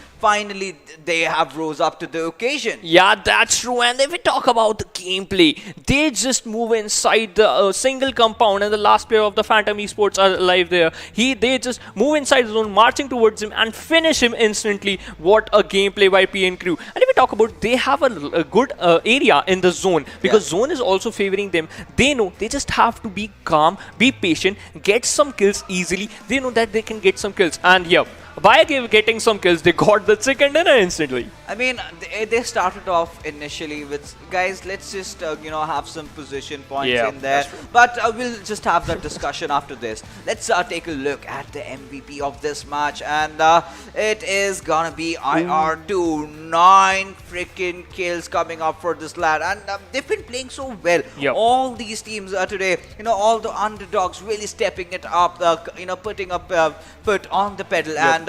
[SPEAKER 2] they have rose up to the occasion.
[SPEAKER 3] Yeah, that's true. And if we talk about the gameplay, they just move inside the single compound, and the last player of the Phantom Esports are alive there. They just move inside the zone, marching towards him and finish him instantly. What a gameplay by PN Crew. And if we talk about, they have a good area in the zone, because zone is also favoring them. They know they just have to be calm, be patient, get some kills easily. They know that they can get some kills, and yeah, by getting some kills, they got the chicken dinner instantly.
[SPEAKER 2] I mean, they started off initially with, guys, let's just have some position points in there. But we'll just have that discussion after this. Let's take a look at the MVP of this match, and it is gonna be IR2. 9 freaking kills coming up for this lad, and they've been playing so well. All these teams today, all the underdogs really stepping it up, putting up foot on the pedal, and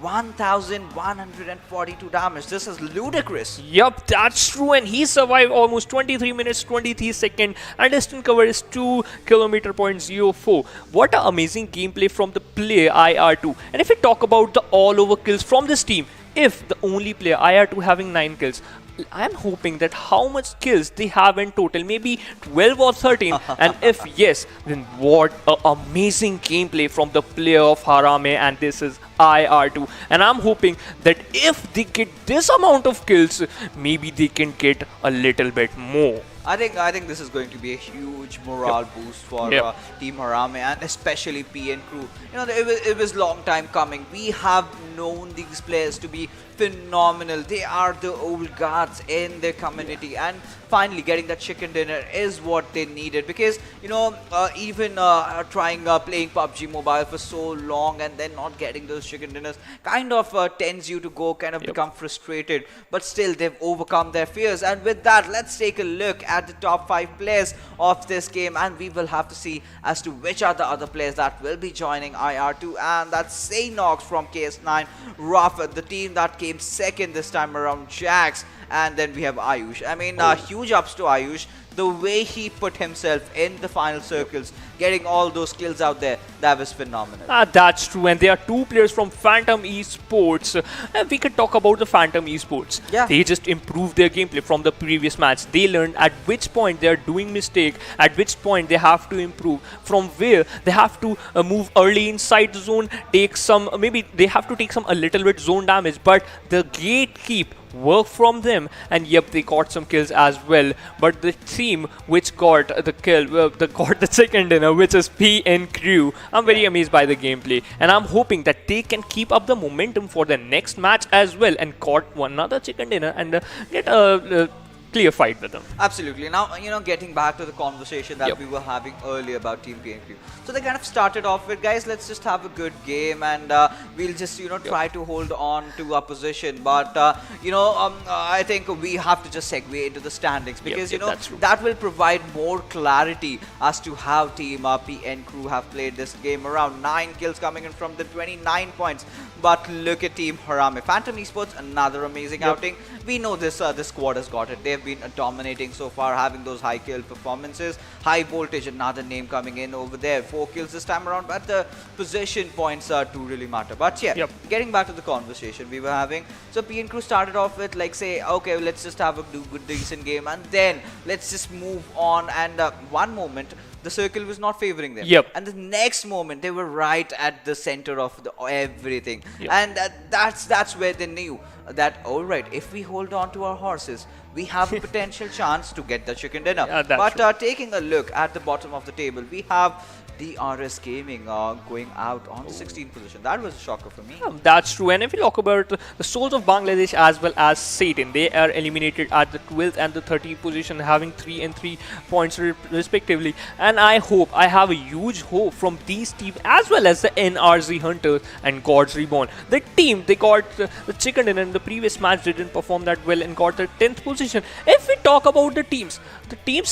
[SPEAKER 2] 1,142 damage. This is ludicrous.
[SPEAKER 3] Yup, that's true, and he survived almost 23 minutes 23 seconds, and distance cover is 2 km.04. What an amazing gameplay from the player IR2. And if we talk about the all-over kills from this team, if the only player IR2 having 9 kills, I'm hoping that how much kills they have in total, maybe 12 or 13. And if yes, then what an amazing gameplay from the player of HARAME, and this is IR2. And I'm hoping that if they get this amount of kills, maybe they can get a little bit more.
[SPEAKER 2] I think this is going to be a huge morale boost for Team HARAME, and especially PN Crew. It was long time coming. We have known these players to be phenomenal. They are the old guards in their community, and finally getting that chicken dinner is what they needed, because even playing PUBG Mobile for so long and then not getting those chicken dinners kind of tends you to go become frustrated, but still they've overcome their fears. And with that, let's take a look at the top 5 players of this game, and we will have to see as to which are the other players that will be joining IR2, and that's Sanhok from KS9, Rafat, the team that came second this time around, Jax, and then we have Ayush. I mean, huge ups to Ayush. The way he put himself in the final circles, getting all those kills out there, that was phenomenal.
[SPEAKER 3] That's true, and there are 2 players from Phantom Esports. We could talk about the Phantom Esports. They just improved their gameplay from the previous match. They learned at which point they are doing mistake, at which point they have to improve, from where they have to move early inside the zone, take some, maybe they have to take some a little bit zone damage, but the gatekeep work from them, and yep, they got some kills as well. But the team which got the kill, got the second dinner, which is PN Crew, I'm very amazed by the gameplay, and I'm hoping that they can keep up the momentum for the next match as well, and got another chicken dinner and get a clear fight with them.
[SPEAKER 2] Absolutely. Now, getting back to the conversation that we were having earlier about Team PNQ. So they kind of started off with, guys, let's just have a good game, and we'll just, try to hold on to our position. But, I think we have to just segue into the standings, because, that will provide more clarity as to how Team PN Crew have played this game around. 9 kills coming in from the 29 points. But look at Team HARAME. Phantom Esports, another amazing outing. We know this squad has got it. They've been dominating so far, having those high kill performances. High voltage, another name coming in over there. 4 kills this time around, but the position points do really matter. But yeah, getting back to the conversation we were having. So PN Crew started off with, like, say, okay, let's just have a good decent game, and then let's just move on. And one moment, the circle was not favoring them. And the next moment, they were right at the center of everything. And that's where they knew that, all right, if we hold on to our horses, we have a potential chance to get the chicken dinner. But taking a look at the bottom of the table, we have the RSGaming going out on the 16th position. That was a shocker for me.
[SPEAKER 3] That's true. And if you talk about the Soulz of Bangladesh as well as Satan, they are eliminated at the 12th and the 13th position, having 3 and 3 points respectively. And I have a huge hope from these teams as well as the NRZ Hunters and God's Reborn. The team, they got the chicken dinner in the previous match, didn't perform that well and got the 10th position. If we talk about the teams,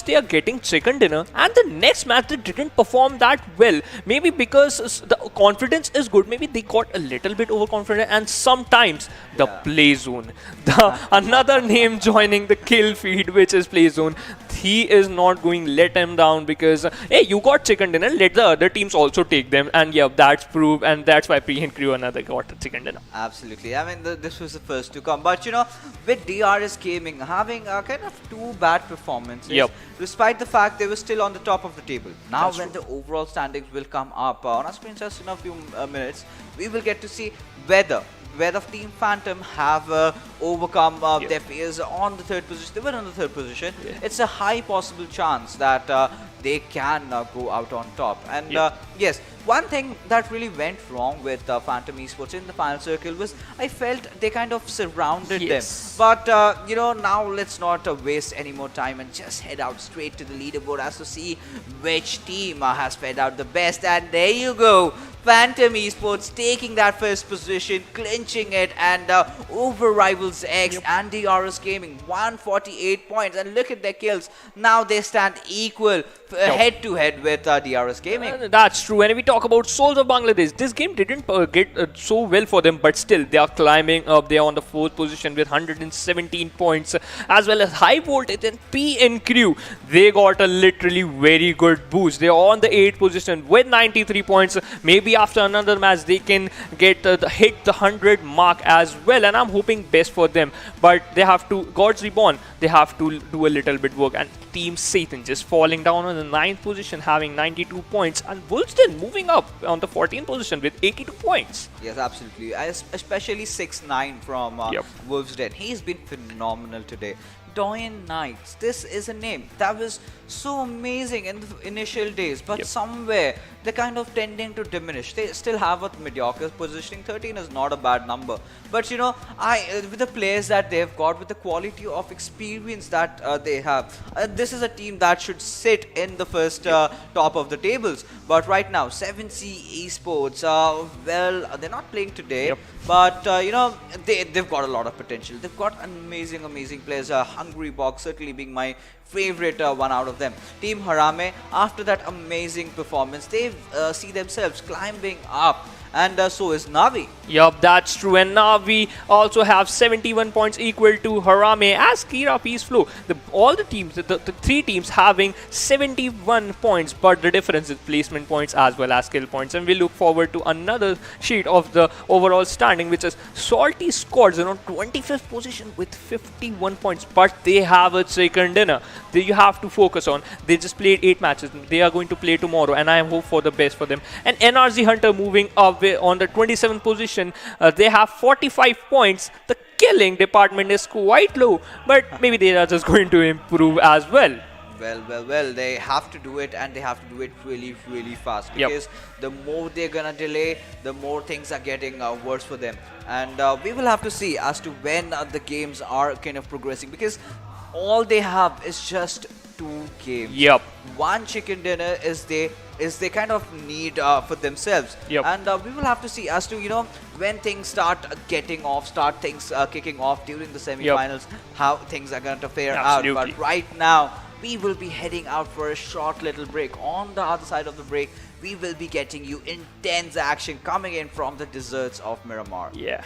[SPEAKER 3] they are getting chicken dinner, and the next match they didn't perform that well. Maybe because the confidence is good, maybe they got a little bit overconfident, and sometimes the play zone, another name joining the kill feed, which is play zone, he is not going to let him down because hey, you got chicken dinner, let the other teams also take them, and yeah, that's proof, and that's why P and Crew another got a chicken dinner.
[SPEAKER 2] Absolutely. I mean, this was the first to come. But, you know, with DRS Gaming having kind of two bad performances,
[SPEAKER 3] Yep.
[SPEAKER 2] despite the fact they were still on the top of the table. Now,
[SPEAKER 3] That's
[SPEAKER 2] when
[SPEAKER 3] true.
[SPEAKER 2] the overall standings will come up on our screen just in a few minutes, we will get to see whether Team Phantom have overcome
[SPEAKER 3] Yep.
[SPEAKER 2] their fears on the third position. They were on the third position.
[SPEAKER 3] Yeah.
[SPEAKER 2] It's a high possible chance that they can go out on top. And
[SPEAKER 3] Yep.
[SPEAKER 2] yes, one thing that really went wrong with Phantom Esports in the final circle was I felt they kind of surrounded
[SPEAKER 3] Yes.
[SPEAKER 2] them. But you know, now let's not waste any more time and just head out straight to the leaderboard as to see which team has fed out the best. And there you go. Phantom Esports taking that first position, clinching it, and over rivals X and DRS Gaming, 148 points. And look at their kills. Now they stand equal head to head with DRS Gaming.
[SPEAKER 3] That's true. And if we talk about Soulz of Bangladesh, this game didn't get so well for them, but still they are climbing up. They are on the 4th position with 117 points, as well as High Voltage and P and Crew. They got a literally very good boost. They are on the 8th position with 93 points. Maybe after another match they can get hit the 100 mark as well, and I'm hoping best for them. But they have to, God's Reborn, they have to do a little bit work. And Team Satan just falling down on the 9th position, having 92 points, and Wolfsden moving up on the 14th position with 82 points.
[SPEAKER 2] Yes, absolutely. Especially 6'9" from
[SPEAKER 3] Yep.
[SPEAKER 2] Wolfsden. He's been phenomenal today. DoyenKnightSs, this is a name that was so amazing in the initial days, but
[SPEAKER 3] Yep.
[SPEAKER 2] somewhere they're kind of tending to diminish. They still have a mediocre positioning. 13 is not a bad number, but you know, with the players that they've got, with the quality of experience that they have, this is a team that should sit in the first top of the tables. But right now, 7C Esports, well, they're not playing today.
[SPEAKER 3] Yep.
[SPEAKER 2] But you know, they've got a lot of potential. They've got amazing players. Hungry Box certainly being my favorite one out of them. Team HARAME, after that amazing performance, they see themselves climbing up. And so is NAVI.
[SPEAKER 3] Yup, that's true. And now we also have 71 points equal to HARAME as Kira Peace Flow. All the teams, the 3 teams having 71 points, but the difference is placement points as well as skill points. And we look forward to another sheet of the overall standing, which is SOLTISQUAD on 25th position with 51 points, but they have a chicken dinner. You have to focus on. They just played 8 matches. They are going to play tomorrow, and I hope for the best for them. And NRZ Hunter moving up on the 27th position. They have 45 points. The killing department is quite low, but maybe they are just going to improve as well.
[SPEAKER 2] Well, they have to do it, and they have to do it really fast,
[SPEAKER 3] Yep.
[SPEAKER 2] because the more they're gonna delay, the more things are getting worse for them. And we will have to see as to when the games are kind of progressing, because all they have is just 2 games.
[SPEAKER 3] Yep.
[SPEAKER 2] One chicken dinner is they kind of need for themselves.
[SPEAKER 3] Yep.
[SPEAKER 2] And we will have to see as to, you know, when things start getting off, things kicking off during the semi-finals, how things are going to fare out.
[SPEAKER 3] Absolutely.
[SPEAKER 2] But right now, we will be heading out for a short little break. On the other side of the break, we will be getting you intense action coming in from the deserts of Miramar.
[SPEAKER 3] Yeah.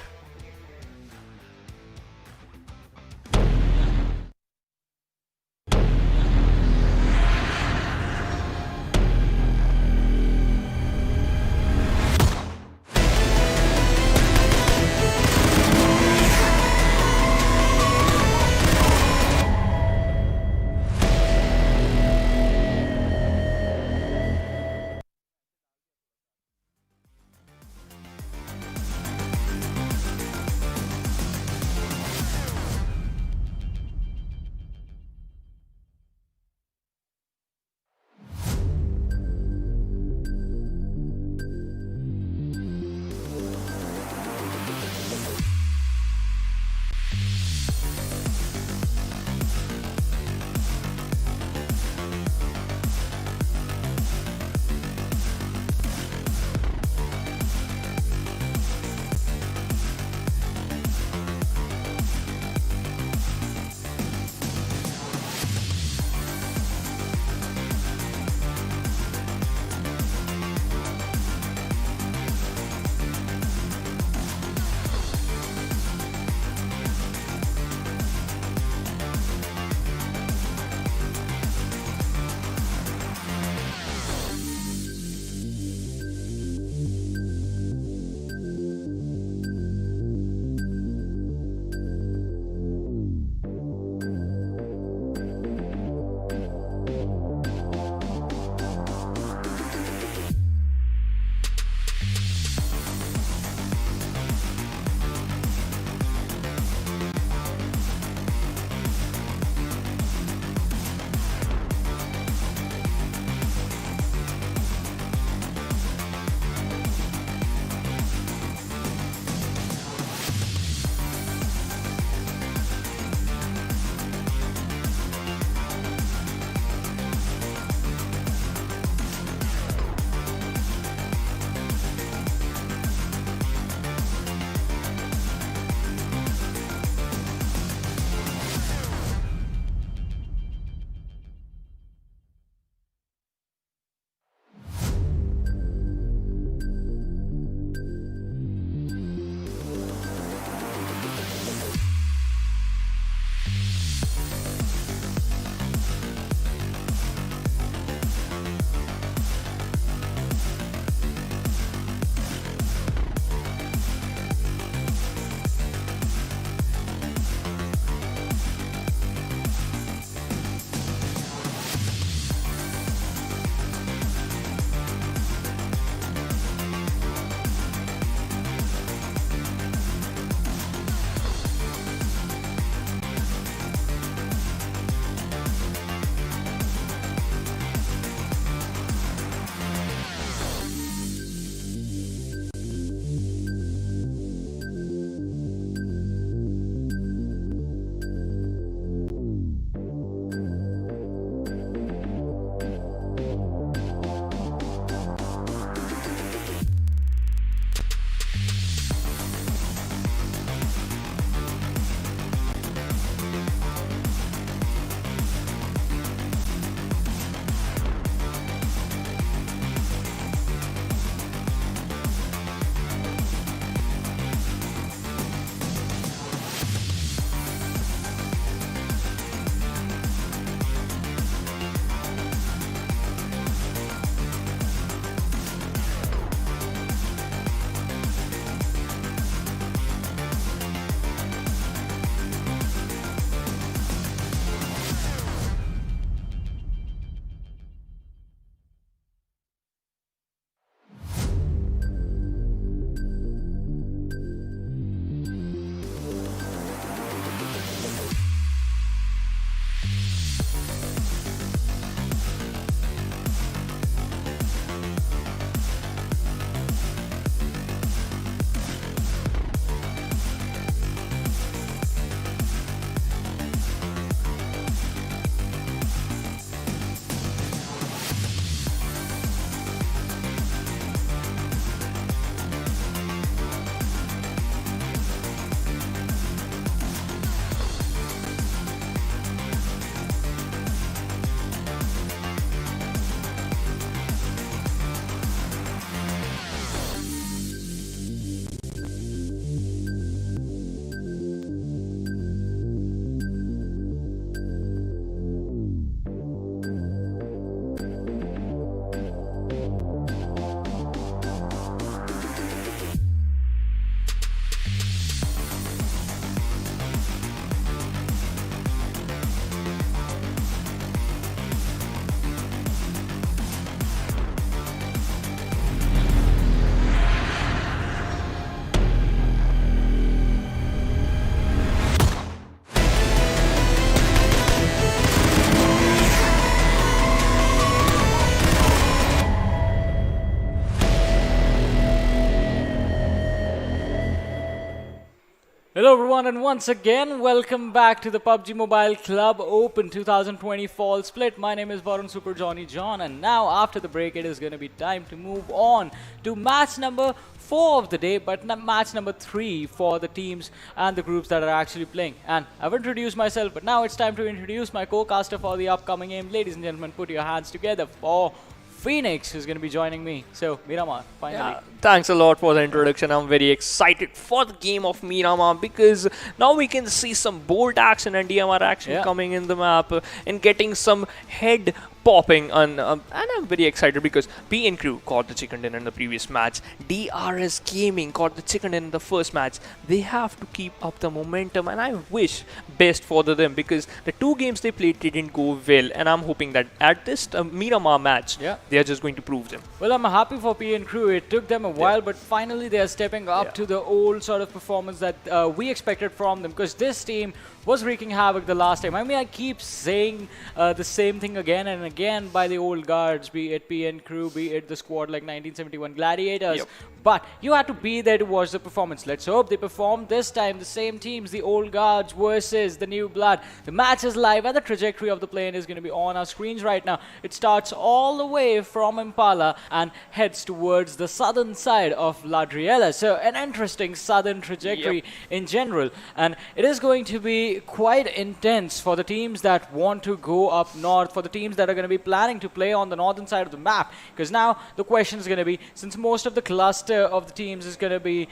[SPEAKER 1] Hello everyone, and once again welcome back to the PUBG Mobile Club Open 2020 Fall Split. My name is Varun Super Johnny John, and now after the break it is going to be time to move on to match number 4 of the day, but match number 3 for the teams and the groups that are actually playing. And I've introduced myself, but now it's time to introduce my co-caster for the upcoming game. Ladies and gentlemen, put your hands together for Phoenix, who's going to be joining me. So, Miramar, finally.
[SPEAKER 3] Yeah, thanks a lot for the introduction. I'm very excited for the game of Miramar because now we can see some bolt action and DMR action coming in the map and getting some head popping on, and I'm very excited because PN Crew caught the chicken dinner in the previous match. DRS Gaming caught the chicken dinner in the first match. They have to keep up the momentum, and I wish best for them because the 2 games they played didn't go well, and I'm hoping that at this Miramar match, they are just going to prove them.
[SPEAKER 1] Well, I'm happy for PN Crew. It took them a while, but finally they are stepping up to the old sort of performance that we expected from them, because this team was wreaking havoc the last time. I mean, I keep saying the same thing again and again by the old guards, be it PN Crew, be it the squad like 1971 Gladiators. But you had to be there to watch the performance. Let's hope they perform this time. The same teams, the old guards versus the new blood. The match is live, and the trajectory of the plane is going to be on our screens right now. It starts all the way from Impala and heads towards the southern side of Ladriela. So an interesting southern trajectory in general. And it is going to be quite intense for the teams that want to go up north, for the teams that are going to be planning to play on the northern side of the map. Because now the question is going to be, since most of the cluster of the teams is going to be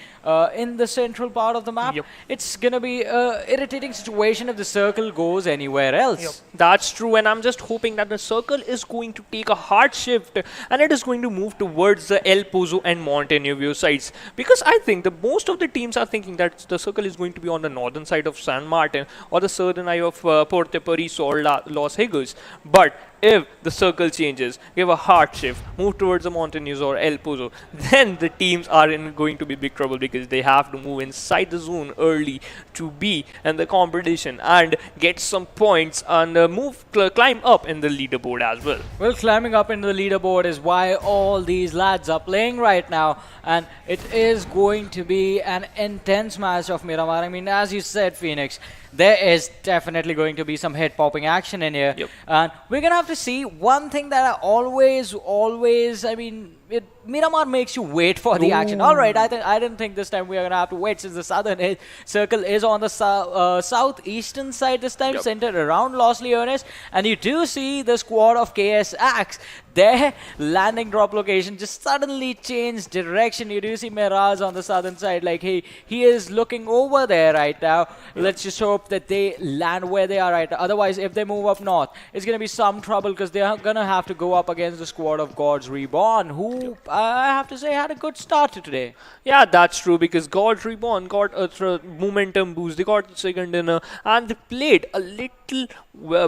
[SPEAKER 1] in the central part of the map, it's going to be an irritating situation if the circle goes anywhere else.
[SPEAKER 3] That's true, and I'm just hoping that the circle is going to take a hard shift and it is going to move towards the El Pozo and Montenegro sides, because I think the most of the teams are thinking that the circle is going to be on the northern side of San Martin or the southern eye of Porto Pariso or Los Higos. But if the circle changes, give a hard shift, move towards the Montenegro or El Pozo, then the teams are going to be big trouble, because they have to move inside the zone early to be in the competition and get some points and climb up in the leaderboard as well.
[SPEAKER 1] Well, climbing up into the leaderboard is why all these lads are playing right now, and it is going to be an intense match of Miramar. I mean, as you said, Phoenix, there is definitely going to be some head-popping action in here. And we're going to have to see one thing that I always, I mean, Miramar makes you wait for the action. All right, I didn't think this time we are going to have to wait, since the southern circle is on the southeastern side this time, centered around Los Leones. And you do see the squad of KS Axe. Their landing drop location just suddenly changed direction. You do see Miraz on the southern side, like he is looking over there right now. Let's just hope that they land where they are right now. Otherwise, if they move up north, it's going to be some trouble, because they are going to have to go up against the squad of Gods Reborn, who I have to say had a good start to today.
[SPEAKER 3] Yeah, that's true, because Gods Reborn got a momentum boost. They got the second dinner and they played a little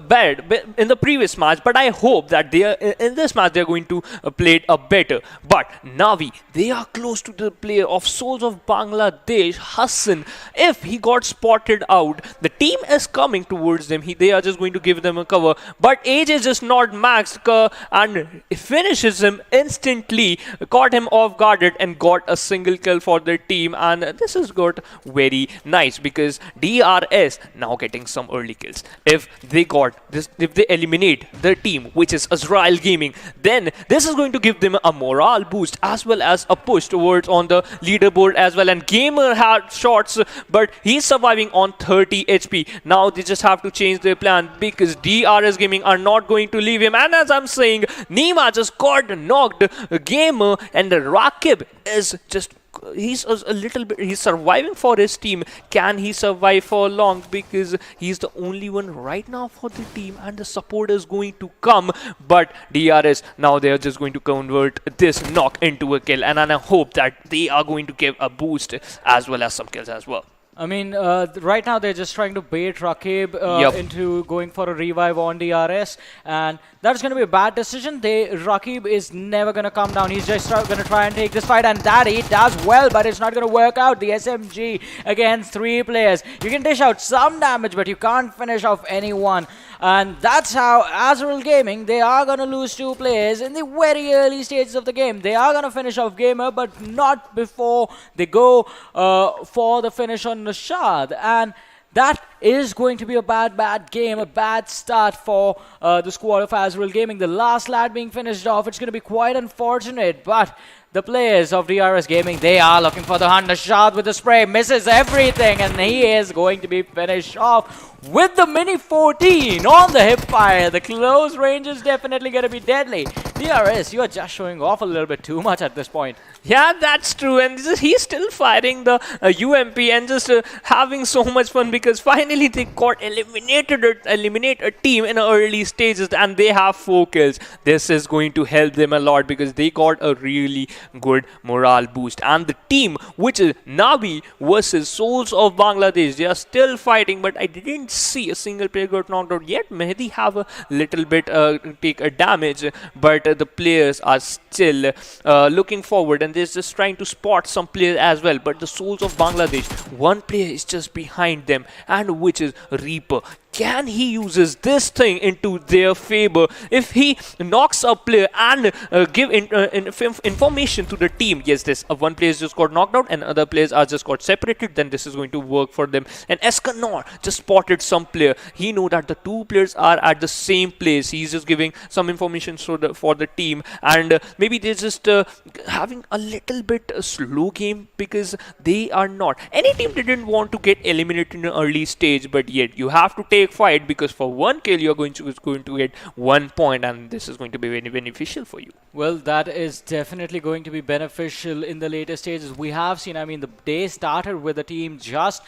[SPEAKER 3] bad in the previous match, but I hope that they are in this match they're going to play it better. But Navi, they are close to the player of Soulz of Bangladesh, Hassan. If he got spotted out, the team is coming towards them. They are just going to give them a cover, but AJ is just not maxed and finishes him instantly, caught him off guarded and got a single kill for their team. And this has got very nice, because DRS now getting some early kills. If they eliminate their team, which is AzraelGaming, then this is going to give them a morale boost as well as a push towards on the leaderboard as well. And Gamer had shots, but he's surviving on 30 HP. Now they just have to change their plan, because DRS Gaming are not going to leave him. And as I'm saying, Nima just got knocked. Gamer and Rakib is just, he's a little bit, he's surviving for his team. Can he survive for long? Because he's the only one right now for the team, and the support is going to come. But DRS, now they are just going to convert this knock into a kill, and I hope that they are going to give a boost as well as some kills as well.
[SPEAKER 1] I mean, right now they're just trying to bait Rakib into going for a revive on DRS, and that's going to be a bad decision. Rakib is never going to come down. He's just going to try and take this fight, and that he does well, but it's not going to work out. The SMG against 3 players. You can dish out some damage, but you can't finish off anyone. And that's how AzraelGaming, they are going to lose 2 players in the very early stages of the game. They are going to finish off Gamer, but not before they go for the finish on Nishad. And that is going to be a bad game, a bad start for the squad of AzraelGaming. The last lad being finished off, it's going to be quite unfortunate, but the players of DRS Gaming, they are looking for the hunt. Nishad with the spray, misses everything, and he is going to be finished off with the Mini 14 on the hip fire. The close range is definitely going to be deadly. DRS, you are just showing off a little bit too much at this point.
[SPEAKER 3] Yeah, that's true, and he's still firing the UMP and just having so much fun because finally they got eliminate a team in early stages and they have 4 kills. This is going to help them a lot because they got a really good morale boost. And the team, which is NAVI versus Soulz of Bangladesh, they are still fighting, but I didn't see a single player got knocked out yet. Mehdi have a little bit take a damage, but the players are still looking forward and they're just trying to spot some players as well. But the Soulz of Bangladesh, one player is just behind them, and which is Reaper. Can he uses this thing into their favor? If he knocks a player and give information to the team, yes, this one player just got knocked out and other players are just got separated, then this is going to work for them. And Escanor just spotted some player. He know that the 2 players are at the same place. He's just giving some information for the team, and maybe they're just having a little bit slow game because they are not. Any team didn't want to get eliminated in an early stage, but yet you have to take fight because for 1 kill you're going to get 1 point, and this is going to be very beneficial for you.
[SPEAKER 1] Well, that is definitely going to be beneficial in the later stages. We have seen, I mean, the day started with the team just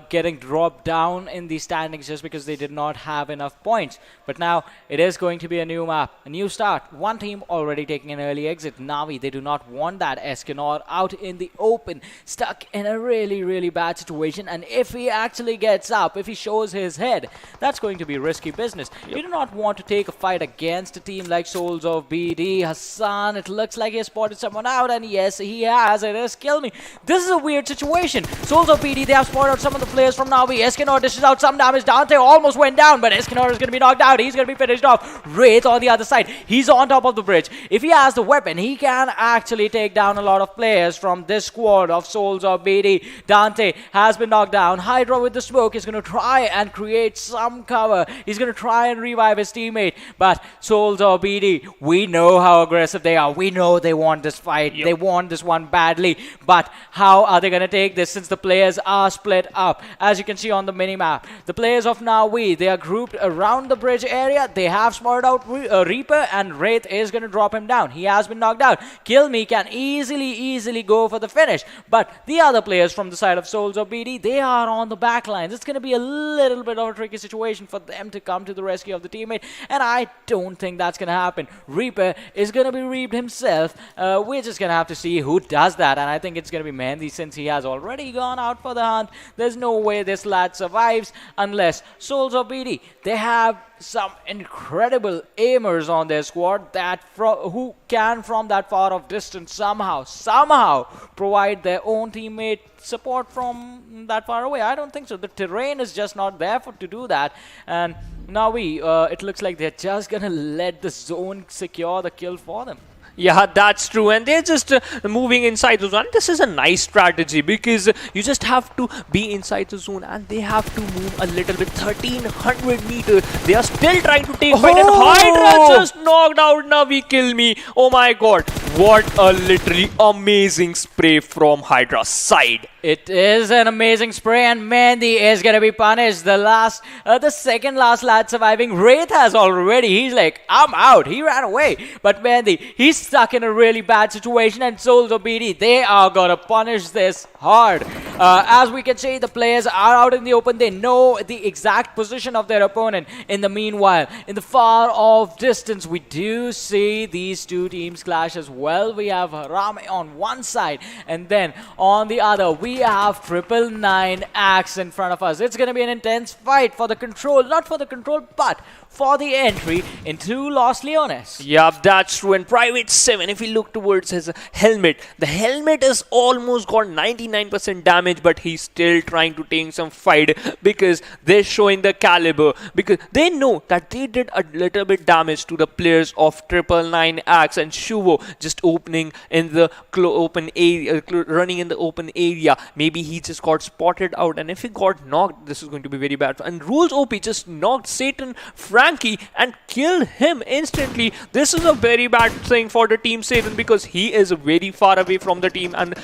[SPEAKER 1] getting dropped down in the standings just because they did not have enough points. But now it is going to be a new map, a new start. One team already taking an early exit. NAVI, they do not want that. Escanor out in the open, stuck in a really bad situation. And if he actually gets up, if he shows his head, that's going to be risky business. Yep. You do not want to take a fight against a team like Soulz of BD. Hassan, it looks like he spotted someone out, and yes, he has. It is Kill Me. This is a weird situation. Soulz of BD, they have spotted out some of the players from NAVI. Escanor dishes out some damage. Dante almost went down, but Escanor is going to be knocked out. He's going to be finished off. Wraith on the other side. He's on top of the bridge. If he has the weapon, he can actually take down a lot of players from this squad of Soulz of BD. Dante has been knocked down. Hydra with the smoke is going to try and create some cover. He's going to try and revive his teammate. But Soulz of BD, we know how aggressive they are. We know they want this fight. Yep. They want this one badly. But how are they going to take this since the players are split up? As you can see on the mini-map, the players of NAVI, they are grouped around the bridge area. They have spotted out Reaper, and Wraith is going to drop him down. He has been knocked out. Kill Me can easily go for the finish. But the other players from the side of Soulz of BD, they are on the back lines. It's going to be a little bit of a tricky situation for them to come to the rescue of the teammate, and I don't think that's going to happen. Reaper is going to be reaped himself. We're just going to have to see who does that, and I think it's going to be Mehdi since he has already gone out for the hunt. There's no way this lad survives unless Soulz of BD, they have some incredible aimers on their squad that who can from that far of distance somehow provide their own teammate support from that far away. I don't think so. The terrain is just not there to do that. And now it looks like they're just gonna let the zone secure the kill for them.
[SPEAKER 3] Yeah, that's true, and they're just moving inside the zone. This is a nice strategy because you just have to be inside the zone and they have to move a little bit. 1300 meters. They are still trying to take fight, and Hydra just knocked out NAVI. Kill Me. Oh my god. What a literally amazing spray from Hydra's side.
[SPEAKER 1] It is an amazing spray, and Mehdi is going to be punished. The second last lad surviving, Wraith has already. He's like, I'm out. He ran away. But Mehdi, he's stuck in a really bad situation, and Soulz of BD, they are going to punish this hard. As we can see, the players are out in the open. They know the exact position of their opponent. In the meanwhile, in the far off distance, we do see these two teams clash as well. We have HARAME on one side, and then on the other, we have 999X in front of us. It's going to be an intense fight for the control, not for the control, but for the entry into Los Leones.
[SPEAKER 3] Yup, that's true. And Private 7, if we look towards his helmet, the helmet has almost got 99% damage damage, but he's still trying to take some fight because they're showing the caliber, because they know that they did a little bit damage to the players of 999X and Shuvo, just opening in the open area, running in the open area. Maybe he just got spotted out, and if he got knocked, this is going to be very bad. And Rules OP just knocked Satan Frankie and killed him instantly. This is a very bad thing for the team Satan, because he is very far away from the team and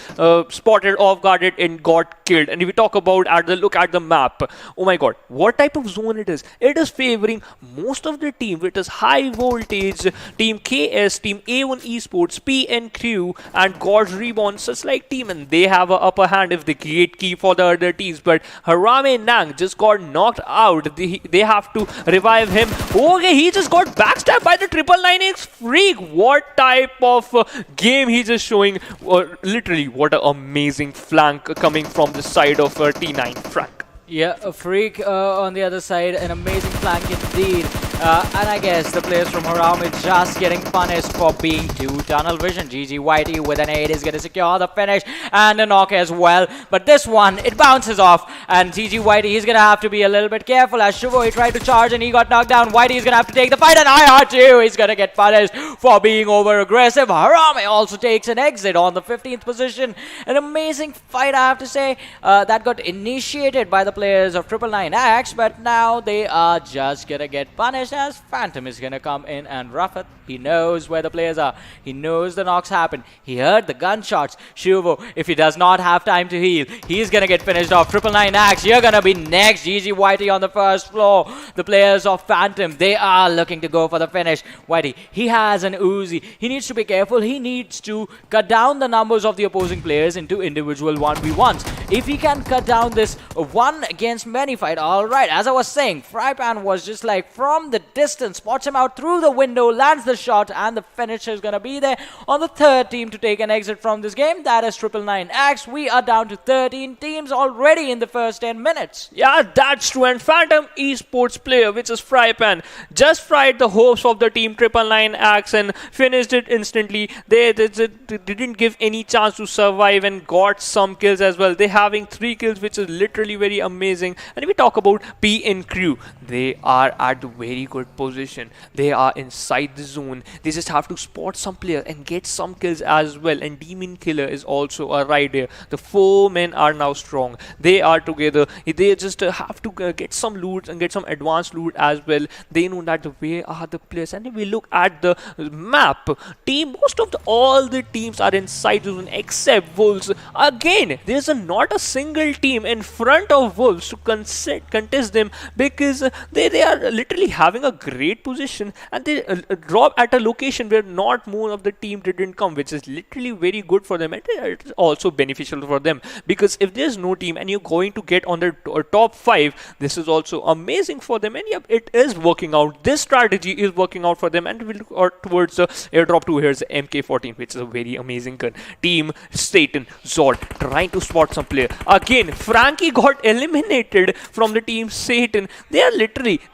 [SPEAKER 3] spotted off guarded and got killed. And if we talk about look at the map, oh my god, what type of zone it is? It is favoring most of the team. It is high voltage, team KS, team A1 Esports, PNQ and God's Reborn, such like team, and they have an upper hand if they gatekeep for the other teams. But Harame Nang just got knocked out. They have to revive him. Okay, he just got backstabbed by the 999X freak. What type of game he just showing? Literally, what an amazing flank coming from the side of T9 Frank.
[SPEAKER 1] Yeah, a freak on the other side, an amazing flank indeed. And I guess the players from HARAME just getting punished for being too tunnel vision. GG Yeti with an 8 is going to secure the finish and a knock as well. But this one, it bounces off. And GG Yeti, he's going to have to be a little bit careful. As Shuvo, he tried to charge and he got knocked down. Yeti is going to have to take the fight, and IR2, he's going to get punished for being over aggressive. HARAME also takes an exit on the 15th position. An amazing fight, I have to say, that got initiated by the players of 999X, but now they are just going to get punished as Phantom is going to come in and rough it. He knows where the players are. He knows the knocks happen. He heard the gunshots. Shuvo, if he does not have time to heal, he's going to get finished off. 999X, you're going to be next. GG Yeti on the first floor. The players of Phantom, they are looking to go for the finish. Yeti, he has an Uzi. He needs to be careful. He needs to cut down the numbers of the opposing players into individual 1v1s. If he can cut down this one against many fight, alright, as I was saying, Frypan was just like from the distance, spots him out through the window, lands the shot, and the finish is going to be there on the third team to take an exit from this game. That is 999X. We are down to 13 teams already in the first 10 minutes.
[SPEAKER 3] Yeah, that's true. And Phantom Esports player, which is Frypan, just fried the hopes of the team 999X and finished it instantly. They didn't give any chance to survive and got some kills as well. They having 3 kills, which is literally very amazing. And if we talk about PNQ, they are at a very good position. They are inside the zone. They just have to spot some player and get some kills as well. And Demon Killer is also a right here. The 4 men are now strong. They are together. They just have to get some loot and get some advanced loot as well. They know that where are the players. And if we look at the map, most of all the teams are inside the zone except Wolves. Again, there's not a single team in front of Wolves to contest them, because they are literally having a great position, and they drop at a location where not more of the team didn't come, which is literally very good for them, and it's also beneficial for them, because if there's no team and you're going to get on the top 5, this is also amazing for them. And yep, it is working out. This strategy is working out for them, and we'll look towards the airdrop 2. Here's the MK14, which is a very amazing gun. Team Satan Zord trying to spot some player. Again, Frankie got eliminated from the team Satan. They're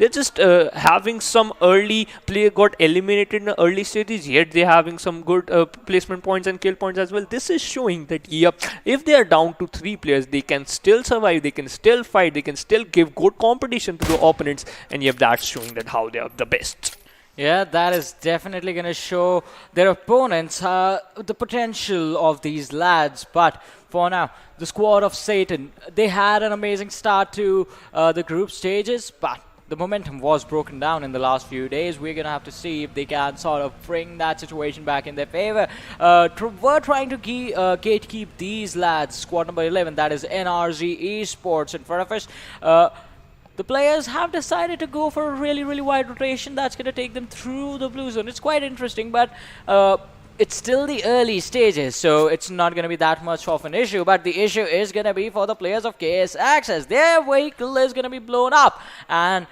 [SPEAKER 3] just having some early player got eliminated in the early stages, yet they're having some good placement points and kill points as well. This is showing that, yep, if they are down to 3 players, they can still survive, they can still fight, they can still give good competition to the opponents, and yep, that's showing that how they are the best.
[SPEAKER 1] Yeah, that is definitely going to show their opponents the potential of these lads. But for now, the squad of Satan, they had an amazing start to the group stages, but the momentum was broken down in the last few days. We're going to have to see if they can sort of bring that situation back in their favor. We're trying to gatekeep these lads. Squad number 11, that is NRZ Esports in front of us. The players have decided to go for a really, really wide rotation that's going to take them through the blue zone. It's quite interesting, but it's still the early stages, so it's not going to be that much of an issue. But the issue is going to be for the players of KS Access. Their vehicle is going to be blown up, and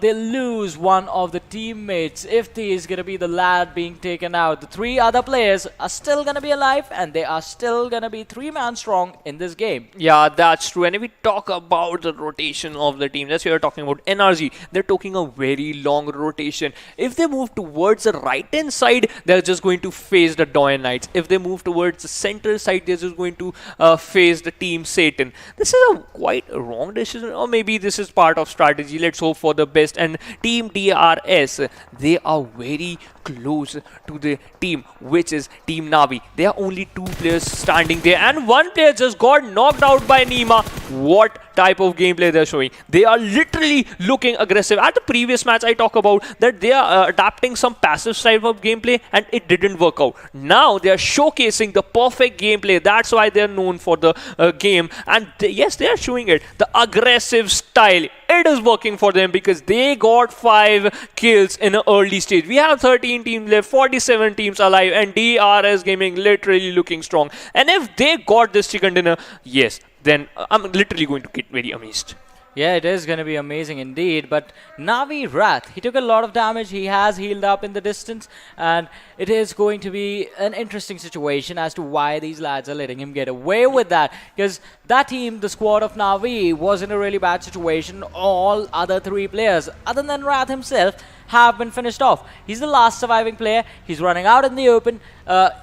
[SPEAKER 1] they lose one of the teammates. If he is going to be the lad being taken out, the 3 other players are still going to be alive, and they are still going to be 3-man strong in this game.
[SPEAKER 3] Yeah, that's true. And if we talk about the rotation of the team, that's what you're talking about NRZ. They're taking a very long rotation. If they move towards the right-hand side, they're just going to face the DoyenKnights. If they move towards the center side, they're just going to face the team Satan. This is a quite wrong decision, or maybe this is part of strategy. Let's hope for the best. And team DRS, they are very close to the team, which is team NAVI. There are only 2 players standing there, and 1 player just got knocked out by Nima. What type of gameplay they're showing? They are literally looking aggressive. At the previous match, I talk about that they are adapting some passive type of gameplay, and it didn't work out. Now they are showcasing the perfect gameplay. That's why they're known for the game. And yes, they are showing it. The aggressive style, it is working for them because they got 5 kills in an early stage. We have 13 teams left, 47 teams alive, and RSGaming literally looking strong. And if they got this chicken dinner, yes, then I'm literally going to get very amazed.
[SPEAKER 1] Yeah, it is going to be amazing indeed. But Navi Wrath, he took a lot of damage. He has healed up in the distance. And it is going to be an interesting situation as to why these lads are letting him get away with that. Because that team, the squad of Navi, was in a really bad situation. All other 3 players, other than Wrath himself, have been finished off. He's the last surviving player. He's running out in the open.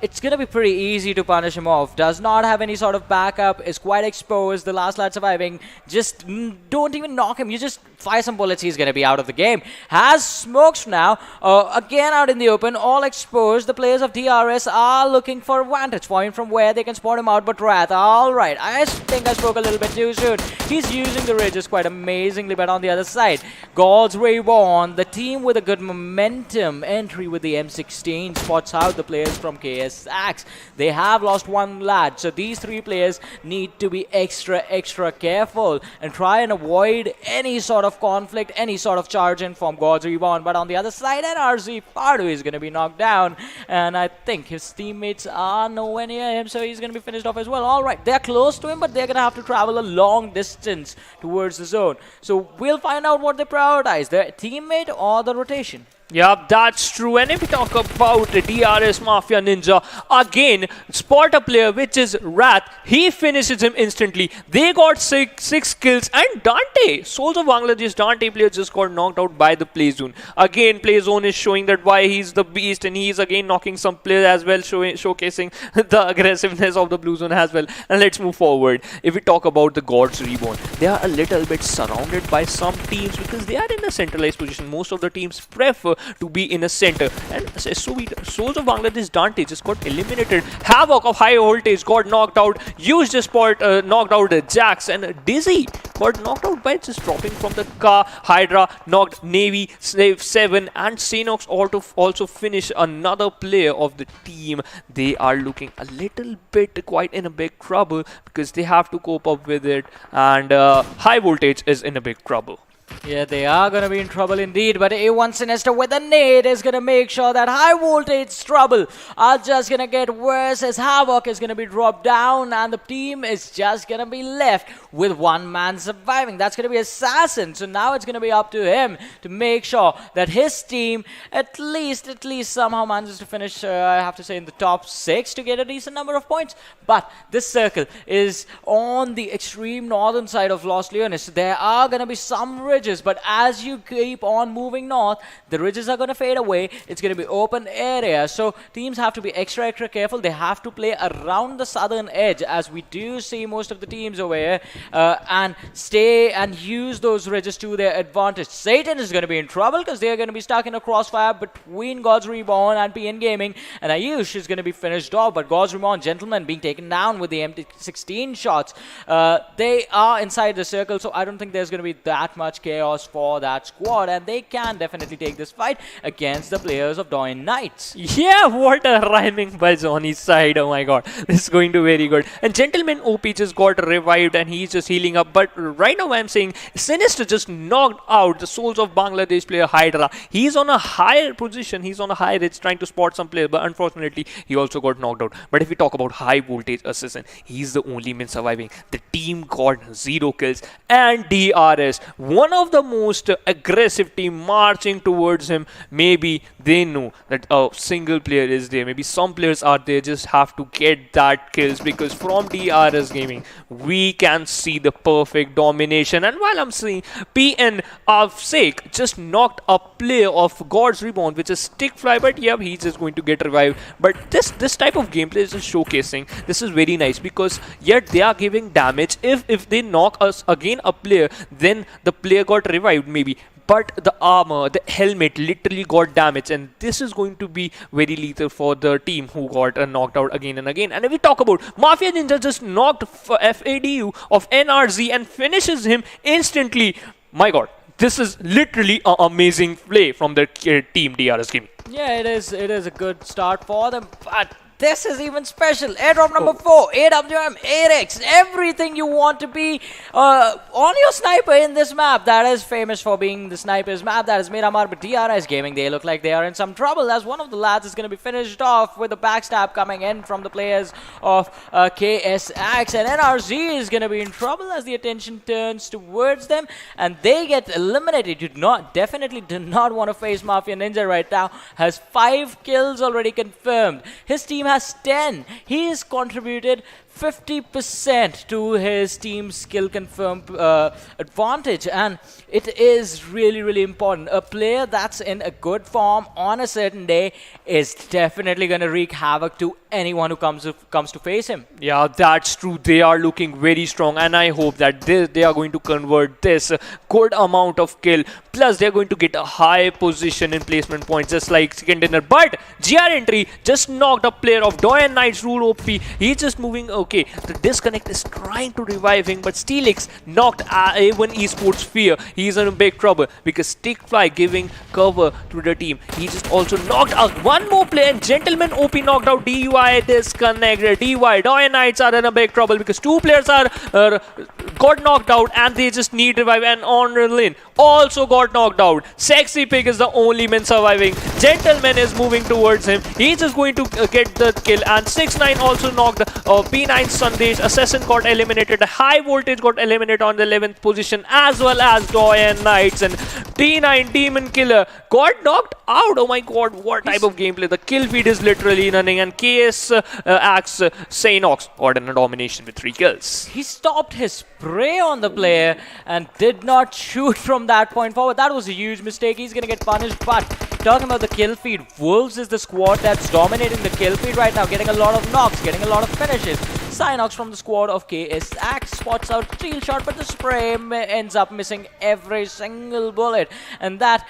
[SPEAKER 1] It's going to be pretty easy to punish him off. Does not have any sort of backup. Is quite exposed. The last lad surviving. Just don't even knock him. You just fire some bullets. He's going to be out of the game. Has smokes now. Again out in the open. All exposed. The players of DRS are looking for a vantage point from where they can spot him out. But Wrath, alright. I think I spoke a little bit too soon. He's using the ridges quite amazingly. But on the other side, God's Reborn, the team with a good momentum entry with the M16, spots out the players from KSX. They have lost 1 lad, so these 3 players need to be extra careful and try and avoid any sort of conflict, any sort of charge in from God's Reborn. But on the other side, NRZ Pardu is going to be knocked down, and I think his teammates are nowhere near him, so he's going to be finished off as well. Alright, they're close to him, but they're going to have to travel a long distance towards the zone. So we'll find out what they prioritize, their teammate or the rotation.
[SPEAKER 3] Yeah, that's true. And if we talk about the DRS Mafia Ninja, again, spot a player, which is Wrath. He finishes him instantly. They got 6 kills. And Dante, Soulz of Bangladesh, Dante player just got knocked out by the play zone. Again, play zone is showing that why he's the beast, and he's again knocking some players as well, showcasing the aggressiveness of the blue zone as well. And let's move forward. If we talk about the God's Reborn, they are a little bit surrounded by some teams because they are in a centralized position. Most of the teams prefer to be in a center, and so Soulz of Bangladesh Dante just got eliminated. Havoc of high voltage got knocked out. Used the spot, knocked out Jax, and Dizzy got knocked out by just dropping from the car. Hydra knocked NAVI, Slave 7, and Sanhok also finish another player of the team. They are looking a little bit quite in a big trouble because they have to cope up with it, and high voltage is in a big trouble.
[SPEAKER 1] Yeah, they are going to be in trouble indeed, but A1 Sinister with a nade is going to make sure that high voltage trouble are just going to get worse as Havoc is going to be dropped down and the team is just going to be left with 1 man surviving. That's going to be Assassin, so now it's going to be up to him to make sure that his team at least somehow manages to finish, I have to say, in the top 6 to get a decent number of points. But this circle is on the extreme northern side of Los Leones. There are going to be some ridges, but as you keep on moving north, the ridges are going to fade away. It's going to be open area, so teams have to be extra careful. They have to play around the southern edge, as we do see most of the teams over here, and stay and use those ridges to their advantage. Satan is going to be in trouble because they are going to be stuck in a crossfire between God's Reborn and PN Gaming, and Ayush is going to be finished off, but God's Reborn, Gentleman, being taken down with the M16 shots. They are inside the circle, so I don't think there's going to be that much chaos for that squad, and they can definitely take this fight against the players of DoyenKnightS.
[SPEAKER 3] Yeah, what a rhyming by Johnny's side. Oh my god, this is going to be very good. And Gentleman OP just got revived and he's just healing up, but right now I'm saying Sinister just knocked out the Soulz of Bangladesh player Hydra. He's on a higher position, he's on a high ridge trying to spot some players, but unfortunately he also got knocked out. But if we talk about high voltage assassin, he's the only man surviving. The team got 0 kills, and DRS, one of the most aggressive team, marching towards him. Maybe they know that a single player is there, maybe some players are there, just have to get that kills, because from DRS Gaming we can see the perfect domination. And while I'm seeing PMCO just knocked a player of God's Reborn, which is Stickfly, but yeah, he's just going to get revived. But this type of gameplay is just showcasing. This is very nice, because yet they are giving damage. If they knock us again a player, then the player got revived maybe, but the armor, the helmet literally got damaged, and this is going to be very lethal for the team who got knocked out again and again. And if we talk about Mafia Ninja, just knocked FADU of NRZ and finishes him instantly. My god, this is literally an amazing play from the team DRS Gaming.
[SPEAKER 1] Yeah, it is a good start for them, but this is even special. Airdrop number 4, AWM, 8x, everything you want to be on your sniper in this map that is famous for being the sniper's map. That is Miramar, but DRS Gaming, they look like they are in some trouble, as one of the lads is going to be finished off with a backstab coming in from the players of KSX, and NRZ is going to be in trouble as the attention turns towards them, and they get eliminated. Definitely do not want to face Mafia Ninja right now. Has 5 kills already confirmed. His team has 10. He has contributed 50% to his team's skill confirmed advantage, and it is really important. A player that's in a good form on a certain day is definitely going to wreak havoc to anyone who comes to face him.
[SPEAKER 3] Yeah, that's true. They are looking very strong, and I hope that they are going to convert this good amount of kill. Plus, they are going to get a high position in placement points, just like second dinner. But GR Entry just knocked a player of DoyenKnightSs rule OP. He's just moving. Okay, the disconnect is trying to revive him, but Steelix knocked A1 Esports Fear. He's in big trouble because Stickfly giving cover to the team. He just also knocked out one more player, and Gentleman OP knocked out DUI. Disconnected. DY DoyenKnightSs are in a big trouble because 2 players are got knocked out, and they just need revive. And Lin also got knocked out. Sexy Pig is the only man surviving. Gentleman is moving towards him. He's just going to get the kill, and 6-9 also knocked P9 Sandesh. Assassin got eliminated. High Voltage got eliminated on the 11th position, as well as DoyenKnightSs, and T9 Demon Killer got knocked out. Oh my god, what type of gameplay. The kill feed is literally running, and KSX Sanhok got in a domination with 3 kills.
[SPEAKER 1] He stopped his spray on the player and did not shoot from that point forward. That was a huge mistake. He's going to get punished. But talking about the kill feed, Wolves is the squad that's dominating the kill feed right now, getting a lot of knocks, getting a lot of finishes. Synox from the squad of KSX spots out steal shot, but the spray ends up missing every single bullet, and that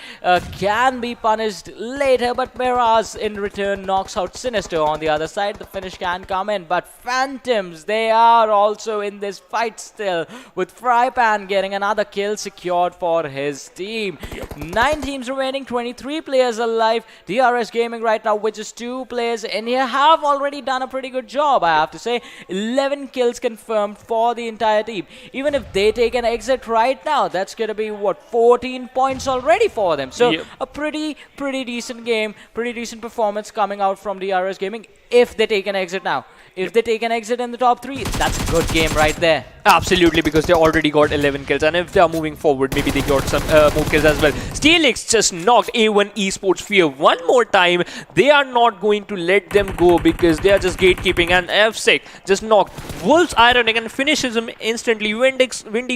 [SPEAKER 1] can be punished later. But Miraz in return knocks out Sinister on the other side. The finish can come in, but Phantoms, they are also in this fight still, with Frypan getting another kill secured for his team. 9 teams remaining, 23 players alive. DRS Gaming right now with just 2 players in here have already done a pretty good job, I have to say. 11 kills confirmed for the entire team. Even if they take an exit right now, that's going to be, what, 14 points already for them. So a pretty decent game, pretty decent performance coming out from DRS Gaming if they take an exit now. If they take an exit in the top 3, that's a good game right there.
[SPEAKER 3] Absolutely, because they already got 11 kills, and if they are moving forward, maybe they got some more kills as well. Steelix just knocked A1 Esports Fear one more time. They are not going to let them go because they are just gatekeeping, and FSEC just knocked Wolves Ironic and finishes him instantly. Windy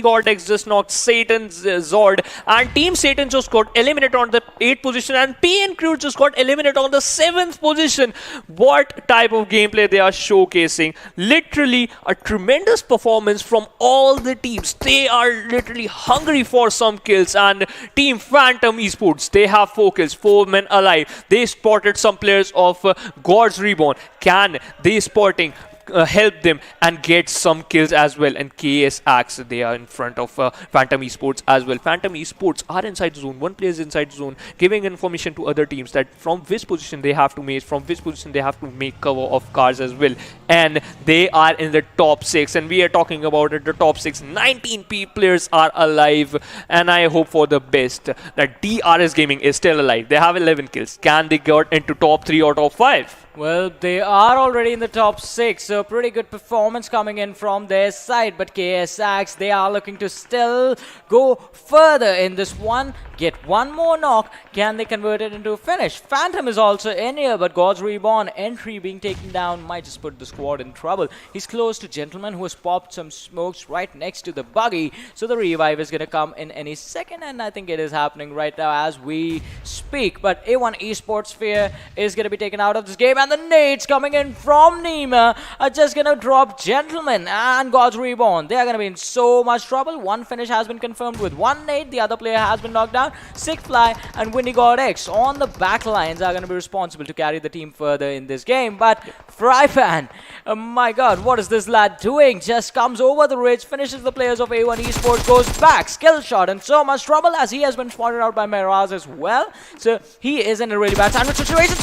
[SPEAKER 3] Gordex just knocked Satan's Zord, and Team Satan just got eliminated on the 8th position, and PN Crew just got eliminated on the 7th position. What type of gameplay they are showcasing. Literally a tremendous performance from all the teams. They are literally hungry for some kills, and Team Phantom Esports, they have 4 kills, 4 men alive. They spotted some players of God's Reborn. Can they spotting help them and get some kills as well? And KSX, they are in front of Phantom Esports as well. Phantom Esports are inside the zone. One player is inside the zone, giving information to other teams that from which position they have to make, from which position they have to make cover of cars as well. And they are in the top 6, and we are talking about it, the top 6. 19 players are alive, and I hope for the best that DRS Gaming is still alive. They have 11 kills. Can they get into top 3 or top 5?
[SPEAKER 1] Well, they are already in the top 6, so pretty good performance coming in from their side. But KSX, they are looking to still go further in this one, get one more knock. Can they convert it into a finish? Phantom is also in here, but God's Reborn entry being taken down might just put the squad in trouble. He's close to Gentleman, who has popped some smokes right next to the buggy, so the revive is going to come in any second, and I think it is happening right now as we speak. But A1 Esports Sphere is going to be taken out of this game, and the nades coming in from Nima are just going to drop Gentleman and God's Reborn. They are going to be in so much trouble. One finish has been confirmed with one nade. The other player has been knocked down. Sick Fly and Windy God X on the back lines are going to be responsible to carry the team further in this game. But Frypan, oh my god, what is this lad doing? Just comes over the ridge, finishes the players of A1 Esports, goes back, skill shot, and so much trouble as he has been spotted out by Miraz as well. So he is in a really bad sandwich situation.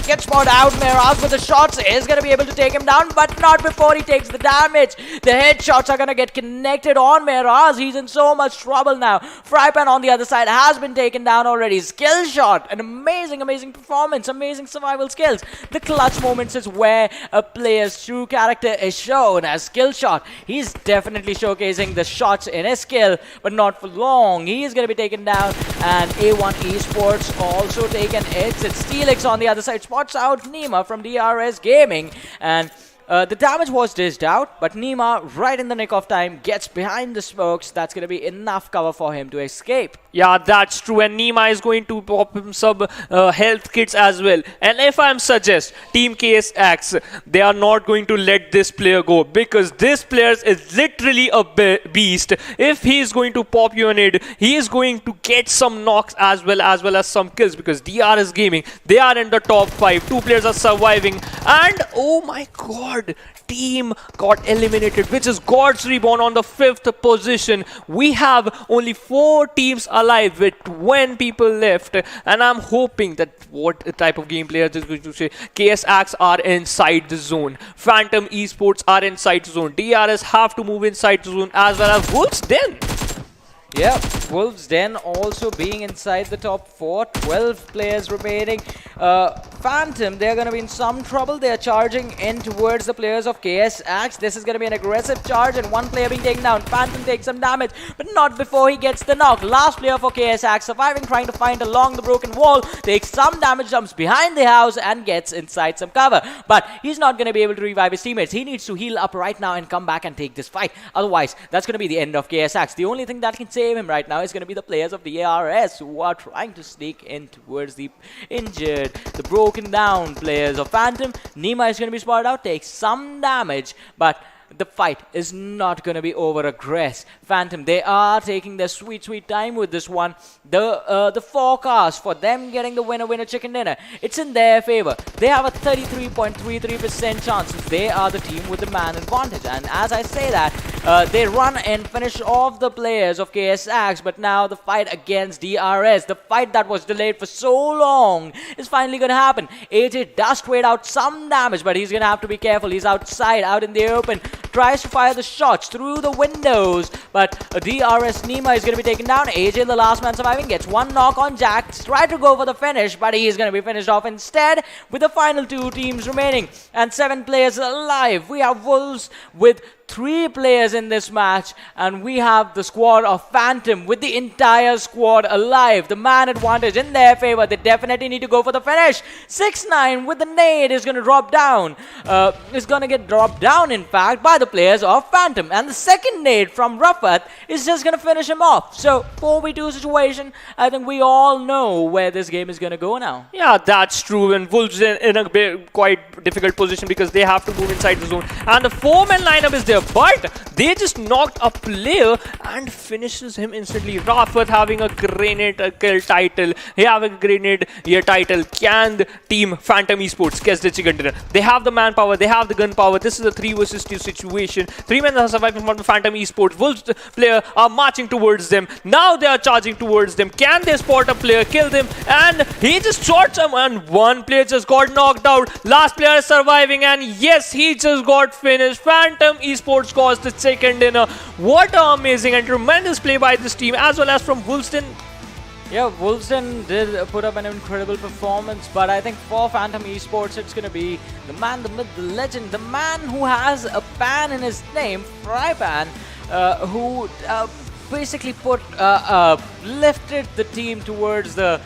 [SPEAKER 1] Gets spotted out. Miraz with the shots is going to be able to take him down, but not before he takes the damage. The headshots are going to get connected on Miraz. He's in so much trouble now. Frypan on the other side has been taken down already. Skill shot, an amazing performance, amazing survival skills. The clutch moments is where a player's true character is shown as skill shot. He's definitely showcasing the shots in his skill, but not for long. He is going to be taken down, and A1 Esports also taken hits. It's Steelix on the other side, spots out Nima from RSGaming, and the damage was dished out, but Nima, right in the nick of time, gets behind the smokes. That's going to be enough cover for him to escape.
[SPEAKER 3] Yeah, that's true, and Nima is going to pop him some health kits as well. And if I'm suggest Team KSX, they are not going to let this player go, because this player is literally a beast. If he is going to pop you an aid, he is going to get some knocks as well as some kills, because RSGaming, they are in the top 5. 2 players are surviving, and oh my god, team got eliminated, which is God's Reborn on the 5th position. We have only 4 teams alive with 20 people left, and I'm hoping that what type of game player is going to say. KSX are inside the zone, Phantom Esports are inside the zone, DRS have to move inside the zone, as well as Wolves Den.
[SPEAKER 1] Yeah, Wolves Den also being inside the top 4, 12 players remaining. Phantom, they're going to be in some trouble. They're charging in towards the players of KSX. This is going to be an aggressive charge, and one player being taken down. Phantom takes some damage, but not before he gets the knock. Last player for KSX surviving, trying to find along the broken wall. Takes some damage, jumps behind the house, and gets inside some cover. But he's not going to be able to revive his teammates. He needs to heal up right now and come back and take this fight. Otherwise, that's going to be the end of KSX. The only thing that can save him right now is going to be the players of the ARS, who are trying to sneak in towards the injured, the broken down players of Phantom. Nima is going to be spotted out, takes some damage, but the fight is not going to be over aggressive. Phantom, they are taking their sweet time with this one. The forecast for them getting the winner chicken dinner, it's in their favor. They have a 33.33% chance, since they are the team with the man advantage. And as I say that, they run and finish off the players of KSX, but now the fight against DRS, the fight that was delayed for so long, is finally going to happen. AJ does trade out some damage, but he's going to have to be careful. He's outside, out in the open, tries to fire the shots through the windows, but DRS Nima is going to be taken down. AJ, the last man surviving, gets one knock on Jack, tried to go for the finish, but he is going to be finished off instead, with the final 2 teams remaining and 7 players alive. We have Wolves with 3 players in this match, and we have the squad of Phantom with the entire squad alive. The man advantage in their favor. They definitely need to go for the finish. 6-9 with the nade is going to drop down. Is going to get dropped down, in fact, by the players of Phantom. And the second nade from Rafat is just going to finish him off. So 4v2 situation. I think we all know where this game is going to go now.
[SPEAKER 3] Yeah, that's true. And Wolves in a quite difficult position, because they have to move inside the zone. And the 4-man lineup is there, but they just knocked a player and finishes him instantly. Rafat having a grenade kill title. He having a grenade year title. Can the team Phantom Esports catch the chicken dinner? They have the manpower, they have the gunpower. This is a 3 versus 2 situation. 3 men are surviving from the Phantom Esports. Wolves player are marching towards them. Now they are charging towards them. Can they spot a player, kill them? And he just shots him, and one player just got knocked out. Last player is surviving, and yes, he just got finished. Phantom Esports caused the chicken dinner. What an amazing and tremendous play by this team, as well as from Wolves Den.
[SPEAKER 1] Yeah, Wolfsden did put up an incredible performance, but I think for Phantom Esports, it's going to be the man, the myth, the legend, the man who has a pan in his name, Frypan, who basically lifted the team towards the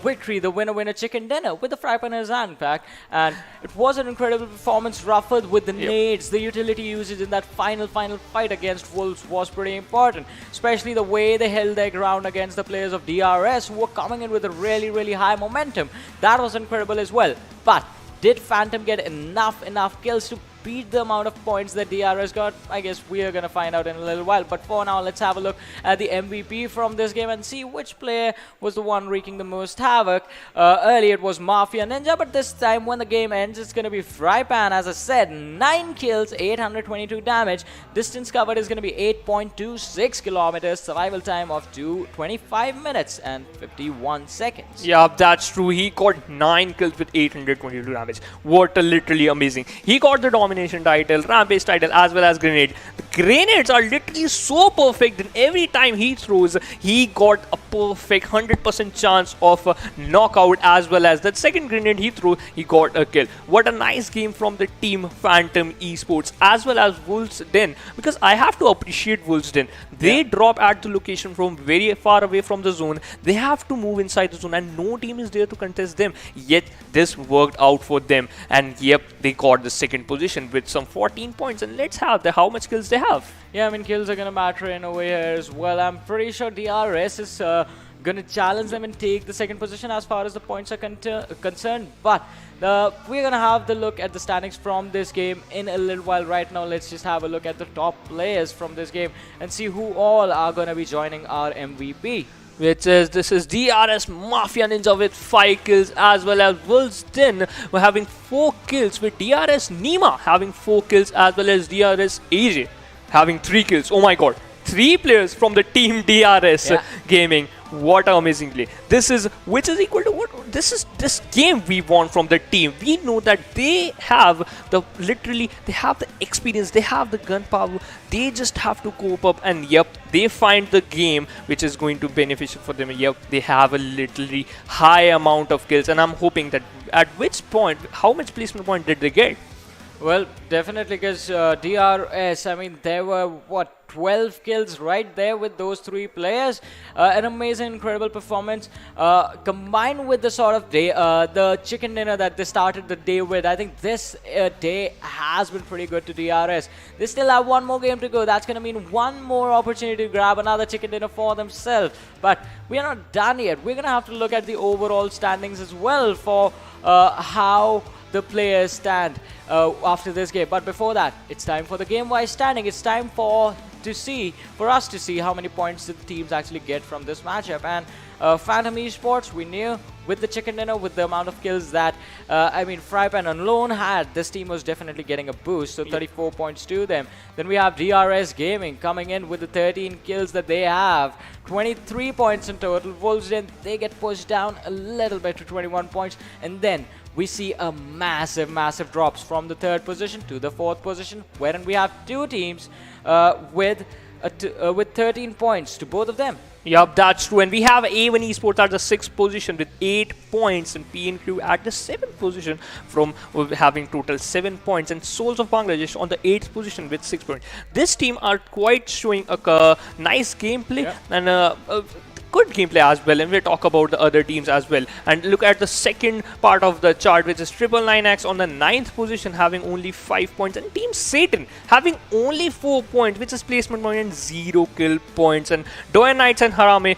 [SPEAKER 1] victory, the winner chicken dinner with the Frypan in his hand, in fact. And it was an incredible performance. Rufford with the nades, the utility usage in that final fight against Wolves was pretty important, especially the way they held their ground against the players of DRS who were coming in with a really high momentum. That was incredible as well. But did Phantom get enough kills to beat the amount of points that DRS got? I guess we are going to find out in a little while. But for now, let's have a look at the MVP from this game and see which player was the one wreaking the most havoc. Earlier it was Mafia Ninja, but this time when the game ends, it's going to be Frypan. As I said, 9 kills, 822 damage. Distance covered is going to be 8.26 kilometers. Survival time of 25 minutes and 51 seconds.
[SPEAKER 3] Yeah, that's true. He got 9 kills with 822 damage. What a literally amazing. He got the domination title, rampage title, as well as grenade. The grenades are literally so perfect that every time he throws, he got a perfect 100% chance of a knockout, as well as that second grenade he threw, he got a kill. What a nice game from the team Phantom Esports, as well as Wolfsden, because I have to appreciate Wolfsden. They drop at the location from very far away from the zone. They have to move inside the zone and no team is there to contest them. Yet this worked out for them, and yep, they got the second position with some 14 points. And let's have how much kills they have.
[SPEAKER 1] Yeah, I mean, kills are going to matter in a way here as well. I'm pretty sure DRS is going to challenge them and take the second position as far as the points are concerned. But we're going to have the look at the standings from this game in a little while. Right now, let's just have a look at the top players from this game and see who all are going to be joining our MVP.
[SPEAKER 3] This is DRS Mafia Ninja with 5 kills, as well as Wolfsden were having 4 kills, with DRS Nima having 4 kills, as well as DRS AJ having 3 kills. Oh my god, 3 players from the team DRS Gaming. What amazing play. This is equal to what? This game we won from the team. We know that they have the experience, they have the gunpowder, they just have to cope up, and yep, they find the game which is going to be beneficial for them. Yep, they have a literally high amount of kills, and I'm hoping that at which point, how much placement point did they get?
[SPEAKER 1] Well, definitely, because DRS, I mean, there were, what, 12 kills right there with those 3 players. An amazing, incredible performance. Combined with the sort of day, the chicken dinner that they started the day with, I think this day has been pretty good to DRS. They still have one more game to go. That's going to mean one more opportunity to grab another chicken dinner for themselves. But we are not done yet. We're going to have to look at the overall standings as well for how the players stand after this game. But before that, it's time for the game-wise standing. It's time for us to see how many points did the teams actually get from this matchup. And Phantom Esports, we knew with the chicken dinner, with the amount of kills that I mean Frypan alone had, this team was definitely getting a boost, so 34 points to them. Then we have DRS Gaming coming in with the 13 kills that they have, 23 points in total. Wolfsden, they get pushed down a little bit to 21 points, and then we see a massive drops from the 3rd position to the 4th position, wherein we have 2 teams with 13 points to both of them.
[SPEAKER 3] Yup, that's true. And we have A1 Esports at the 6th position with 8 points, and PNQ at the 7th position from having total 7 points, and Soulz of Bangladesh on the 8th position with 6 points. This team are quite showing a nice gameplay and good gameplay as well, and we'll talk about the other teams as well. And look at the second part of the chart, which is NIXXX on the 9th position having only 5 points, and Team Satan having only 4 points, which is placement point and 0 kill points. And DoyenKnightSs and HARAME,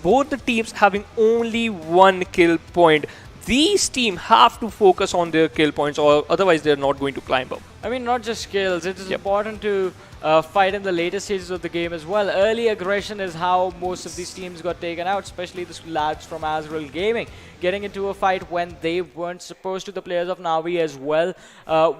[SPEAKER 3] both the teams having only 1 kill point. These teams have to focus on their kill points, or otherwise they're not going to climb up.
[SPEAKER 1] I mean, not just kills, it is important to fight in the later stages of the game as well. Early aggression is how most of these teams got taken out, especially the lads from AzraelGaming, getting into a fight when they weren't supposed to, the players of NAVI as well,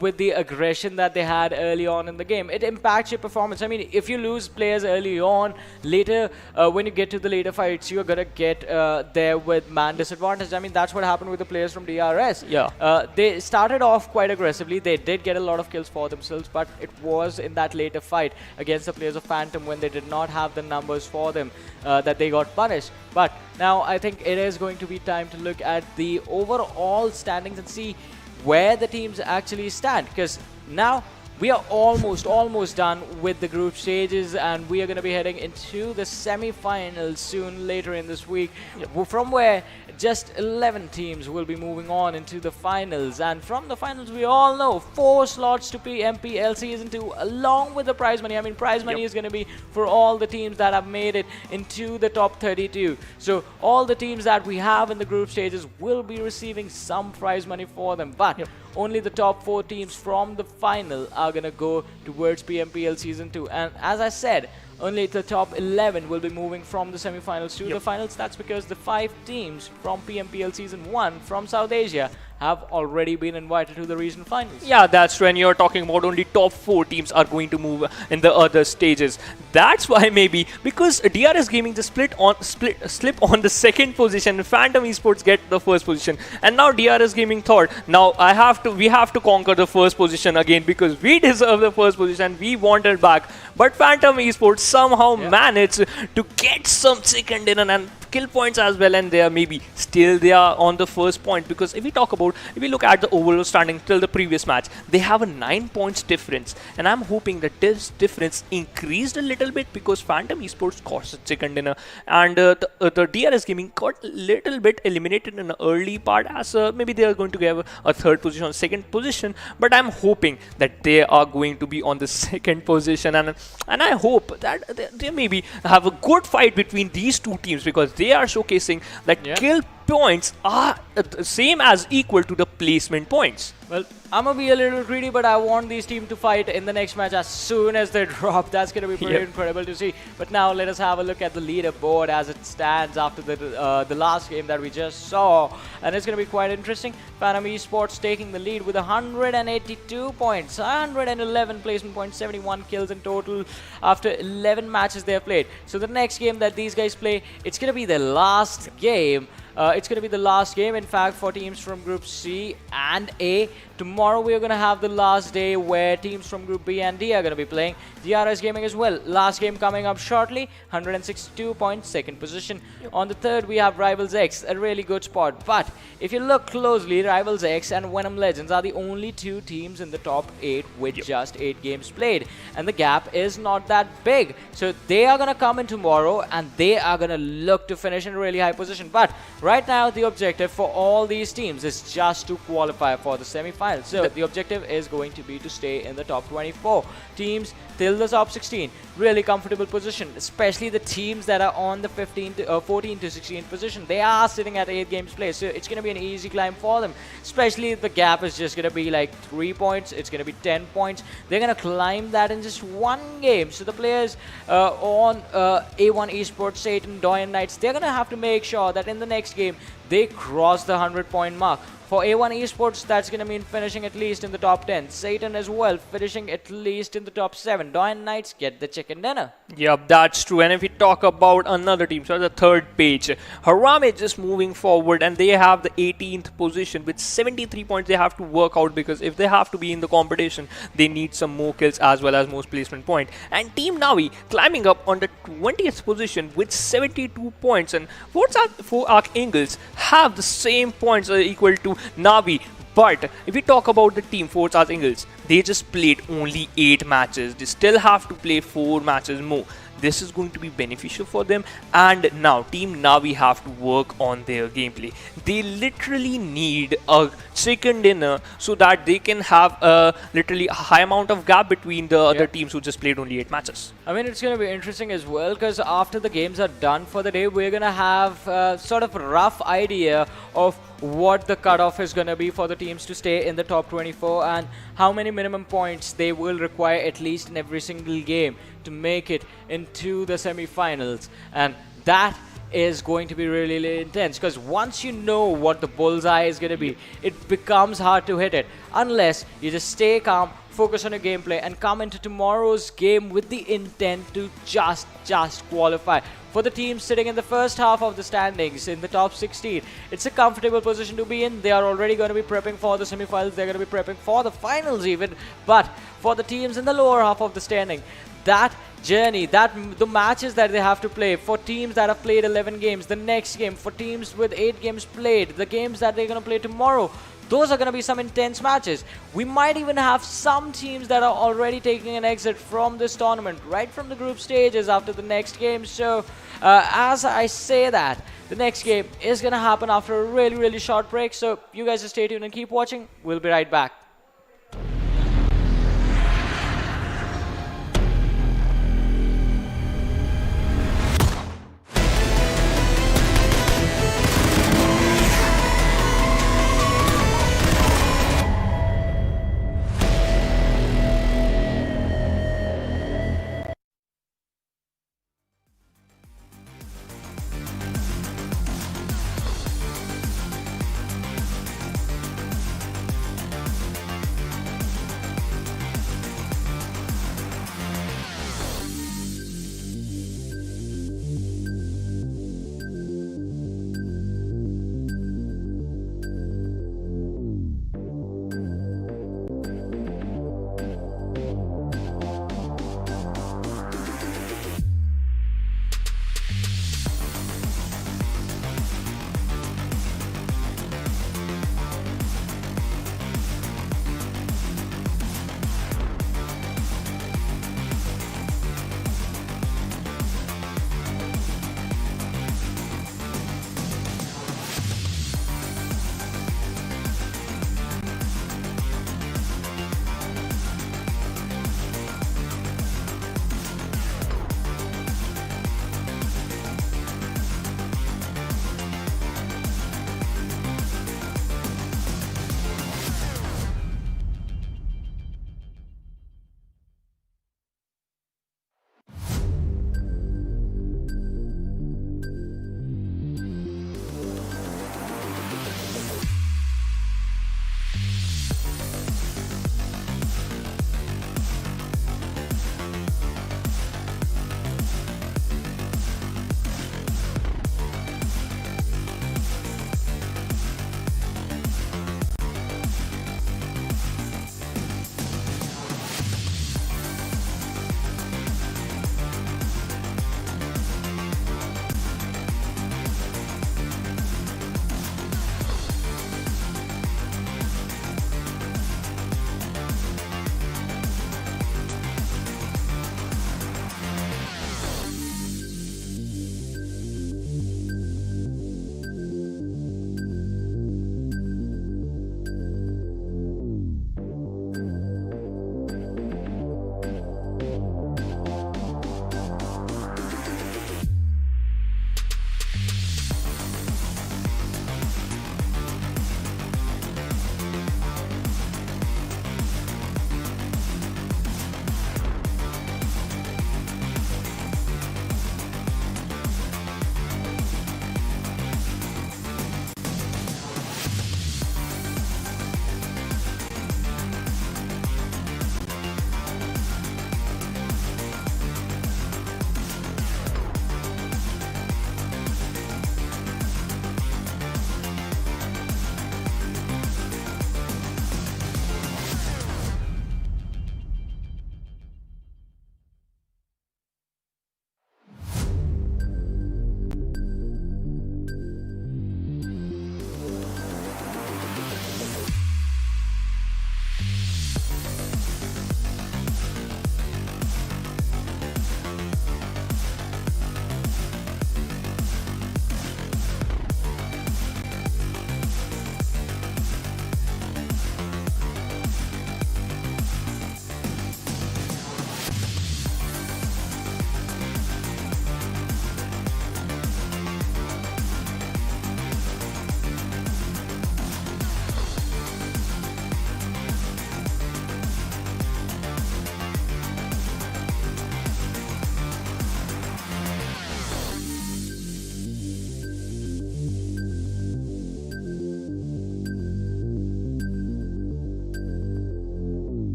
[SPEAKER 1] with the aggression that they had early on in the game. It impacts your performance. I mean, if you lose players early on, later, when you get to the later fights, you're going to get there with man disadvantage. I mean, that's what happened with the players from DRS.
[SPEAKER 3] Yeah.
[SPEAKER 1] They started off quite aggressively. They did get a lot of kills for themselves, but it was in that later fight against the players of Phantom when they did not have the numbers for them that they got punished. But now I think it is going to be time to look at the overall standings and see where the teams actually stand, because now we are almost done with the group stages, and we are going to be heading into the semi-finals soon later in this week, from where just 11 teams will be moving on into the finals. And from the finals, we all know 4 slots to PMPL Season 2 along with the prize money. I mean, prize money is going to be for all the teams that have made it into the top 32. So all the teams that we have in the group stages will be receiving some prize money for them, but only the top 4 teams from the final are going to go towards PMPL Season 2. And as I said, only the top 11 will be moving from the semi-finals to the finals. That's because the 5 teams from PMPL Season 1 from South Asia have already been invited to the region finals.
[SPEAKER 3] Yeah, that's when you're talking about only top 4 teams are going to move in the other stages. That's why maybe because DRS Gaming just slip on the second position, Phantom Esports get the first position, and now DRS Gaming thought, now we have to conquer the first position again because we deserve the first position. We want it back, but Phantom Esports somehow managed to get some second in and kill points as well, and they are maybe still they are on the first point, because if we look at the overall standing till the previous match, they have a 9 points difference, and I'm hoping that this difference increased a little bit because Phantom Esports got a second dinner, and the DRS Gaming got a little bit eliminated in the early part, as maybe they are going to have a third position or second position, but I'm hoping that they are going to be on the second position, and I hope that they maybe have a good fight between these two teams, because they are showcasing that kill points are same as equal to the placement points.
[SPEAKER 1] Well, I'm going to be a little greedy, but I want these teams to fight in the next match as soon as they drop. That's going to be pretty incredible to see. But now let us have a look at the leaderboard as it stands after the last game that we just saw. And it's going to be quite interesting. Venom Esports taking the lead with 182 points, 111 placement points, 71 kills in total after 11 matches they have played. So the next game that these guys play, it's going to be their last game. It's going to be the last game, in fact, for teams from Group C and A. Tomorrow we are going to have the last day where teams from Group B and D are going to be playing. DRS Gaming as well. Last game coming up shortly, 162 points, second position. On the third, we have Rivals X, a really good spot. But if you look closely, Rivals X and Venom Legends are the only 2 teams in the top 8 with just 8 games played. And the gap is not that big. So they are going to come in tomorrow and they are going to look to finish in a really high position. But right now, the objective for all these teams is just to qualify for the semi-finals. So the objective is going to be to stay in the top 24 teams till the top 16. Really comfortable position, especially the teams that are on the 14 to 16 position. They are sitting at 8 games played, so it's going to be an easy climb for them. Especially if the gap is just going to be like 3 points, it's going to be 10 points. They're going to climb that in just 1 game. So the players on A1 Esports, Satan, DoyenKnightSs, they're going to have to make sure that in the next game they cross the 100-point mark. For A1 Esports, that's going to mean finishing at least in the top 10. Satan as well, finishing at least in the top 7. DoyenKnightSs get the chicken dinner.
[SPEAKER 3] Yep, that's true. And if we talk about another team, so the third page, HARAME just moving forward, and they have the 18th position with 73 points. They have to work out, because if they have to be in the competition, they need some more kills as well as most placement point. And Team NAVI climbing up on the 20th position with 72 points. And four Archangels have the same points equal to NAVI. But if we talk about the team Force Archangels, they just played only 8 matches. They still have to play 4 matches more. This is going to be beneficial for them, and now Team NAVI have to work on their gameplay. They literally need a second dinner so that they can have a literally a high amount of gap between the other teams who just played only 8 matches.
[SPEAKER 1] I mean, it's going to be interesting as well, because after the games are done for the day, we're going to have sort of a rough idea of what the cutoff is going to be for the teams to stay in the top 24 and how many minimum points they will require at least in every single game to make it into the semi-finals. And that is going to be really, really intense, because once you know what the bullseye is going to be, it becomes hard to hit it unless you just stay calm, focus on your gameplay, and come into tomorrow's game with the intent to just qualify. For the team sitting in the first half of the standings in the top 16, it's a comfortable position to be in. They are already going to be prepping for the semi-finals. They're going to be prepping for the finals even. But for the teams in the lower half of the standing, that journey, the matches that they have to play, for teams that have played 11 games, the next game, for teams with 8 games played, the games that they're going to play tomorrow, those are going to be some intense matches. We might even have some teams that are already taking an exit from this tournament, right from the group stages after the next game. So, as I say that, the next game is going to happen after a really short break. So, you guys just stay tuned and keep watching. We'll be right back.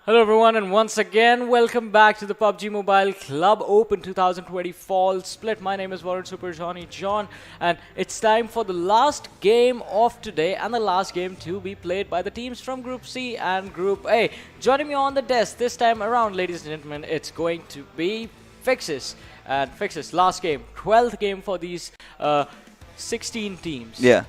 [SPEAKER 1] Hello everyone, and once again welcome back to the PUBG Mobile Club Open 2020 Fall Split. My name is Warren Super Johnny John, and it's time for the last game of today and the last game to be played by the teams from Group C and Group A. Joining me on the desk this time around, ladies and gentlemen, it's going to be Fixes. And Fixes, last game, 12th game for these 16 teams.
[SPEAKER 2] Yeah.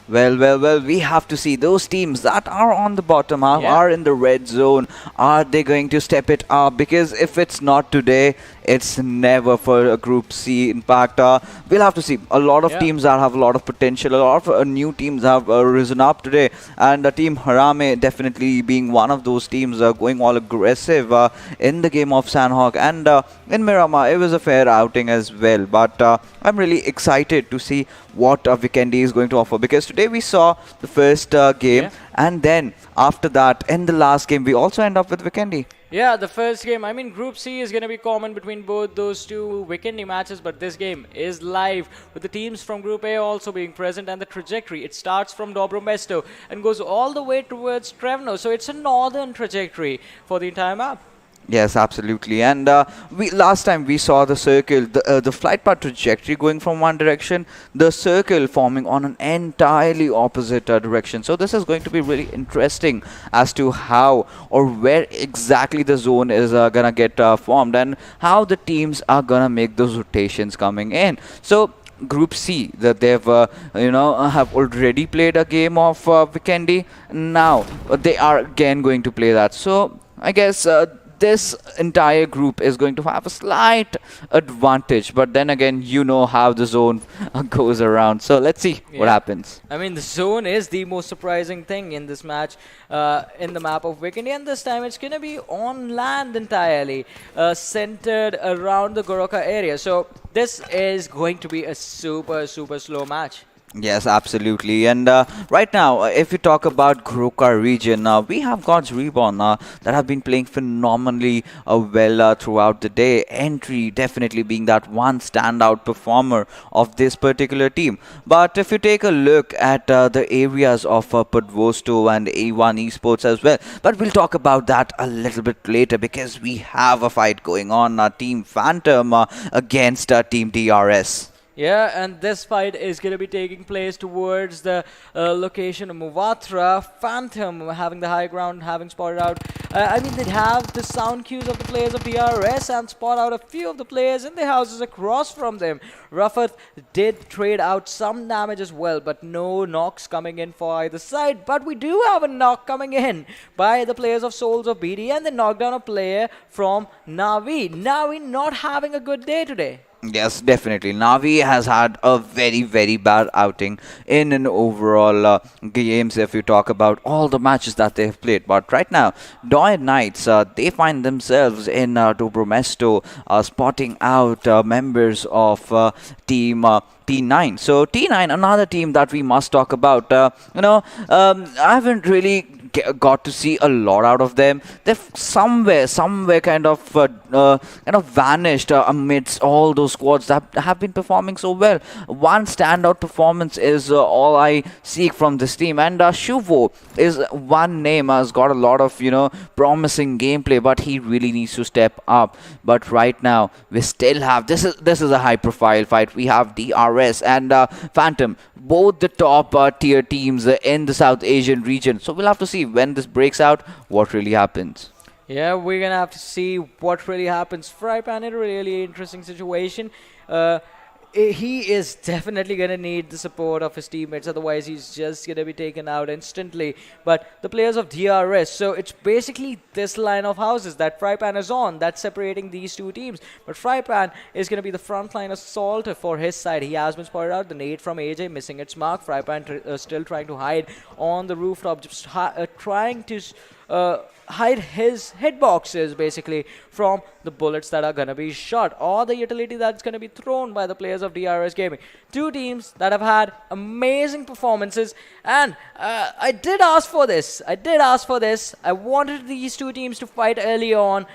[SPEAKER 2] Well, we have to see those teams that are on the bottom half, are in the red zone. Are they going to step it up? Because if it's not today, it's never for a Group C. In fact, we'll have to see. A lot of teams that have a lot of potential, a lot of new teams have risen up today. And the team HARAME definitely being one of those teams going all aggressive in the game of Sanhok. And in Miramar, it was a fair outing as well. But I'm really excited to see what Vikendi is going to offer, because today we saw the first game, and then after that in the last game we also end up with Vikendi.
[SPEAKER 1] Yeah, the first game, I mean, Group C is going to be common between both those two Vikendi matches, but this game is live with the teams from Group A also being present, and the trajectory, it starts from Dobromesto and goes all the way towards Trevno, so it's a northern trajectory for the entire map.
[SPEAKER 2] Yes, absolutely. And we last time we saw the circle, the flight path trajectory going from one direction, the circle forming on an entirely opposite direction. So this is going to be really interesting as to how or where exactly the zone is gonna get formed, and how the teams are gonna make those rotations coming in. So Group C, that they've have already played a game of Vikendi. Now they are again going to play that. So I guess this entire group is going to have a slight advantage, but then again, you know how the zone goes around. So let's see what happens.
[SPEAKER 1] I mean, the zone is the most surprising thing in this match, in the map of Vikendi, and this time it's going to be on land entirely, centered around the Goroka area. So this is going to be a super slow match.
[SPEAKER 2] Yes, absolutely. And right now, if you talk about Goroka region, we have got REBORN that have been playing phenomenally well throughout the day. Entry definitely being that one standout performer of this particular team. But if you take a look at the areas of Podvosto and A1 Esports as well, but we'll talk about that a little bit later, because we have a fight going on, Team Phantom against Team DRS.
[SPEAKER 1] Yeah, and this fight is going to be taking place towards the location of Muvatra. Phantom having the high ground, having spotted out. I mean, they have the sound cues of the players of DRS and spot out a few of the players in the houses across from them. Ruffath did trade out some damage as well, but no knocks coming in for either side. But we do have a knock coming in by the players of Soulz of BD, and they knocked down a player from NAVI. NAVI not having a good day today.
[SPEAKER 2] Yes, definitely. NAVI has had a very bad outing in an overall games, if you talk about all the matches that they have played. But right now, DoyenKnightSs, they find themselves in Dobromesto, spotting out members of team T9. So T9, another team that we must talk about. I haven't really got to see a lot out of them. They've somewhere kind of vanished amidst all those squads that have been performing so well. One standout performance is all I seek from this team, and Shuvo is one name, has got a lot of promising gameplay, but he really needs to step up. But right now we still have this is a high profile fight. We have DRS and Phantom, both the top tier teams in the South Asian region. So we'll have to see when this breaks out what really happens.
[SPEAKER 1] Yeah, we're gonna have to see what really happens. Frypan in a really interesting situation. He is definitely going to need the support of his teammates, otherwise he's just going to be taken out instantly. But the players of DRS, so it's basically this line of houses that Frypan is on that's separating these two teams. But Frypan is going to be the frontline assault for his side. He has been spotted out. The nade from AJ missing its mark. Frypan still trying to hide on the rooftop, just trying to hide his hitboxes basically from the bullets that are going to be shot, or the utility that's going to be thrown by the players of DRS Gaming. Two teams that have had amazing performances, and I did ask for this. I wanted these two teams to fight early on,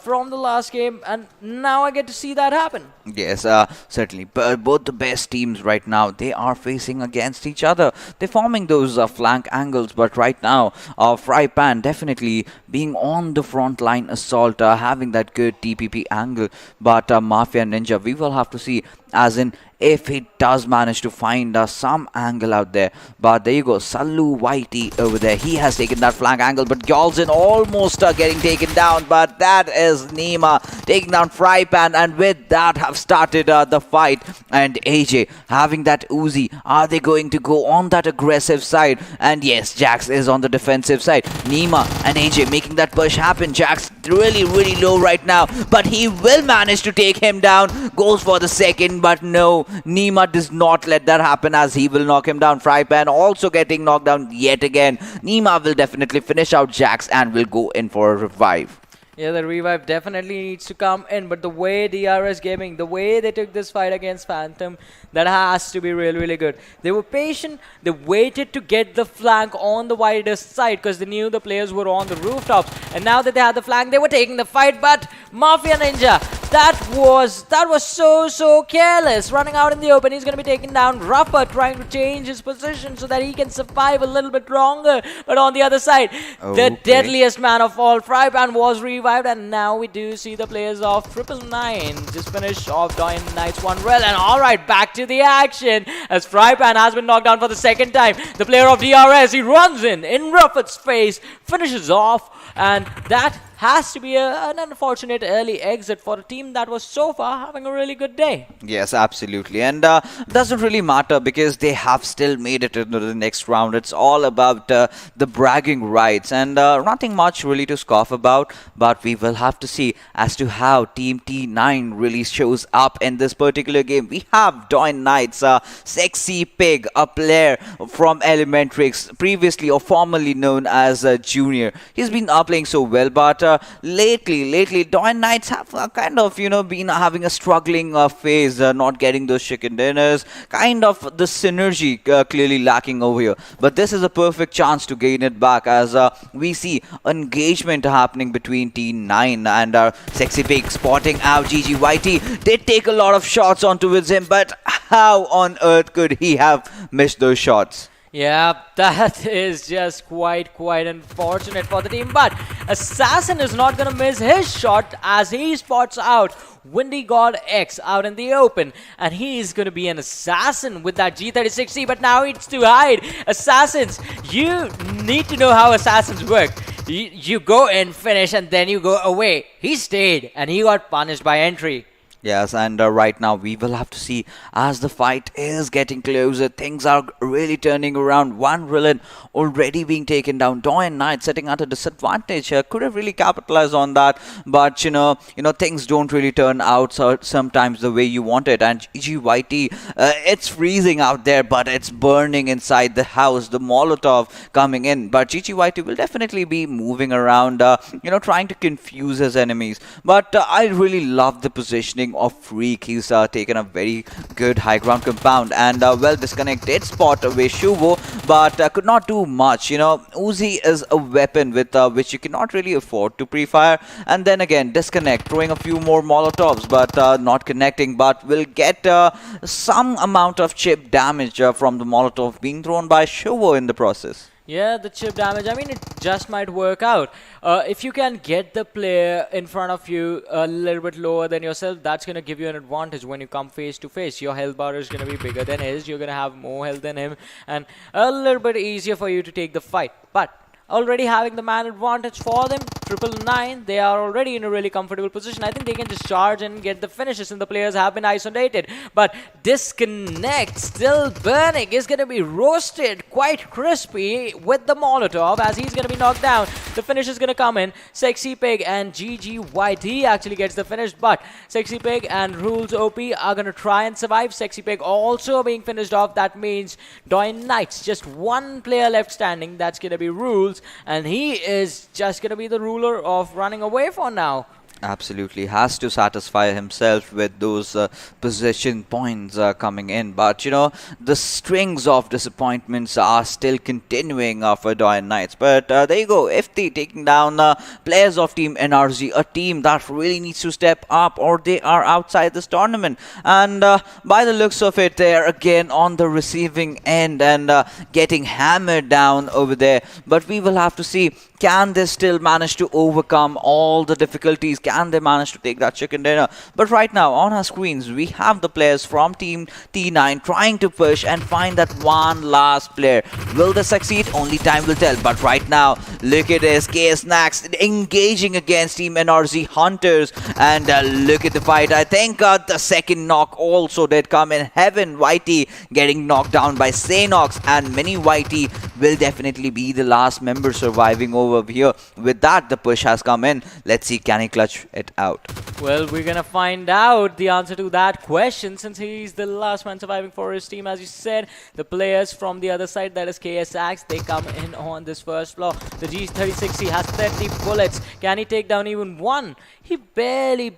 [SPEAKER 1] from the last game, and now I get to see that happen.
[SPEAKER 2] Yes, certainly. But both the best teams right now, they are facing against each other. They're forming those flank angles, but right now, Frypan definitely being on the front line assault, having that good TPP angle. But Mafia Ninja, we will have to see, as in if he does manage to find some angle out there. But there you go, Soulz Whitey over there. He has taken that flank angle, but Gyalzin almost getting taken down. But that is Nima taking down Frypan, and with that have started the fight. And AJ having that Uzi. Are they going to go on that aggressive side? And yes, Jax is on the defensive side. Nima and AJ making that push happen. Jax really low right now, but he will manage to take him down. Goes for the second, but no, Nima does not let that happen, as he will knock him down. Frypan also getting knocked down yet again. Nima will definitely finish out Jax and will go in for a revive.
[SPEAKER 1] Yeah, the revive definitely needs to come in, but the way DRSGaming, the way they took this fight against Phantom, that has to be really good. They were patient, they waited to get the flank on the widest side because they knew the players were on the rooftops, and now that they had the flank, they were taking the fight. But Mafia Ninja, that was so careless, running out in the open. He's going to be taken down. Rupper trying to change his position so that he can survive a little bit longer, but on the other side, the deadliest man of all, Frypan, was revived. And now we do see the players of 999 just finish off DoyenKnightSs one well. And alright, back to the action as Frypan has been knocked down for the second time. The player of DRS, he runs in Rufford's face, finishes off, and that has to be an unfortunate early exit for a team that was so far having a really good day.
[SPEAKER 2] Yes, absolutely. And doesn't really matter because they have still made it into the next round. It's all about the bragging rights, and nothing much really to scoff about. But we will have to see as to how Team T9 really shows up in this particular game. We have DoyenKnightSs, Sexy Pig, a player from Elementrix, previously or formerly known as Junior. He's been playing so well, but lately DoyenKnightSs have kind of been having a struggling phase, not getting those chicken dinners, kind of the synergy clearly lacking over here. But this is a perfect chance to gain it back, as we see engagement happening between T9 and Sexy Pig spotting out GGYT. Did take a lot of shots onto him, but how on earth could he have missed those shots?
[SPEAKER 1] Yeah, that is just quite unfortunate for the team. But Assassin is not going to miss his shot as he spots out Windy God X out in the open. And he is going to be an assassin with that G36C, but now it's to hide. Assassins, you need to know how assassins work. You go and finish and then you go away. He stayed and he got punished by entry.
[SPEAKER 2] Yes, and right now we will have to see as the fight is getting closer. Things are really turning around. One villain already being taken down. DoyenKnightSs sitting at a disadvantage here. Could have really capitalized on that, but things don't really turn out sometimes the way you want it. And GGYT, it's freezing out there, but it's burning inside the house. The Molotov coming in, but GGYT will definitely be moving around, trying to confuse his enemies. But I really love the positioning of Freak. He's taken a very good high ground compound and well disconnected spot away Shuvo, but could not do much. Uzi is a weapon with which you cannot really afford to pre-fire, and then again disconnect, throwing a few more Molotovs, but not connecting, but will get some amount of chip damage from the Molotov being thrown by Shuvo in the process.
[SPEAKER 1] Yeah, the chip damage, I mean, it just might work out. If you can get the player in front of you a little bit lower than yourself, that's going to give you an advantage when you come face to face. Your health bar is going to be bigger than his, you're going to have more health than him, and a little bit easier for you to take the fight. But already having the man advantage for them, 999, they are already in a really comfortable position. I think they can just charge and get the finishes, and the players have been isolated. But Disconnect, still burning, is going to be roasted quite crispy with the Molotov as he's going to be knocked down. The finish is going to come in. Sexy Pig and GGYT actually gets the finish, but Sexy Pig and Rules OP are going to try and survive. Sexy Pig also being finished off. That means DoyenKnightSs, just one player left standing. That's going to be Rules, and he is just going to be the ruler of running away for now.
[SPEAKER 2] Absolutely has to satisfy himself with those possession points coming in. But you know, the strings of disappointments are still continuing for Doyen Knights. But there you go, FT taking down players of Team NRZ, a team that really needs to step up or they are outside this tournament. And by the looks of it, they're again on the receiving end and getting hammered down over there. But we will have to see, can they still manage to overcome all the difficulties? Can they manage to take that chicken dinner? But right now on our screens, we have the players from Team T9 trying to push and find that one last player. Will they succeed? Only time will tell. But right now, look at this. KS Nax engaging against Team NRZ Hunters. And look at the fight. I think the second knock also did come in heaven. Yeti getting knocked down by Sanhok. And Mini Yeti will definitely be the last member surviving over here. With that, the push has come in. Let's see, can he clutch it out?
[SPEAKER 1] Well, we're gonna find out the answer to that question since he's the last man surviving for his team. As you said, the players from the other side, that is KSX, they come in on this first floor. The G36C has 30 bullets. Can he take down even one? He barely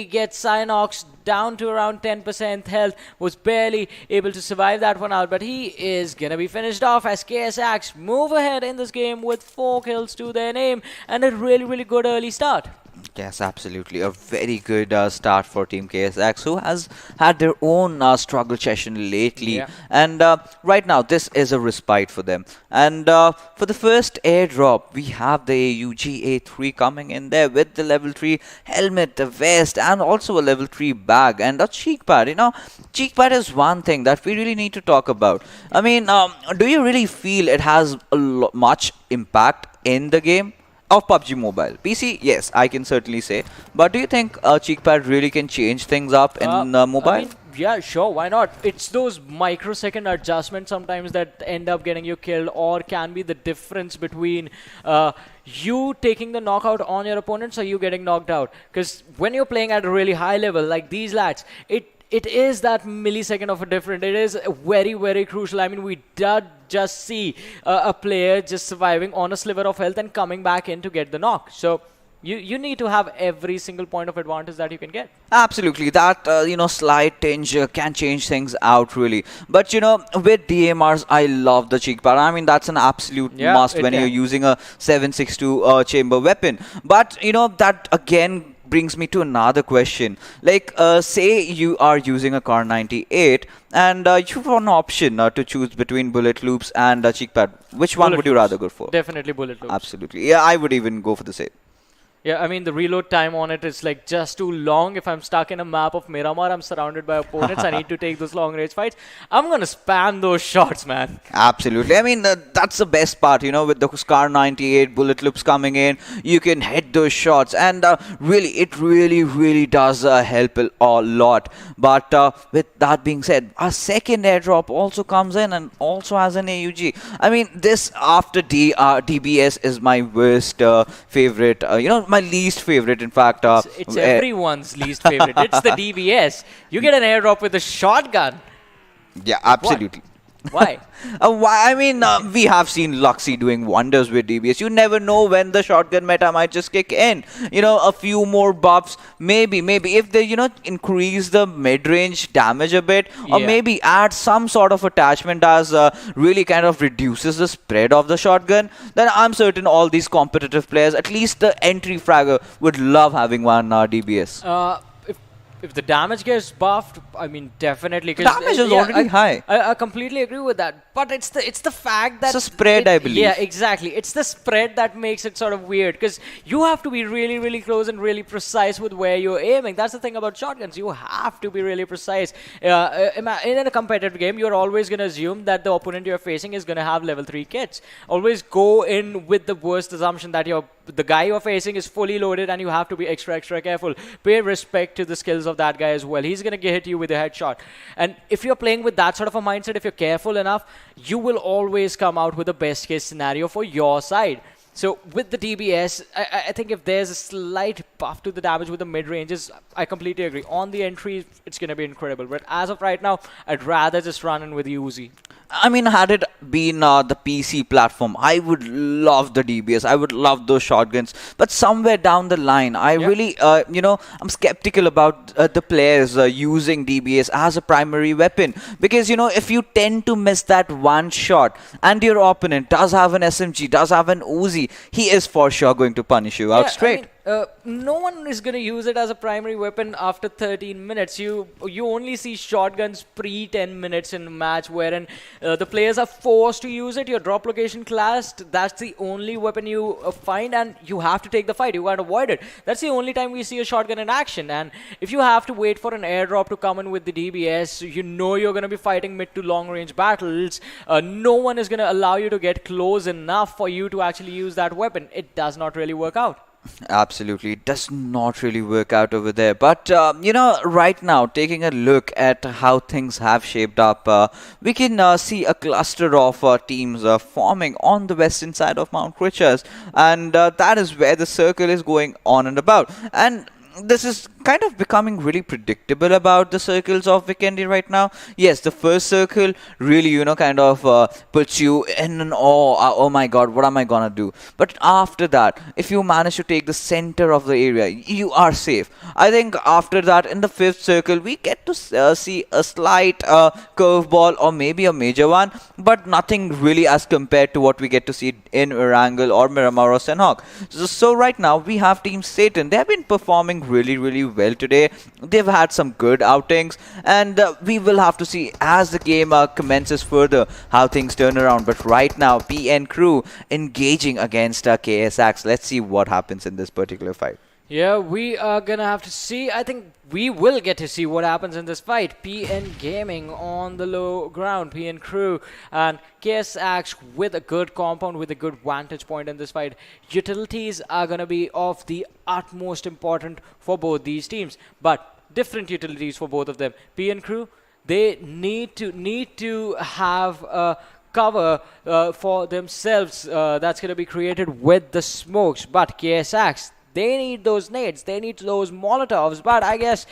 [SPEAKER 1] gets Sanhok down to around 10% health, was barely able to survive that one out, but he is gonna be finished off as KSX move ahead in this game with 4 kills to their name and a really good early start.
[SPEAKER 2] Yes, absolutely. A very good start for Team KSX, who has had their own struggle session lately.
[SPEAKER 1] Yeah.
[SPEAKER 2] And right now, this is a respite for them. And for the first airdrop, we have the AUG A3 coming in there with the level 3 helmet, the vest, and also a level 3 bag and a cheek pad. You know, cheek pad is one thing that we really need to talk about. I mean, do you really feel it has much impact in the game of PUBG Mobile? PC, yes, I can certainly say. But do you think cheek pad really can change things up in mobile?
[SPEAKER 1] I mean, yeah, sure, why not? It's those microsecond adjustments sometimes that end up getting you killed, or can be the difference between you taking the knockout on your opponents or you getting knocked out. Because when you're playing at a really high level, like these lads, it is that millisecond of a difference. It is very crucial. I mean, we did just see a player just surviving on a sliver of health and coming back in to get the knock. So you need to have every single point of advantage that you can get.
[SPEAKER 2] Absolutely, that you know, slight tinge can change things out really. But you know, with DMRs, I love the cheek pad. I mean, that's an absolute must when you're using a 7.62 chamber weapon. But you know, that again brings me to another question. Like, say you are using a Car 98 and you have an option to choose between bullet loops and cheek pad. Which one would you rather go for?
[SPEAKER 1] Definitely bullet loops.
[SPEAKER 2] Absolutely. Yeah, I would even go for the same.
[SPEAKER 1] Yeah, I mean, the reload time on it is like just too long. If I'm stuck in a map of Miramar, I'm surrounded by opponents, I need to take those long range fights, I'm going to spam those shots, man.
[SPEAKER 2] Absolutely. I mean, that's the best part, you know, with the Scar 98 bullet loops coming in, you can hit those shots. And really, it really does help a lot. But with that being said, a second airdrop also comes in and also has an AUG. I mean, this after DBS is my worst favorite, you know, my least favorite, in fact.
[SPEAKER 1] It's everyone's least favorite. It's the DBS. You get an airdrop with a shotgun.
[SPEAKER 2] Yeah, absolutely.
[SPEAKER 1] Why?
[SPEAKER 2] Why? I mean, we have seen Luxy doing wonders with DBS. You never know when the shotgun meta might just kick in. You know, a few more buffs, maybe if they, you know, increase the mid-range damage a bit, or maybe add some sort of attachment as really kind of reduces the spread of the shotgun, then I'm certain all these competitive players, at least the entry fragger, would love having one DBS.
[SPEAKER 1] If the damage gets buffed, I mean, definitely.
[SPEAKER 2] Damage is already high.
[SPEAKER 1] I completely agree with that. But it's the fact that
[SPEAKER 2] it's a spread, I believe.
[SPEAKER 1] Yeah, exactly. It's the spread that makes it sort of weird, because you have to be really close and really precise with where you're aiming. That's the thing about shotguns. You have to be really precise. In a competitive game, you're always going to assume that the opponent you're facing is going to have level 3 kits. Always go in with the worst assumption that the guy you're facing is fully loaded, and you have to be extra careful. Pay respect to the skills of that guy as well. He's going to hit you with a headshot. And if you're playing with that sort of a mindset, if you're careful enough, you will always come out with the best case scenario for your side. So with the DBS, I think if there's a slight buff to the damage with the mid-ranges, I completely agree. On the entry, it's going to be incredible. But as of right now, I'd rather just run in with the Uzi.
[SPEAKER 2] I mean, had it been the PC platform, I would love the DBS. I would love those shotguns. But somewhere down the line, I really, I'm skeptical about the players using DBS as a primary weapon. Because, if you tend to miss that one shot and your opponent does have an SMG, does have an Uzi, he is for sure going to punish you out straight.
[SPEAKER 1] No one is going to use it as a primary weapon after 13 minutes. You only see shotguns pre 10 minutes in a match wherein the players are forced to use it. Your drop location classed, that's the only weapon you find, and you have to take the fight. You can't avoid it. That's the only time we see a shotgun in action. And if you have to wait for an airdrop to come in with the DBS, you're going to be fighting mid to long range battles. No one is going to allow you to get close enough for you to actually use that weapon. It does not really work out.
[SPEAKER 2] Absolutely, it does not really work out over there. But, right now, taking a look at how things have shaped up, we can see a cluster of teams forming on the western side of Mount Richards. And that is where the circle is going on and about. And this is kind of becoming really predictable about the circles of Vikendi right now. Yes, the first circle really, kind of puts you in an awe. Oh my god, what am I gonna do? But after that, if you manage to take the center of the area, you are safe. I think after that, in the fifth circle, we get to see a slight curveball or maybe a major one, but nothing really as compared to what we get to see in Erangel or Miramar or Sanhok. So right now, we have Team Satan. They have been performing really well today. They've had some good outings, and we will have to see as the game commences further how things turn around. But right now, PN crew engaging against KSX. Let's see what happens in this particular fight.
[SPEAKER 1] Yeah, we are gonna have to see. I think we will get to see what happens in this fight. PN Gaming on the low ground, PN Crew, and KSX with a good compound, with a good vantage point in this fight. Utilities are gonna be of the utmost important for both these teams, but different utilities for both of them. PN Crew, they need to have a cover for themselves that's gonna be created with the smokes, but KSX, they need those nades, they need those molotovs, but I guess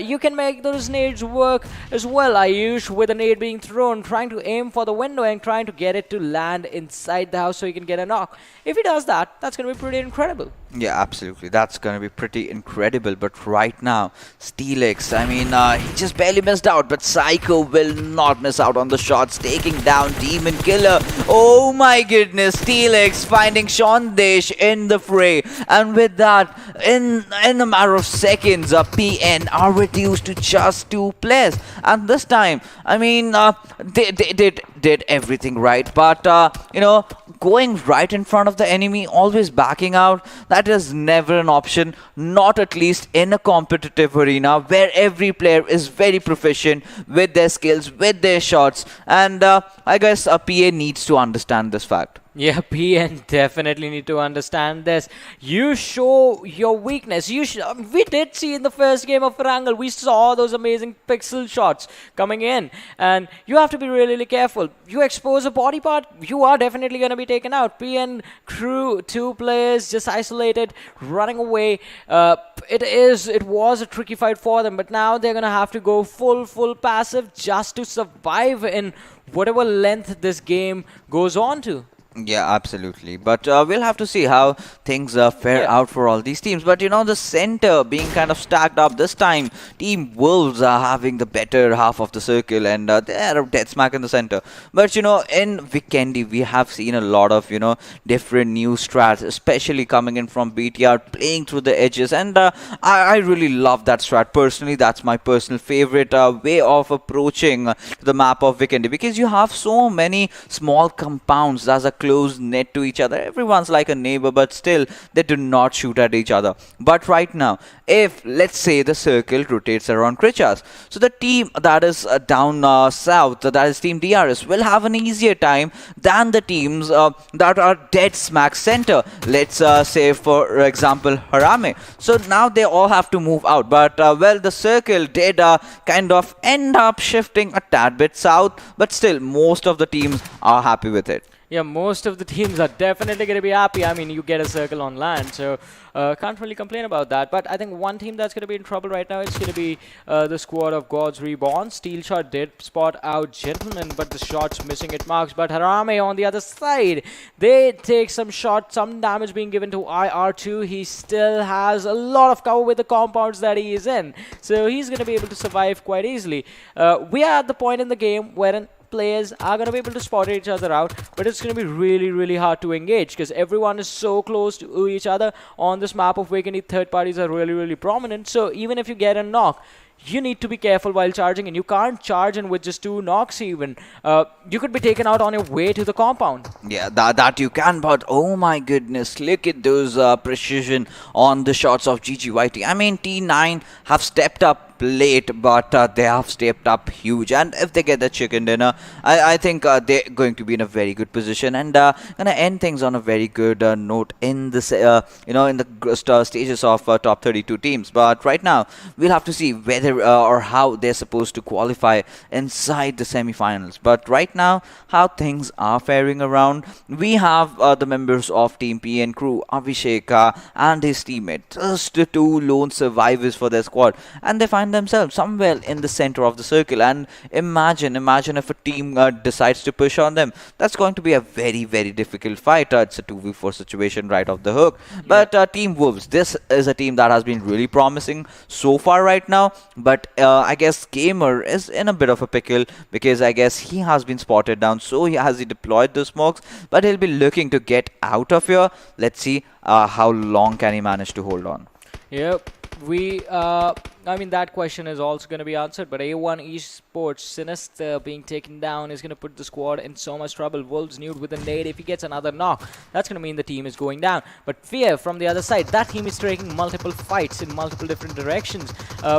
[SPEAKER 1] you can make those nades work as well. Ayush with a nade being thrown, trying to aim for the window and trying to get it to land inside the house so he can get a knock. If he does that, that's going to be pretty incredible.
[SPEAKER 2] Yeah, absolutely. That's going to be pretty incredible. But right now, Steelix, I mean, he just barely missed out. But Psycho will not miss out on the shots, taking down Demon Killer. Oh my goodness, Steelix finding Shondesh in the fray. And with that, in a matter of seconds, PN are reduced to just 2 players. And this time, I mean, they did everything right. But, going right in front of the enemy, always backing out, that is never an option, not at least in a competitive arena where every player is very proficient with their skills, with their shots, and I guess a PA needs to understand this fact.
[SPEAKER 1] Yeah, PN definitely need to understand this. You show your weakness. We did see in the first game of Erangel, we saw those amazing pixel shots coming in. And you have to be really careful. You expose a body part, you are definitely going to be taken out. PN crew, 2 players just isolated, running away. It was a tricky fight for them, but now they're going to have to go full passive just to survive in whatever length this game goes on to.
[SPEAKER 2] Yeah, absolutely. But we'll have to see how things fare out for all these teams. But, the center being kind of stacked up this time. Team Wolves are having the better half of the circle, and they're a dead smack in the center. But, in Vikendi, we have seen a lot of, different new strats, especially coming in from BTR, playing through the edges. And I really love that strat. Personally, that's my personal favorite way of approaching the map of Vikendi, because you have so many small compounds as a close net to each other. Everyone's like a neighbor, but still they do not shoot at each other. But right now, if let's say the circle rotates around Krichas, so the team that is down south, that is Team DRS, will have an easier time than the teams that are dead smack center. Let's say, for example, HARAME. So now they all have to move out. But well, the circle did kind of end up shifting a tad bit south, but still most of the teams are happy with it.
[SPEAKER 1] Yeah, most of the teams are definitely going to be happy. I mean, you get a circle on land, so can't really complain about that. But I think one team that's going to be in trouble right now, it's going to be the squad of Gods Reborn. Steel Shot did spot out Gentleman, but the shot's missing at marks. But HARAME on the other side, they take some shots, some damage being given to IR2. He still has a lot of cover with the compounds that he is in, so he's going to be able to survive quite easily. We are at the point in the game wherein players are going to be able to spot each other out, but it's going to be really hard to engage because everyone is so close to each other on this map of Vikendi. Third parties are really prominent, so even if you get a knock, you need to be careful while charging, and you can't charge in with just 2 knocks even. You could be taken out on your way to the compound.
[SPEAKER 2] Yeah, that you can, but oh my goodness, look at those precision on the shots of GGYT. I mean, T9 have stepped up late, but they have stepped up huge, and if they get the chicken dinner, I think they're going to be in a very good position, and gonna end things on a very good note in this in the stages of top 32 teams. But right now we'll have to see whether or how they're supposed to qualify inside the semi-finals. But right now, how things are faring around, we have the members of Team P and crew, Abhishek and his teammate, just the 2 lone survivors for their squad, and they find themselves somewhere in the center of the circle. And imagine if a team decides to push on them. That's going to be a very difficult fight. It's a 2v4 situation right off the hook. But Team Wolves, this is a team that has been really promising so far right now, but I guess Gamer is in a bit of a pickle because I guess he has been spotted down, so he deployed the smokes, but he'll be looking to get out of here. Let's see how long can he manage to hold on.
[SPEAKER 1] Yep. I mean, that question is also going to be answered, but A1 Esports, Sinister being taken down is going to put the squad in so much trouble. Wolves nude with a nade. If he gets another knock, that's going to mean the team is going down. But Fear from the other side, that team is taking multiple fights in multiple different directions.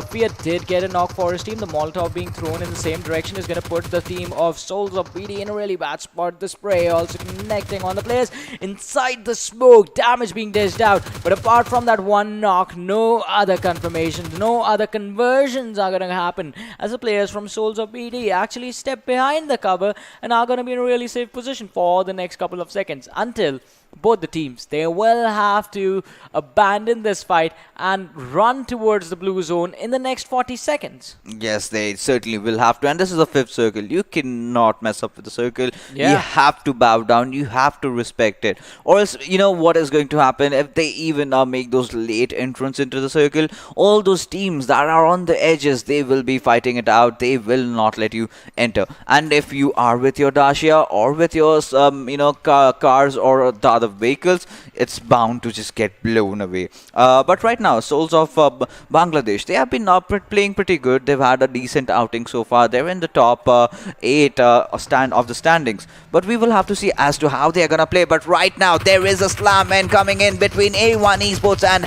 [SPEAKER 1] Fear did get a knock for his team. The Molotov being thrown in the same direction is going to put the team of Soulz of BD in a really bad spot. The spray also connecting on the players inside the smoke. Damage being dished out. But apart from that one knock, no other confirmations, no other conversions are going to happen as the players from Soulz of BD actually step behind the cover and are going to be in a really safe position for the next couple of seconds until both the teams, they will have to abandon this fight and run towards the blue zone in the next 40 seconds.
[SPEAKER 2] Yes, they certainly will have to, and this is a 5th circle. You cannot mess up with the circle.
[SPEAKER 1] Yeah.
[SPEAKER 2] You have to bow down, you have to respect it, or else you know what is going to happen if they even make those late entrance into the circle. All those teams that are on the edges, they will be fighting it out. They will not let you enter, and if you are with your Dacia or with your cars or the other vehicles, it's bound to just get blown away. But right now, Soulz of Bangladesh, they have been playing pretty good. They've had a decent outing so far. They're in the top 8 of the standings, but we will have to see as to how they are gonna play. But right now there is a slam man coming in between A1 Esports and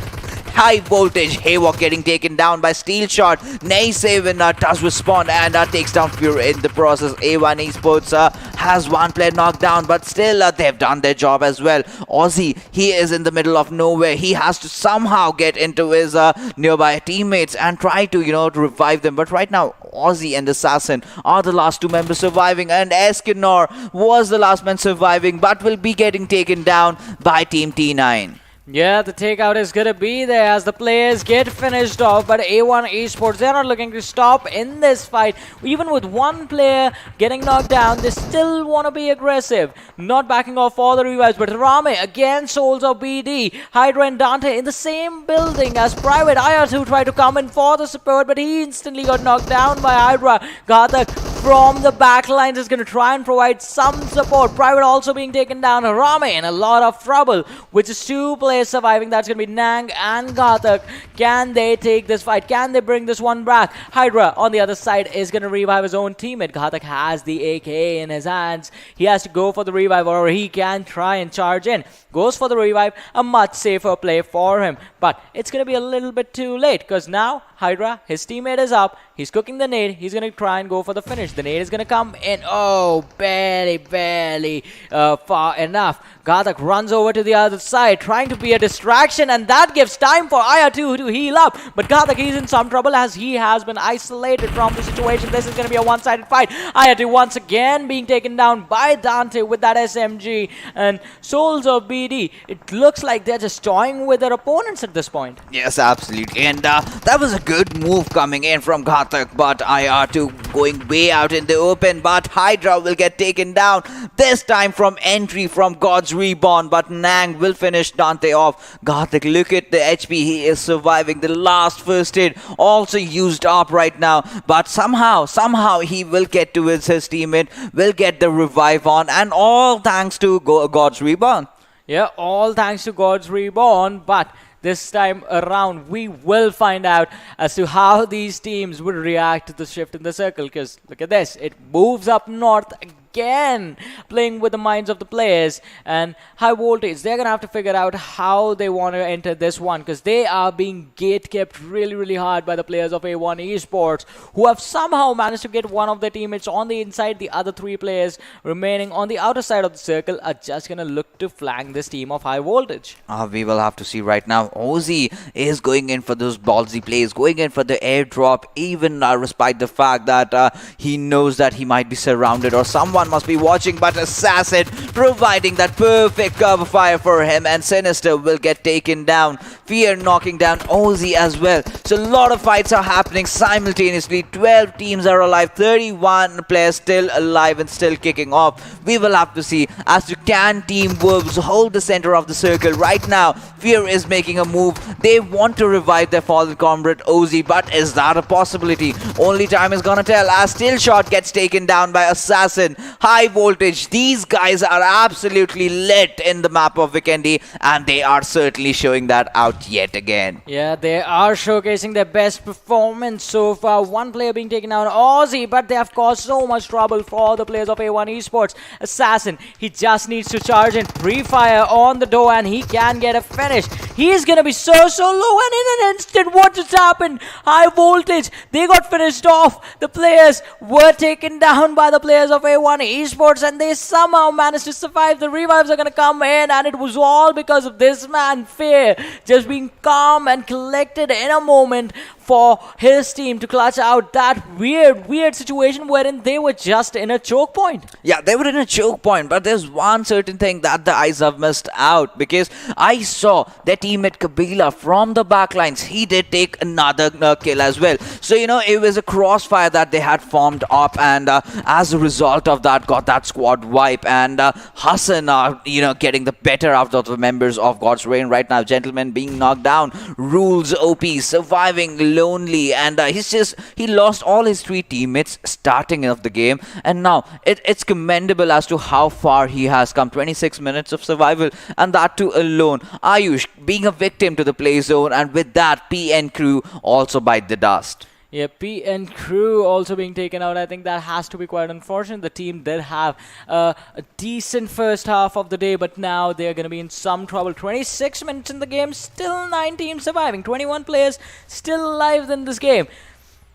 [SPEAKER 2] High Voltage. Haywalk getting taken down by Steel Shot. Nay7 does respond and takes down Fear in the process. A1 Esports has one player knocked down, but still they've done their job as well. Aussie, he is in the middle of nowhere. He has to somehow get into his nearby teammates and try to, to revive them. But right now, Aussie and Assassin are the last 2 members surviving, and Eskinor was the last man surviving, but will be getting taken down by Team T9.
[SPEAKER 1] Yeah, the takeout is going to be there as the players get finished off, but A1 Esports, they're not looking to stop in this fight. Even with one player getting knocked down, they still want to be aggressive. Not backing off for the revives, but HARAME against Soulz of BD. Hydra and Dante in the same building as Private. IR2 tried to come in for the support, but he instantly got knocked down by Hydra. Ghatak from the backlines is going to try and provide some support. Private also being taken down. HARAME in a lot of trouble, which is 2 players surviving. That's going to be Nang and Ghatak. Can they take this fight? Can they bring this one back? Hydra on the other side is going to revive his own teammate. Ghatak has the AK in his hands. He has to go for the revive, or he can try and charge in. Goes for the revive, a much safer play for him. But it's going to be a little bit too late because now Hydra, his teammate is up. He's cooking the nade. He's going to try and go for the finish. finish. The nade is going to come in. Oh, barely far enough. Ghatak runs over to the other side, trying to be a distraction, and that gives time for Ayatu to heal up. But Ghatak is in some trouble as he has been isolated from the situation. This is going to be a one-sided fight. Ayatu once again being taken down by Dante with that SMG. And Soulz of BD, it looks like they're just toying with their opponents at this point.
[SPEAKER 2] Yes, absolutely. And that was a good move coming in from Ghatak, but Ayatu going way out in the open. But Hydra will get taken down, this time from entry from God's Reborn, but Nang will finish Dante off. Ghatak, look at the HP. He is surviving. The last first aid also used up right now, but somehow he will get towards his teammate, will get the revive on, and all thanks to God's Reborn.
[SPEAKER 1] Yeah, all thanks to God's Reborn, but this time around, we will find out as to how these teams would react to the shift in the circle. Because look at this, it moves up north again, playing with the minds of the players. And High Voltage, they're going to have to figure out how they want to enter this one, because they are being gate-kept really hard by the players of A1 Esports, who have somehow managed to get one of their teammates on the inside. The other three players remaining on the outer side of the circle are just going to look to flank this team of High Voltage.
[SPEAKER 2] We will have to see right now. Ozzy is going in for those ballsy plays, going in for the airdrop, even despite the fact that he knows that he might be surrounded or someone must be watching, but Assassin providing that perfect cover fire for him, and Sinister will get taken down. Fear knocking down Ozzy as well. So a lot of fights are happening simultaneously. 12 teams are alive, 31 players still alive and still kicking off. We will have to see as to can Team Wolves hold the center of the circle. Right now, Fear is making a move. They want to revive their fallen comrade Ozzy, but is that a possibility? Only time is gonna tell as Stillshot gets taken down by Assassin. High Voltage, these guys are absolutely lit in the map of Vikendi, and they are certainly showing that out yet again.
[SPEAKER 1] Yeah, they are showcasing their best performance so far. One player being taken out, Ozzy, but they have caused so much trouble for the players of A1 Esports. Assassin, he just needs to charge in, pre-fire on the door, and he can get a finish. He's gonna be so low, and in an instant, what just happened? High Voltage, they got finished off. The players were taken down by the players of A1 Esports, and they somehow managed to survive. The revives are gonna come in, and it was all because of this man, Fear, just being calm and collected in a moment for his team to clutch out that weird situation wherein they were just in a choke point.
[SPEAKER 2] Yeah, they were in a choke point, but there's one certain thing that the eyes have missed out, because I saw their teammate Kabila from the backlines. He did take another kill as well. So, you know, it was a crossfire that they had formed up, and as a result of that, got that squad wipe. And Hassan are, you know, getting the better out of the members of God's Reign right now. Gentlemen being knocked down. Rules OP, surviving lonely, and he lost all his three teammates starting of the game, and now it's commendable as to how far he has come. 26 minutes of survival, and that too alone. Ayush being a victim to the play zone, and with that PN crew also bite the dust.
[SPEAKER 1] Yeah, PN crew also being taken out. I think that has to be quite unfortunate. The team did have a decent first half of the day, but now they're going to be in some trouble. 26 minutes in the game, still 9 teams surviving. 21 players still alive in this game.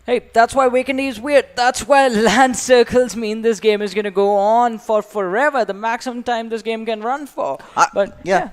[SPEAKER 1] Hey, that's why Vikendi is weird. That's why land circles mean this game is going to go on for forever. The maximum time this game can run for. But yeah.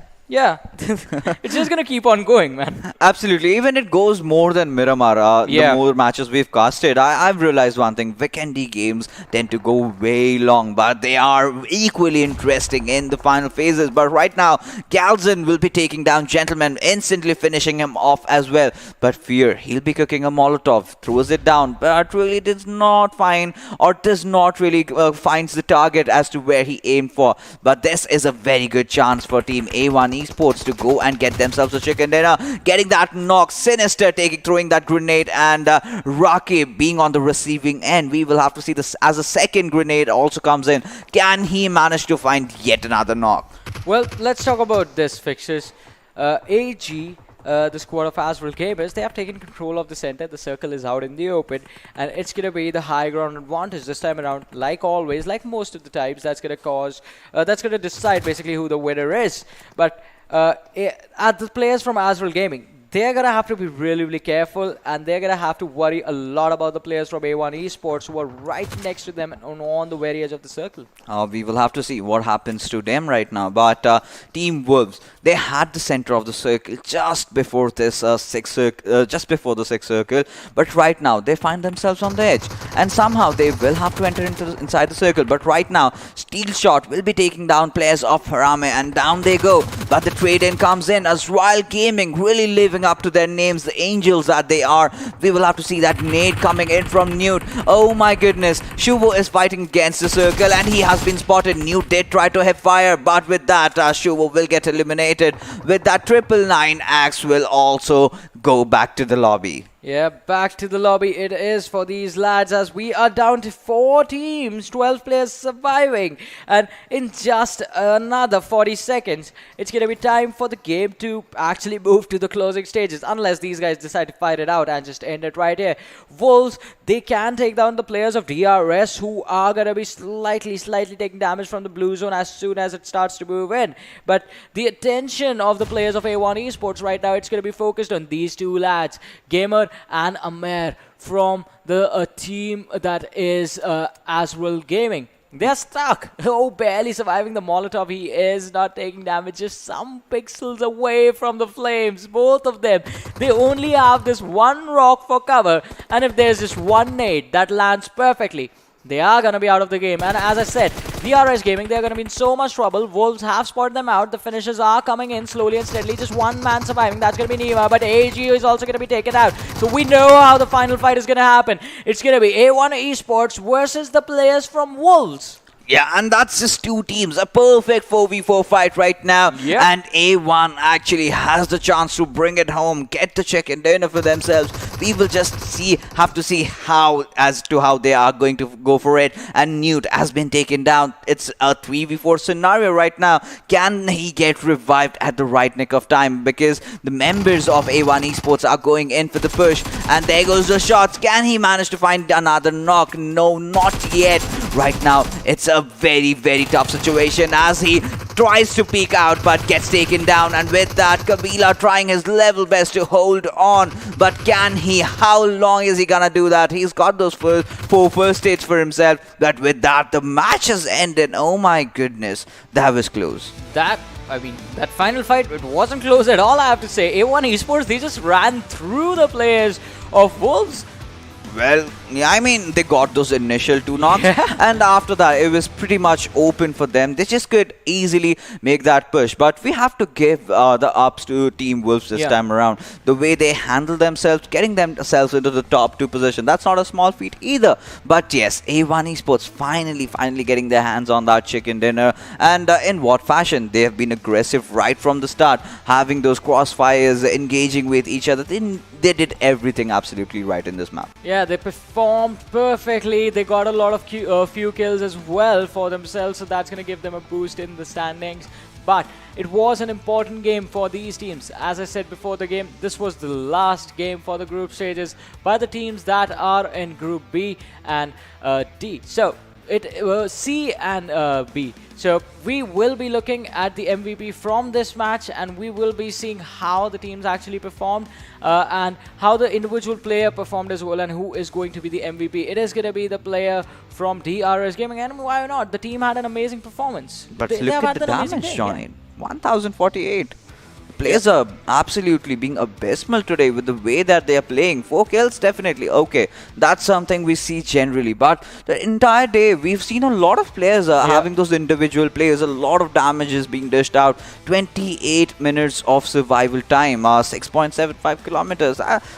[SPEAKER 1] It's just gonna keep on going, man.
[SPEAKER 2] Absolutely. Even it goes more than Miramar. The more matches we've casted, I've realized one thing. Vikendi games tend to go way long, but they are equally interesting in the final phases. But right now, Galzin will be taking down Gentleman, instantly finishing him off as well. But Fear, he'll be cooking a Molotov, throws it down, but really does not find, or does not really finds the target as to where he aimed for. But this is a very good chance for Team A1 Esports to go and get themselves a chicken dinner. Getting that knock, Sinister throwing that grenade, and Rakib being on the receiving end. We will have to see this as a second grenade also comes in. Can he manage to find yet another knock?
[SPEAKER 1] Well, let's talk about this fixtures. AG, the squad of AzraelGaming, they have taken control of the center. The circle is out in the open, and it's going to be the high ground advantage this time around. Like always, like most of the times, that's going to decide basically who the winner is. But at the players from AzraelGaming, they're going to have to be really, really careful, and they're going to have to worry a lot about the players from A1 Esports who are right next to them and on the very edge of the circle.
[SPEAKER 2] We will have to see what happens to them right now. But Team Wolves, they had the center of the circle just before this just before the sixth circle. But right now, they find themselves on the edge, and somehow they will have to enter inside the circle. But right now, Steel Shot will be taking down players of HARAME, and down they go. But the trade-in comes in. AzraelGaming really living up to their names, the angels that they are. We will have to see that nade coming in from Newt. Oh my goodness, Shuvo is fighting against the circle, and he has been spotted. Newt did try to hip fire, but with that, Shuvo will get eliminated. With that, 999 Axe will also go back to the lobby.
[SPEAKER 1] Yeah, back to the lobby it is for these lads, as we are down to 4 teams, 12 players surviving, and in just another 40 seconds, it's going to be time for the game to actually move to the closing stages, unless these guys decide to fight it out and just end it right here. Wolves, they can take down the players of DRS, who are going to be slightly taking damage from the blue zone as soon as it starts to move in. But the attention of the players of A1 Esports right now, it's going to be focused on these 2 lads, Gamer and Amer, from the team that is AzraelGaming. They're stuck. Oh, barely surviving the Molotov. He is not taking damage, just some pixels away from the flames. Both of them. They only have this one rock for cover, and if there's just one nade that lands perfectly, they are going to be out of the game. And as I said, DRSGaming, they're going to be in so much trouble. Wolves have spotted them out. The finishers are coming in slowly and steadily. Just one man surviving. That's going to be Neva. But AG is also going to be taken out. So we know how the final fight is going to happen. It's going to be A1 Esports versus the players from Wolves.
[SPEAKER 2] Yeah, and that's just 2 teams. A perfect 4v4 fight right now.
[SPEAKER 1] Yep.
[SPEAKER 2] And A1 actually has the chance to bring it home, get the chicken dinner for themselves. We will just have to see how they are going to go for it. And Newt has been taken down. It's a 3v4 scenario right now. Can he get revived at the right nick of time? Because the members of A1 Esports are going in for the push. And there goes the shots. Can he manage to find another knock? No, not yet. Right now, it's a very, very tough situation as he tries to peek out but gets taken down. And with that, Kabila trying his level best to hold on. But can he? How long is he gonna do that? He's got those 4 first states for himself. But with that, the match has ended. Oh my goodness, that was close.
[SPEAKER 1] That final fight, it wasn't close at all, I have to say. A1 Esports, they just ran through the players of Wolves.
[SPEAKER 2] Well, yeah, I mean, they got those initial 2 knocks, and after that, it was pretty much open for them. They just could easily make that push. But we have to give the ups to Team Wolves this time around. The way they handle themselves, getting themselves into the top 2 position, that's not a small feat either. But yes, A1 Esports finally getting their hands on that chicken dinner. And in what fashion? They have been aggressive right from the start, having those crossfires, engaging with each other. They did everything absolutely right in this map.
[SPEAKER 1] Yeah, they performed perfectly. They got a lot of few kills as well for themselves, so that's going to give them a boost in the standings. But it was an important game for these teams. As I said before the game, this was the last game for the group stages by the teams that are in Group B and D. So it was C and B. So we will be looking at the MVP from this match, and we will be seeing how the teams actually performed and how the individual player performed as well, and who is going to be the MVP. It is going to be the player from DRSGaming, and why not? The team had an amazing performance.
[SPEAKER 2] But look at the damage, Johnny. 1048. Players are absolutely being abysmal today with the way that they are playing. 4 kills, definitely. Okay, that's something we see generally. But the entire day, we've seen a lot of players having those individual plays. A lot of damage is being dished out. 28 minutes of survival time. 6.75 kilometers.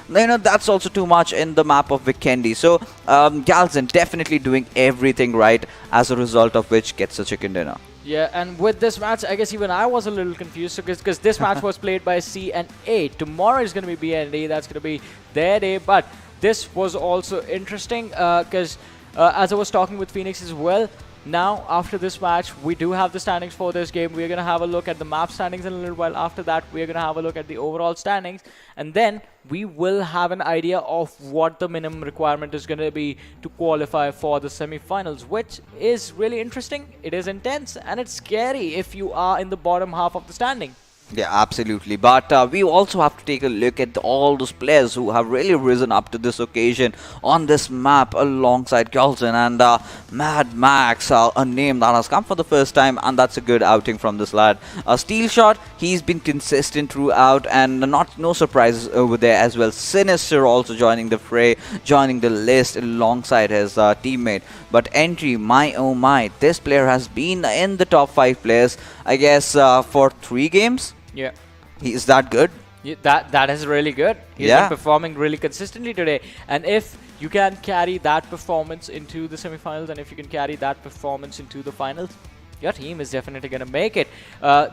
[SPEAKER 2] That's also too much in the map of Vikendi. So, Galzin definitely doing everything right, as a result of which gets a chicken dinner.
[SPEAKER 1] Yeah, and with this match, I guess even I was a little confused because this match was played by C and A. Tomorrow is going to be B and A. That's going to be their day. But this was also interesting because as I was talking with Phoenix as well, now after this match, we do have the standings for this game. We're going to have a look at the map standings in a little while. After that, we're going to have a look at the overall standings. And then we will have an idea of what the minimum requirement is going to be to qualify for the semi-finals, which is really interesting. It is intense and it's scary if you are in the bottom half of the standing.
[SPEAKER 2] Yeah, absolutely. But we also have to take a look at all those players who have really risen up to this occasion on this map alongside Galton and Mad Max, a name that has come for the first time, and that's a good outing from this lad. Steel Shot, he's been consistent throughout, and no surprises over there as well. Sinister also joining the fray, joining the list alongside his teammate. But Entry, my oh my, this player has been in the top 5 players, I guess, for 3 games.
[SPEAKER 1] Yeah.
[SPEAKER 2] Is that good?
[SPEAKER 1] Yeah, that is really good. He's been performing really consistently today. And if you can carry that performance into the semifinals, and if you can carry that performance into the finals, your team is definitely going to make it.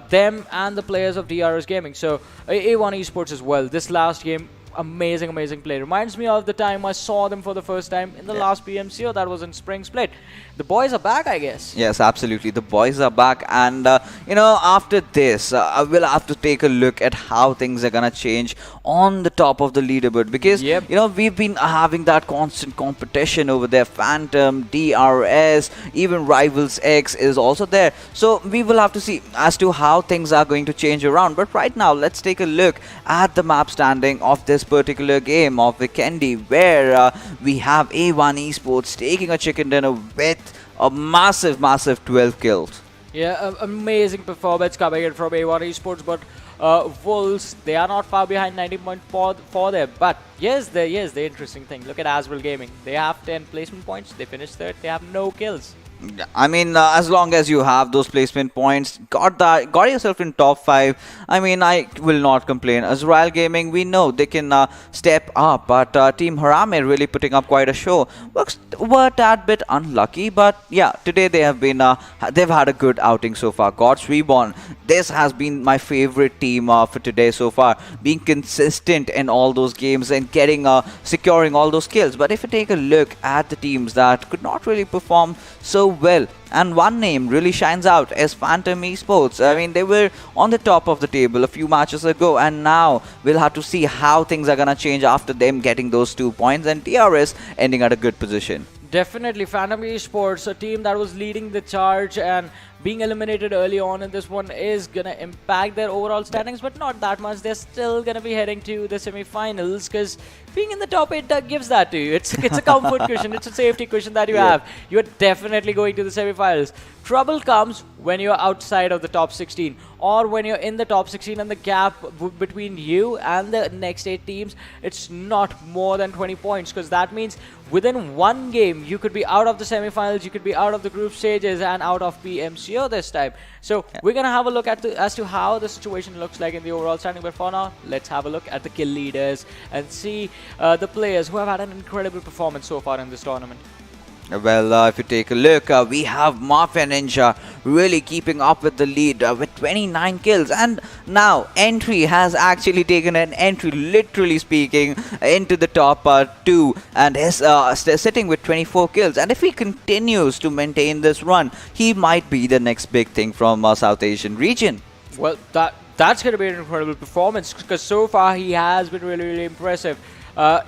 [SPEAKER 1] Them and the players of RisingNepal. So A1 Esports as well. This last game, amazing play. Reminds me of the time I saw them for the first time in the last PMCO. That was in Spring Split. The boys are back, I guess.
[SPEAKER 2] Yes, absolutely. The boys are back, and after this, I will have to take a look at how things are gonna change on the top of the leaderboard, because we've been having that constant competition over there. Phantom, DRS, even Rivals X is also there. So we will have to see as to how things are going to change around. But right now, let's take a look at the map standing of this particular game of Vikendi, where we have A1 Esports taking a chicken dinner with a massive 12 kills.
[SPEAKER 1] Yeah, amazing performance coming in from A1 Esports, but Wolves, they are not far behind, 90.4 for them. But here's the interesting thing. Look at AzraelGaming. They have 10 placement points. They finished third. They have no kills.
[SPEAKER 2] I mean, as long as you have those placement points, got yourself in top 5. I mean, I will not complain. AzraelGaming, we know they can step up, but Team HARAME really putting up quite a show. Were a tad bit unlucky, but yeah, today they have been they've had a good outing so far. God's REBORN, this has been my favorite team for today so far, being consistent in all those games and getting securing all those kills. But if you take a look at the teams that could not really perform so well, and one name really shines out as Phantom Esports. I mean, they were on the top of the table a few matches ago, and now we'll have to see how things are gonna change after them getting those 2 points and DRS ending at a good position.
[SPEAKER 1] Definitely, Venom Esports, a team that was leading the charge and being eliminated early on in this one is going to impact their overall standings, but not that much. They're still going to be heading to the semi-finals, because being in the top 8 gives that to you. It's a comfort cushion. It's a safety cushion that you have. You're definitely going to the semi-finals. Trouble comes when you're outside of the top 16, or when you're in the top 16 and the gap between you and the next 8 teams, it's not more than 20 points, because that means within one game you could be out of the semi-finals, you could be out of the group stages and out of PMCO this time. So we're gonna have a look at as to how the situation looks like in the overall standing. But for now, let's have a look at the kill leaders and see the players who have had an incredible performance so far in this tournament.
[SPEAKER 2] Well, if you take a look, we have Mafia Ninja really keeping up with the lead with 29 kills. And now Entry has actually taken an entry, literally speaking, into the top 2 and is sitting with 24 kills. And if he continues to maintain this run, he might be the next big thing from South Asian region.
[SPEAKER 1] Well, that's going to be an incredible performance, because so far he has been really impressive.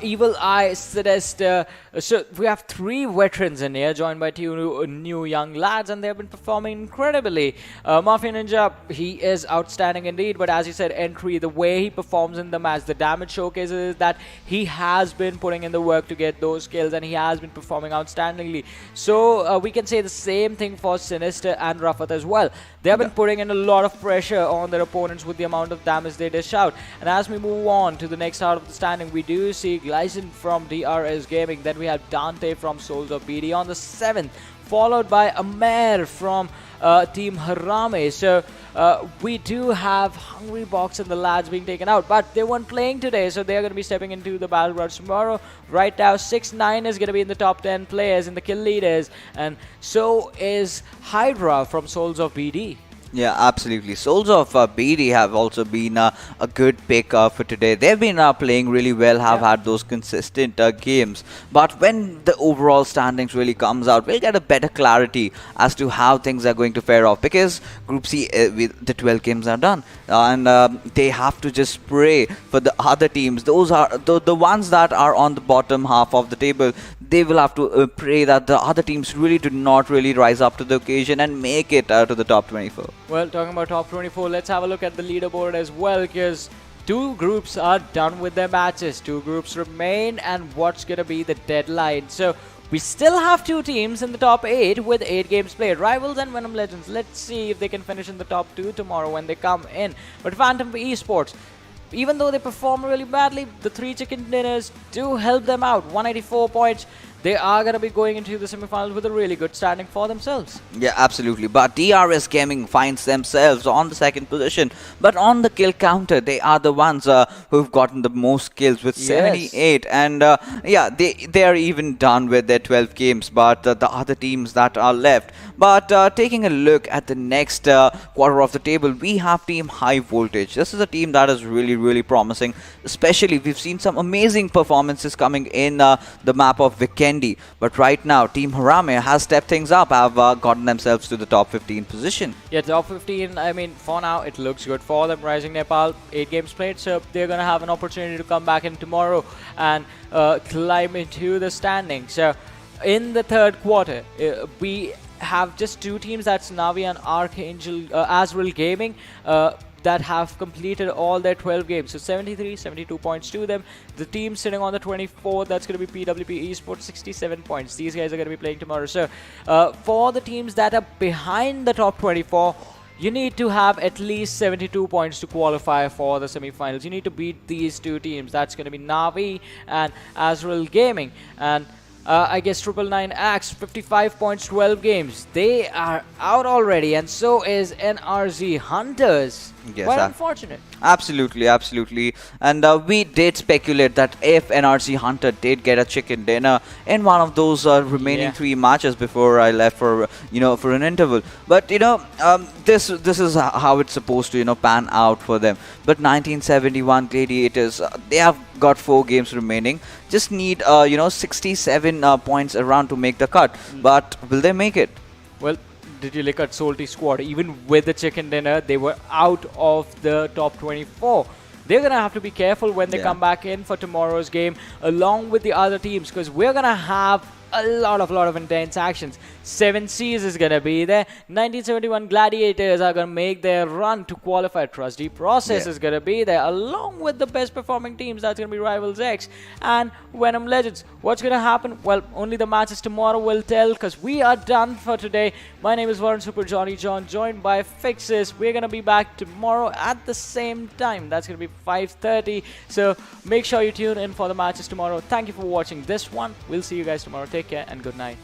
[SPEAKER 1] Evil Eye, Sinister. So we have 3 veterans in here, joined by 2 new young lads, and they've been performing incredibly. Mafia Ninja, he is outstanding indeed, but as you said, Entry, the way he performs in the match, the damage showcases that he has been putting in the work to get those kills, and he has been performing outstandingly. So we can say the same thing for Sinister and Rafat as well. They have been putting in a lot of pressure on their opponents with the amount of damage they dish out. And as we move on to the next out of the standing, we do see Glycin from RisingNepal. Then we have Dante from Soulz of BD on the 7th, followed by Amer from Team HARAME. So we do have Hungry Box and the lads being taken out, but they weren't playing today, so they're going to be stepping into the battlegrounds tomorrow. Right now, 6-9 is going to be in the top 10 players in the kill leaders, and so is Hydra from Soulz of BD.
[SPEAKER 2] Yeah, absolutely. Soulz of BD have also been a good pick for today. They've been playing really well, have had those consistent games. But when the overall standings really comes out, we'll get a better clarity as to how things are going to fare off. Because Group C, the 12 games are done. And they have to just pray for the other teams. Those are the ones that are on the bottom half of the table. they will have to pray that the other teams really do not really rise up to the occasion and make it to the top 24.
[SPEAKER 1] Well, talking about top 24, let's have a look at the leaderboard as well, because two groups are done with their matches. Two groups remain, and what's going to be the deadline? So we still have two teams in the top 8 with 8 games played. Rivals and Venom Legends. Let's see if they can finish in the top 2 tomorrow when they come in. But Phantom Esports, even though they perform really badly, the 3 chicken dinners do help them out. 184 points. They are going to be going into the semi-finals with a really good standing for themselves.
[SPEAKER 2] Yeah, absolutely. But RSGaming finds themselves on the 2nd position. But on the kill counter, they are the ones who've gotten the most kills with 78. And yeah, they are even done with their 12 games. But the other teams that are left. But taking a look at the next quarter of the table, we have Team High Voltage. This is a team that is really, really promising. Especially, we've seen some amazing performances coming in the map of Vikendi. But right now, Team HARAME has stepped things up, have gotten themselves to the top 15 position.
[SPEAKER 1] Yeah, top 15, I mean, for now, it looks good for them. RisingNepal, 8 games played, so they're going to have an opportunity to come back in tomorrow and climb into the standings. So, in the 3rd quarter, we have just 2 teams, that's NAVI and Archangel, AzraelGaming, that have completed all their 12 games. So 73, 72 points to them. The team sitting on the 24th, that's going to be PWP Esports, 67 points. These guys are going to be playing tomorrow. So for the teams that are behind the top 24, you need to have at least 72 points to qualify for the semi-finals. You need to beat these 2 teams. That's going to be NAVI and AzraelGaming. And I guess 999X, 55 points, 12 games. They are out already, and so is NRZ Hunters.
[SPEAKER 2] Yes,
[SPEAKER 1] quite unfortunate.
[SPEAKER 2] Absolutely, absolutely. And we did speculate that if NRZ Hunter did get a chicken dinner in one of those remaining 3 matches before I left for for an interval. But this is how it's supposed to pan out for them. But 1971 Gladiators, they have got 4 games remaining. Just need 67 points around to make the cut. But will they make it?
[SPEAKER 1] Well, did you look at SOLTISQUAD? Even with the chicken dinner, they were out of the top 24. They're going to have to be careful when they come back in for tomorrow's game, along with the other teams, because we're going to have a lot of intense actions. 7 Seas is going to be there. 1971 Gladiators are going to make their run to qualify. Trust D Process is going to be there, along with the best performing teams. That's going to be Rivals X and Venom Legends. What's going to happen? Well, only the matches tomorrow will tell, because we are done for today. My name is Warren Super Johnny John, joined by Fixes. We're going to be back tomorrow at the same time. That's going to be 5:30. So make sure you tune in for the matches tomorrow. Thank you for watching this one. We'll see you guys tomorrow. Take care and good night.